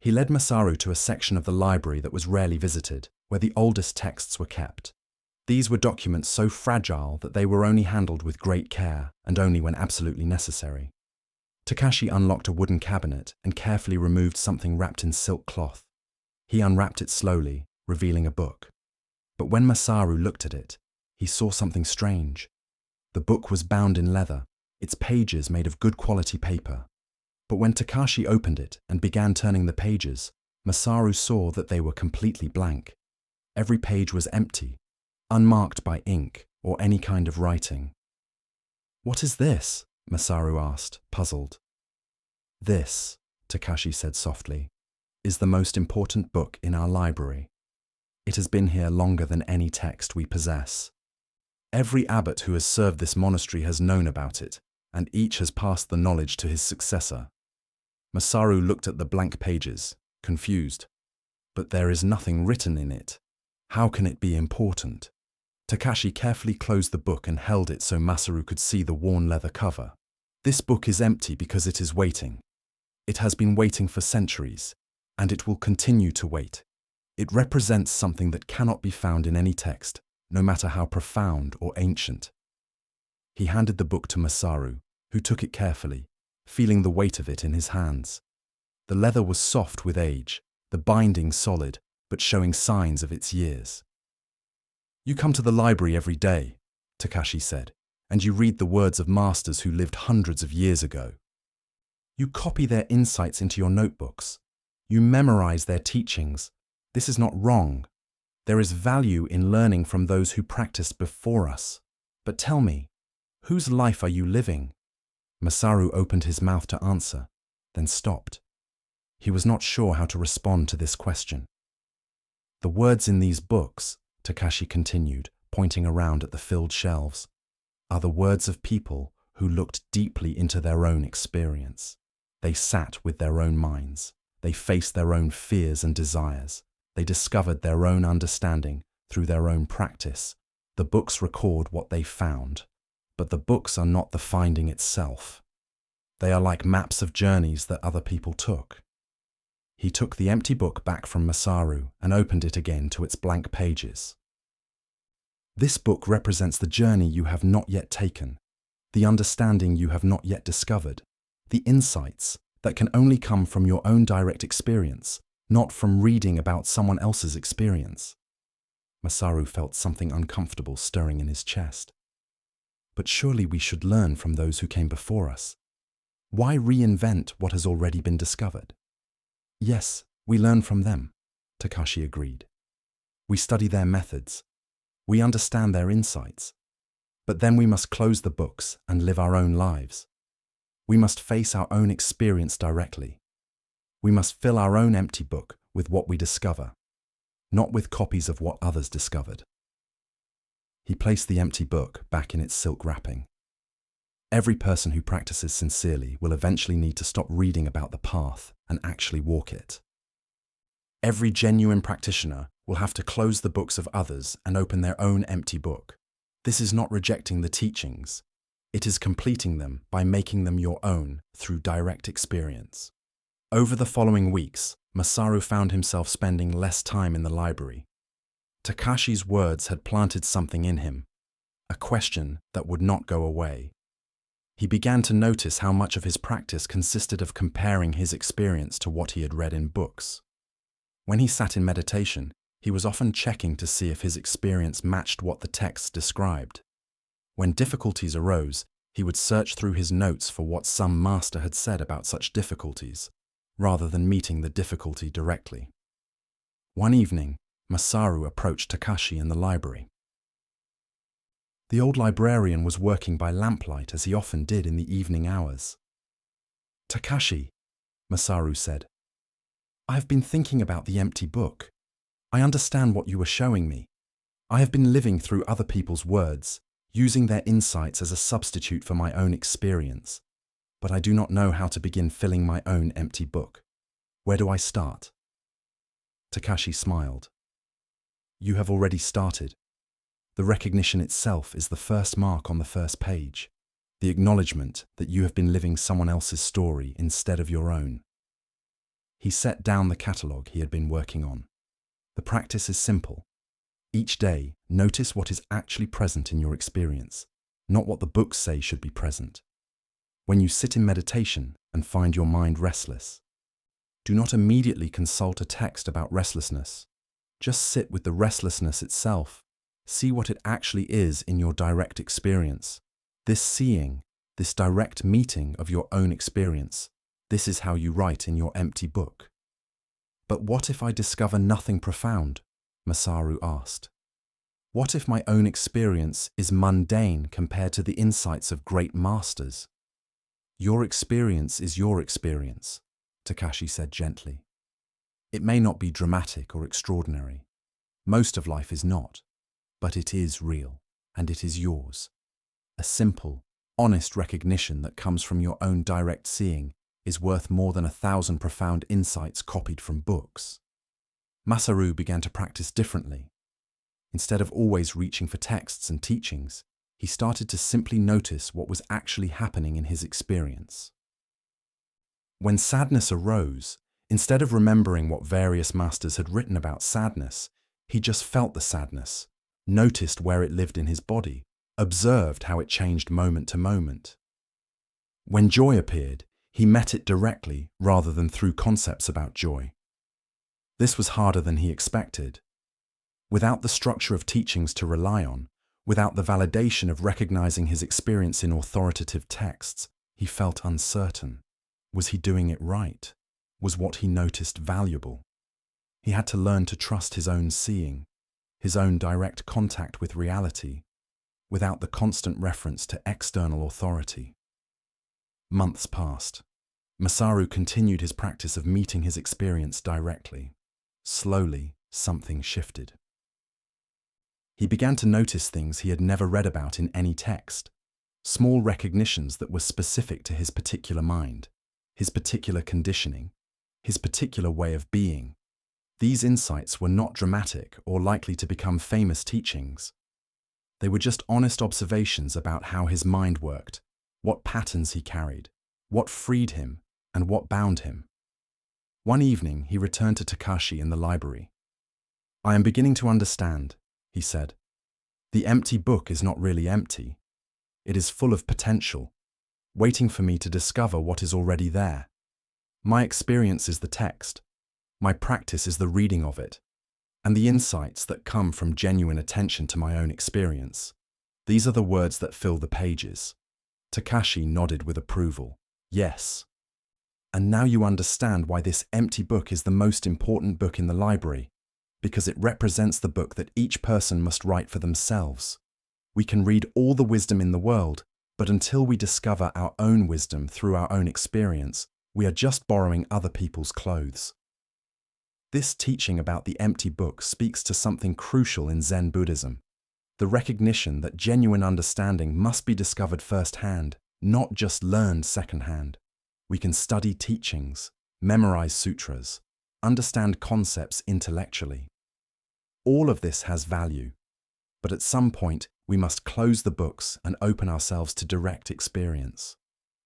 He led Masaru to a section of the library that was rarely visited, where the oldest texts were kept. These were documents so fragile that they were only handled with great care and only when absolutely necessary. Takashi unlocked a wooden cabinet and carefully removed something wrapped in silk cloth. He unwrapped it slowly, revealing a book. But when Masaru looked at it, he saw something strange. The book was bound in leather, its pages made of good quality paper. But when Takashi opened it and began turning the pages, Masaru saw that they were completely blank. Every page was empty, unmarked by ink or any kind of writing. "What is this?" Masaru asked, puzzled. "This," Takashi said softly, "is the most important book in our library. It has been here longer than any text we possess. Every abbot who has served this monastery has known about it, and each has passed the knowledge to his successor." Masaru looked at the blank pages, confused. "But there is nothing written in it. How can it be important?" Takashi carefully closed the book and held it so Masaru could see the worn leather cover. "This book is empty because it is waiting. It has been waiting for centuries, and it will continue to wait. It represents something that cannot be found in any text, no matter how profound or ancient." He handed the book to Masaru, who took it carefully, feeling the weight of it in his hands. The leather was soft with age, the binding solid, but showing signs of its years. "You come to the library every day," Takashi said, "and you read the words of masters who lived hundreds of years ago. You copy their insights into your notebooks. You memorize their teachings. This is not wrong. There is value in learning from those who practiced before us. But tell me, whose life are you living?" Masaru opened his mouth to answer, then stopped. He was not sure how to respond to this question. "The words in these books," Takashi continued, pointing around at the filled shelves, "are the words of people who looked deeply into their own experience. They sat with their own minds. They faced their own fears and desires. They discovered their own understanding through their own practice. The books record what they found, but the books are not the finding itself. They are like maps of journeys that other people took." He took the empty book back from Masaru and opened it again to its blank pages. This book represents the journey you have not yet taken, the understanding you have not yet discovered, the insights that can only come from your own direct experience, not from reading about someone else's experience. Masaru felt something uncomfortable stirring in his chest. But surely we should learn from those who came before us. Why reinvent what has already been discovered? Yes, we learn from them, Takashi agreed. We study their methods. We understand their insights. But then we must close the books and live our own lives. We must face our own experience directly. We must fill our own empty book with what we discover, not with copies of what others discovered. He placed the empty book back in its silk wrapping. Every person who practices sincerely will eventually need to stop reading about the path and actually walk it. Every genuine practitioner will have to close the books of others and open their own empty book. This is not rejecting the teachings. It is completing them by making them your own through direct experience. Over the following weeks, Masaru found himself spending less time in the library. Takashi's words had planted something in him, a question that would not go away. He began to notice how much of his practice consisted of comparing his experience to what he had read in books. When he sat in meditation, he was often checking to see if his experience matched what the text described. When difficulties arose, he would search through his notes for what some master had said about such difficulties, rather than meeting the difficulty directly. One evening, Masaru approached Takashi in the library. The old librarian was working by lamplight as he often did in the evening hours. "Takashi," Masaru said, "I have been thinking about the empty book. I understand what you were showing me. I have been living through other people's words, using their insights as a substitute for my own experience, but I do not know how to begin filling my own empty book. Where do I start?" Takashi smiled. "You have already started. The recognition itself is the first mark on the first page, the acknowledgement that you have been living someone else's story instead of your own." He set down the catalogue he had been working on. The practice is simple. Each day, notice what is actually present in your experience, not what the books say should be present. When you sit in meditation and find your mind restless, do not immediately consult a text about restlessness. Just sit with the restlessness itself. See what it actually is in your direct experience. This seeing, this direct meeting of your own experience, this is how you write in your empty book. "But what if I discover nothing profound?" Masaru asked. "What if my own experience is mundane compared to the insights of great masters?" "Your experience is your experience," Takashi said gently. "It may not be dramatic or extraordinary. Most of life is not. But it is real, and it is yours. A simple, honest recognition that comes from your own direct seeing is worth more than 1,000 profound insights copied from books." Masaru began to practice differently. Instead of always reaching for texts and teachings, he started to simply notice what was actually happening in his experience. When sadness arose, instead of remembering what various masters had written about sadness, he just felt the sadness, noticed where it lived in his body, observed how it changed moment to moment. When joy appeared, he met it directly rather than through concepts about joy. This was harder than he expected. Without the structure of teachings to rely on, without the validation of recognizing his experience in authoritative texts, he felt uncertain. Was he doing it right? Was what he noticed valuable? He had to learn to trust his own seeing, his own direct contact with reality, without the constant reference to external authority. Months passed. Masaru continued his practice of meeting his experience directly. Slowly, something shifted. He began to notice things he had never read about in any text, small recognitions that were specific to his particular mind, his particular conditioning, his particular way of being. These insights were not dramatic or likely to become famous teachings. They were just honest observations about how his mind worked, what patterns he carried, what freed him, and what bound him. One evening, he returned to Takashi in the library. "I am beginning to understand," he said. "The empty book is not really empty. It is full of potential, waiting for me to discover what is already there. My experience is the text. My practice is the reading of it, and the insights that come from genuine attention to my own experience. These are the words that fill the pages." Takashi nodded with approval. "Yes. And now you understand why this empty book is the most important book in the library, because it represents the book that each person must write for themselves. We can read all the wisdom in the world, but until we discover our own wisdom through our own experience, we are just borrowing other people's clothes." This teaching about the empty book speaks to something crucial in Zen Buddhism, the recognition that genuine understanding must be discovered firsthand, not just learned secondhand. We can study teachings, memorize sutras, understand concepts intellectually. All of this has value, but at some point we must close the books and open ourselves to direct experience.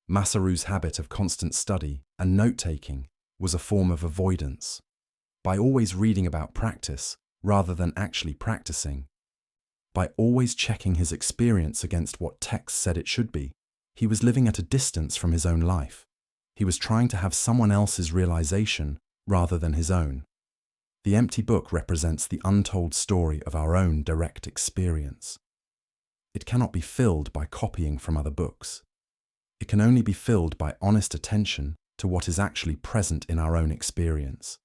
Masaru's habit of constant study and note-taking was a form of avoidance. By always reading about practice rather than actually practicing, by always checking his experience against what texts said it should be, he was living at a distance from his own life. He was trying to have someone else's realization rather than his own. The empty book represents the untold story of our own direct experience. It cannot be filled by copying from other books. It can only be filled by honest attention to what is actually present in our own experience.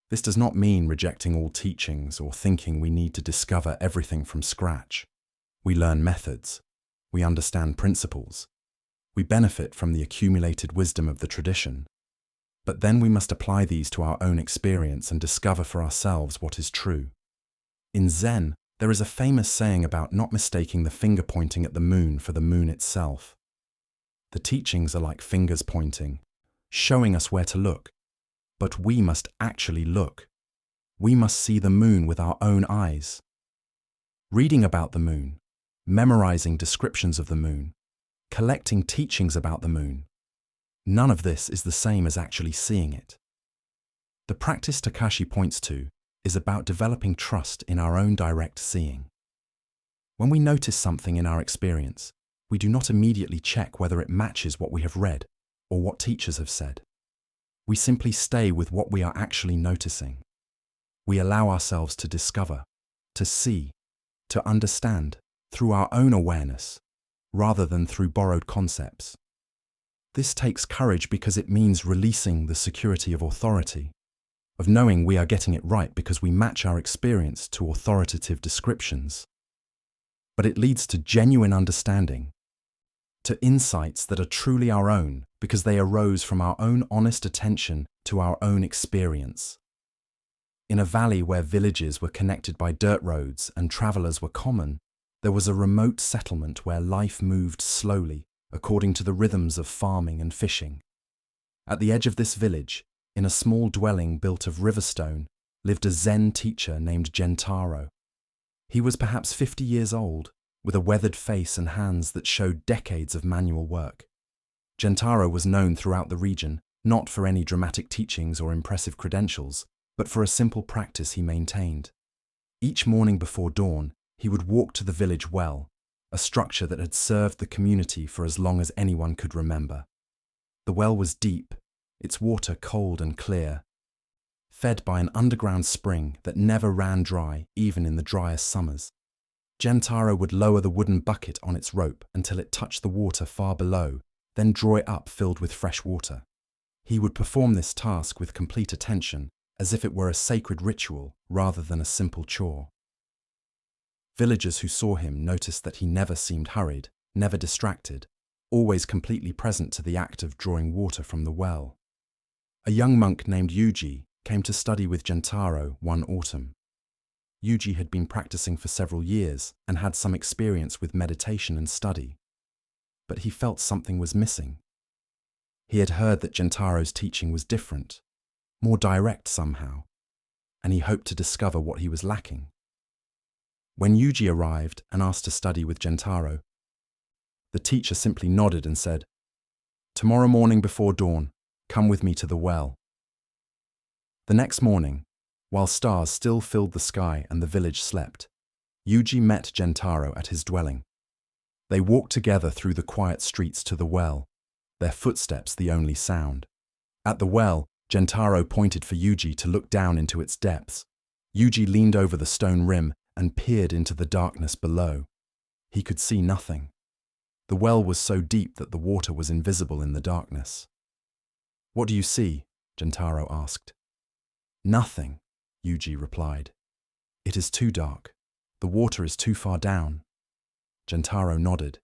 This does not mean rejecting all teachings or thinking we need to discover everything from scratch. We learn methods. We understand principles. We benefit from the accumulated wisdom of the tradition. But then we must apply these to our own experience and discover for ourselves what is true. In Zen, there is a famous saying about not mistaking the finger pointing at the moon for the moon itself. The teachings are like fingers pointing, showing us where to look. But we must actually look. We must see the moon with our own eyes. Reading about the moon, memorizing descriptions of the moon, collecting teachings about the moon. None of this is the same as actually seeing it. The practice Takashi points to is about developing trust in our own direct seeing. When we notice something in our experience, we do not immediately check whether it matches what we have read or what teachers have said. We simply stay with what we are actually noticing. We allow ourselves to discover, to see, to understand through our own awareness, rather than through borrowed concepts. This takes courage because it means releasing the security of authority, of knowing we are getting it right because we match our experience to authoritative descriptions. But it leads to genuine understanding, to insights that are truly our own because they arose from our own honest attention to our own experience. In a valley where villages were connected by dirt roads and travelers were common, there was a remote settlement where life moved slowly according to the rhythms of farming and fishing. At the edge of this village, in a small dwelling built of river stone, lived a Zen teacher named Gentaro. He was perhaps 50 years old, with a weathered face and hands that showed decades of manual work. Gentaro was known throughout the region, not for any dramatic teachings or impressive credentials, but for a simple practice he maintained. Each morning before dawn, he would walk to the village well, a structure that had served the community for as long as anyone could remember. The well was deep, its water cold and clear, fed by an underground spring that never ran dry even in the driest summers. Gentaro would lower the wooden bucket on its rope until it touched the water far below, then draw it up filled with fresh water. He would perform this task with complete attention, as if it were a sacred ritual rather than a simple chore. Villagers who saw him noticed that he never seemed hurried, never distracted, always completely present to the act of drawing water from the well. A young monk named Yuji came to study with Gentaro one autumn. Yuji had been practicing for several years and had some experience with meditation and study. But he felt something was missing. He had heard that Gentaro's teaching was different, more direct somehow, and he hoped to discover what he was lacking. When Yuji arrived and asked to study with Gentaro, the teacher simply nodded and said, "Tomorrow morning before dawn, come with me to the well." The next morning, while stars still filled the sky and the village slept, Yuji met Gentaro at his dwelling. They walked together through the quiet streets to the well, their footsteps the only sound. At the well, Gentaro pointed for Yuji to look down into its depths. Yuji leaned over the stone rim and peered into the darkness below. He could see nothing. The well was so deep that the water was invisible in the darkness. "What do you see?" Gentaro asked. "Nothing," Yuji replied. "It is too dark. The water is too far down." Gentaro nodded.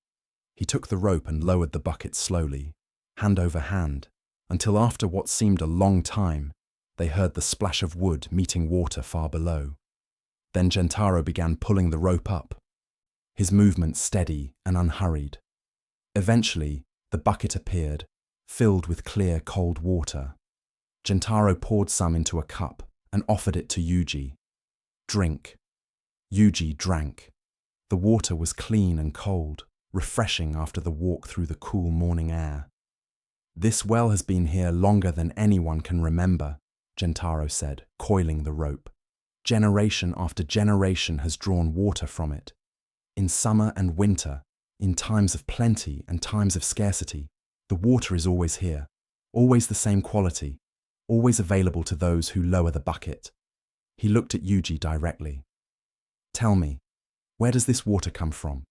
He took the rope and lowered the bucket slowly, hand over hand, until after what seemed a long time, they heard the splash of wood meeting water far below. Then Gentaro began pulling the rope up, his movement steady and unhurried. Eventually, the bucket appeared, filled with clear, cold water. Gentaro poured some into a cup and offered it to Yuji. "Drink." Yuji drank. The water was clean and cold, refreshing after the walk through the cool morning air. "This well has been here longer than anyone can remember," Gentaro said, coiling the rope. "Generation after generation has drawn water from it. In summer and winter, in times of plenty and times of scarcity, the water is always here, always the same quality, always available to those who lower the bucket." He looked at Yuji directly. "Tell me, where does this water come from?"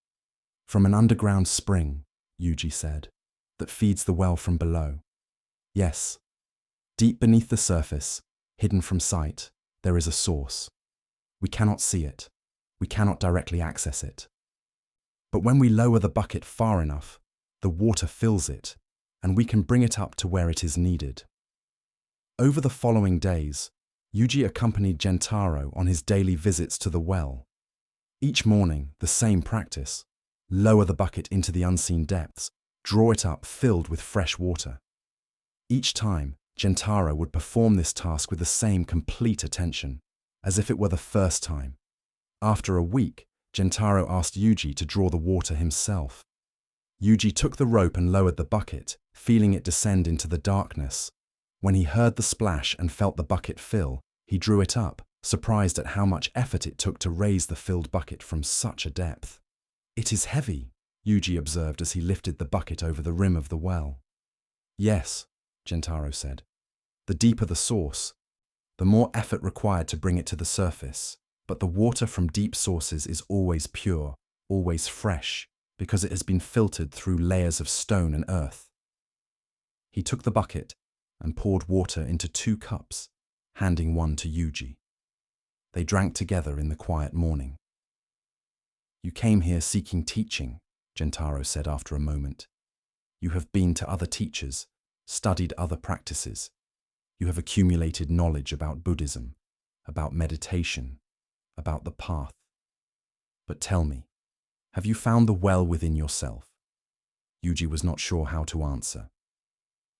"From an underground spring," Yuji said, "that feeds the well from below." "Yes, deep beneath the surface, hidden from sight, there is a source. We cannot see it. We cannot directly access it. But when we lower the bucket far enough, the water fills it, and we can bring it up to where it is needed." Over the following days, Yuji accompanied Gentaro on his daily visits to the well. Each morning, the same practice: lower the bucket into the unseen depths, draw it up filled with fresh water. Each time, Gentaro would perform this task with the same complete attention, as if it were the first time. After a week, Gentaro asked Yuji to draw the water himself. Yuji took the rope and lowered the bucket, feeling it descend into the darkness. When he heard the splash and felt the bucket fill, he drew it up, surprised at how much effort it took to raise the filled bucket from such a depth. "It is heavy," Yuji observed as he lifted the bucket over the rim of the well. "Yes," Gentaro said. "The deeper the source, the more effort required to bring it to the surface. But the water from deep sources is always pure, always fresh, because it has been filtered through layers of stone and earth." He took the bucket and poured water into 2 cups, handing one to Yuji. They drank together in the quiet morning. "You came here seeking teaching," Gentaro said after a moment. "You have been to other teachers, studied other practices. You have accumulated knowledge about Buddhism, about meditation, about the path. But tell me, have you found the well within yourself?" Yuji was not sure how to answer.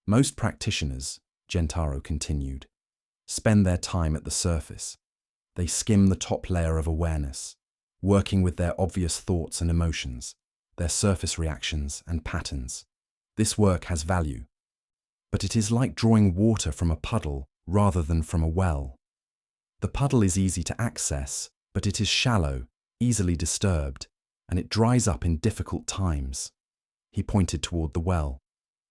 "Most practitioners," Gentaro continued, "spend their time at the surface. They skim the top layer of awareness, working with their obvious thoughts and emotions, their surface reactions and patterns. This work has value. But it is like drawing water from a puddle rather than from a well. The puddle is easy to access, but it is shallow, easily disturbed, and it dries up in difficult times." He pointed toward the well.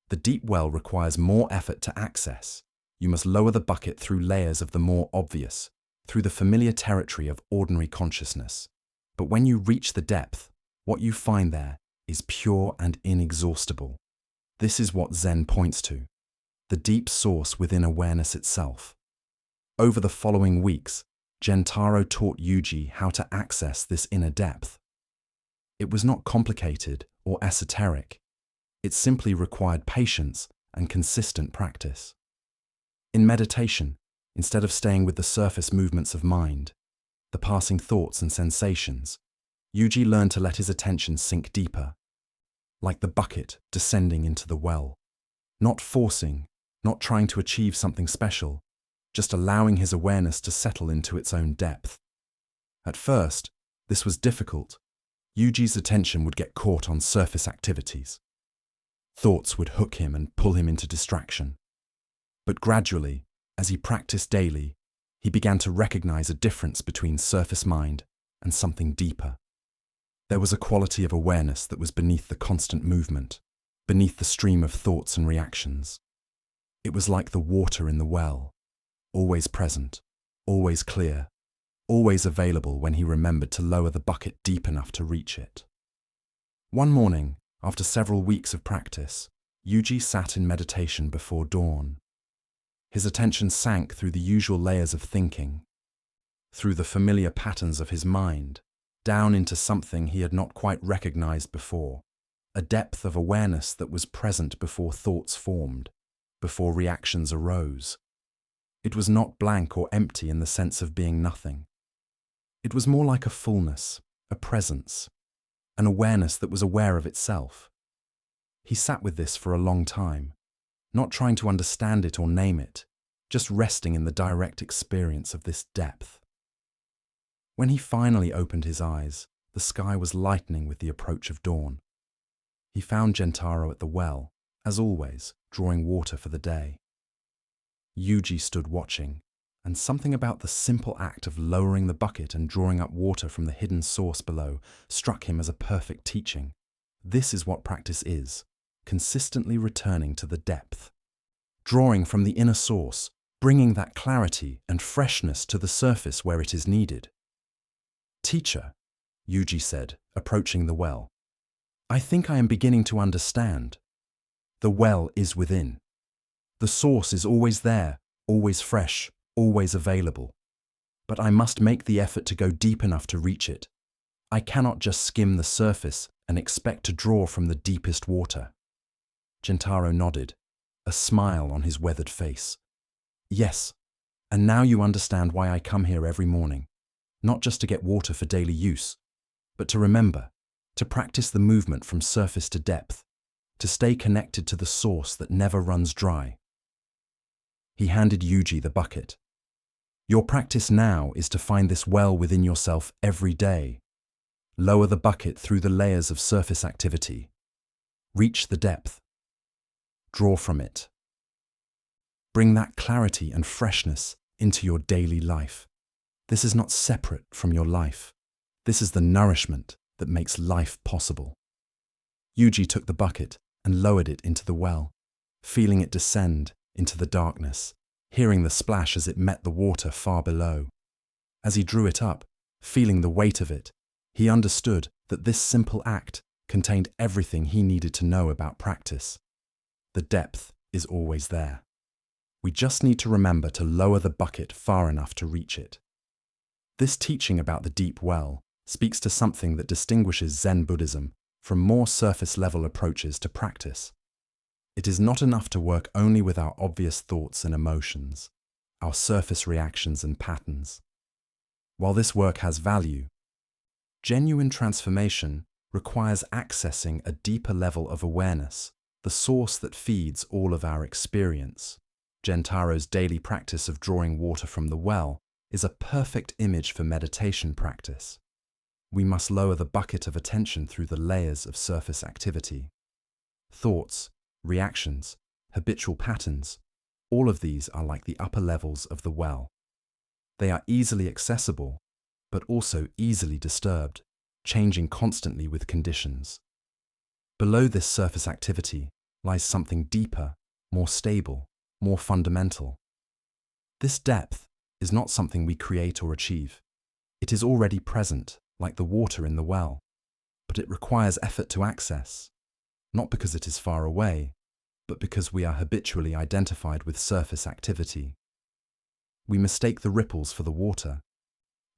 "The deep well requires more effort to access. You must lower the bucket through layers of the more obvious, through the familiar territory of ordinary consciousness. But when you reach the depth, what you find there is pure and inexhaustible. This is what Zen points to, the deep source within awareness itself." Over the following weeks, Gentaro taught Yuji how to access this inner depth. It was not complicated or esoteric. It simply required patience and consistent practice. In meditation, instead of staying with the surface movements of mind, the passing thoughts and sensations, Yuji learned to let his attention sink deeper, like the bucket descending into the well, not forcing, not trying to achieve something special, just allowing his awareness to settle into its own depth. At first, this was difficult. Yuji's attention would get caught on surface activities. Thoughts would hook him and pull him into distraction. But gradually, As he practiced daily, he began to recognize a difference between surface mind and something deeper. There was a quality of awareness that was beneath the constant movement, beneath the stream of thoughts and reactions. It was like the water in the well, always present, always clear, always available when he remembered to lower the bucket deep enough to reach it. One morning, after several weeks of practice, Yuji sat in meditation before dawn. His attention sank through the usual layers of thinking, through the familiar patterns of his mind, down into something he had not quite recognized before, a depth of awareness that was present before thoughts formed, before reactions arose. It was not blank or empty in the sense of being nothing. It was more like a fullness, a presence, an awareness that was aware of itself. He sat with this for a long time, not trying to understand it or name it, just resting in the direct experience of this depth. When he finally opened his eyes, the sky was lightening with the approach of dawn. He found Gentaro at the well, as always, drawing water for the day. Yuji stood watching, and something about the simple act of lowering the bucket and drawing up water from the hidden source below struck him as a perfect teaching. This is what practice is, consistently returning to the depth. Drawing from the inner source, bringing that clarity and freshness to the surface where it is needed. "Teacher," Yuji said, approaching the well, "I think I am beginning to understand. The well is within. The source is always there, always fresh, always available. But I must make the effort to go deep enough to reach it. I cannot just skim the surface and expect to draw from the deepest water." Gentaro nodded, a smile on his weathered face. "Yes, and now you understand why I come here every morning, not just to get water for daily use, but to remember, to practice the movement from surface to depth, to stay connected to the source that never runs dry." He handed Yuji the bucket. "Your practice now is to find this well within yourself every day. Lower the bucket through the layers of surface activity. Reach the depth. Draw from it. Bring that clarity and freshness into your daily life. This is not separate from your life. This is the nourishment that makes life possible." Yuji took the bucket and lowered it into the well, feeling it descend into the darkness, hearing the splash as it met the water far below. As he drew it up, feeling the weight of it, he understood that this simple act contained everything he needed to know about practice. The depth is always there. We just need to remember to lower the bucket far enough to reach it. This teaching about the deep well speaks to something that distinguishes Zen Buddhism from more surface-level approaches to practice. It is not enough to work only with our obvious thoughts and emotions, our surface reactions and patterns. While this work has value, genuine transformation requires accessing a deeper level of awareness, the source that feeds all of our experience. Gentaro's daily practice of drawing water from the well is a perfect image for meditation practice. We must lower the bucket of attention through the layers of surface activity. Thoughts, reactions, habitual patterns, all of these are like the upper levels of the well. They are easily accessible, but also easily disturbed, changing constantly with conditions. Below this surface activity lies something deeper, more stable, more fundamental. This depth is not something we create or achieve. It is already present, like the water in the well, but it requires effort to access, not because it is far away, but because we are habitually identified with surface activity. We mistake the ripples for the water,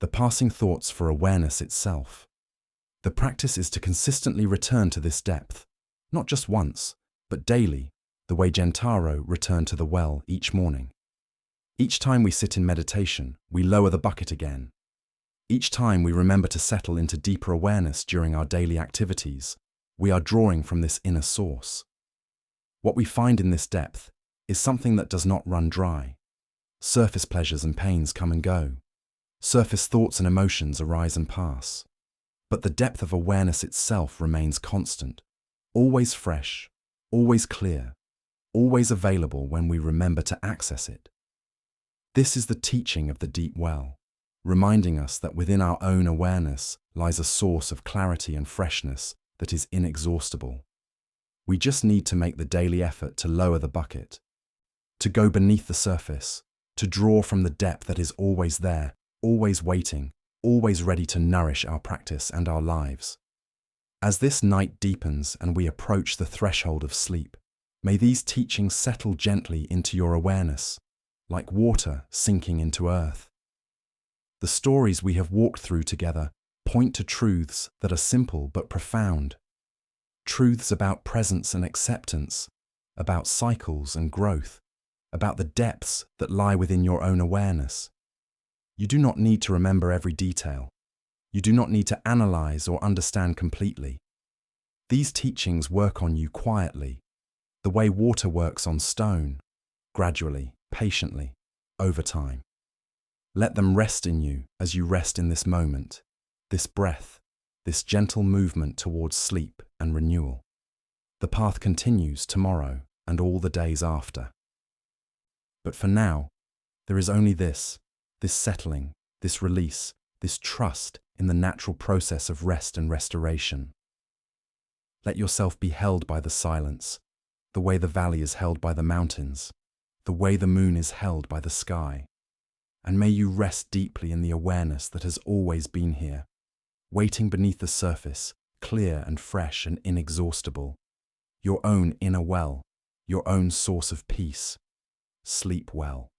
the passing thoughts for awareness itself. The practice is to consistently return to this depth, not just once, but daily, the way Gentaro returned to the well each morning. Each time we sit in meditation, we lower the bucket again. Each time we remember to settle into deeper awareness during our daily activities, we are drawing from this inner source. What we find in this depth is something that does not run dry. Surface pleasures and pains come and go. Surface thoughts and emotions arise and pass. But the depth of awareness itself remains constant, always fresh, always clear, always available when we remember to access it. This is the teaching of the deep well, reminding us that within our own awareness lies a source of clarity and freshness that is inexhaustible. We just need to make the daily effort to lower the bucket, to go beneath the surface, to draw from the depth that is always there, always waiting, always ready to nourish our practice and our lives. As this night deepens and we approach the threshold of sleep, may these teachings settle gently into your awareness, like water sinking into earth. The stories we have walked through together point to truths that are simple but profound. Truths about presence and acceptance, about cycles and growth, about the depths that lie within your own awareness. You do not need to remember every detail. You do not need to analyze or understand completely. These teachings work on you quietly, the way water works on stone, gradually, patiently, over time. Let them rest in you as you rest in this moment, this breath, this gentle movement towards sleep and renewal. The path continues tomorrow and all the days after. But for now, there is only this settling, this release, this trust in the natural process of rest and restoration. Let yourself be held by the silence, the way the valley is held by the mountains, the way the moon is held by the sky. And may you rest deeply in the awareness that has always been here, waiting beneath the surface, clear and fresh and inexhaustible. Your own inner well, your own source of peace. Sleep well.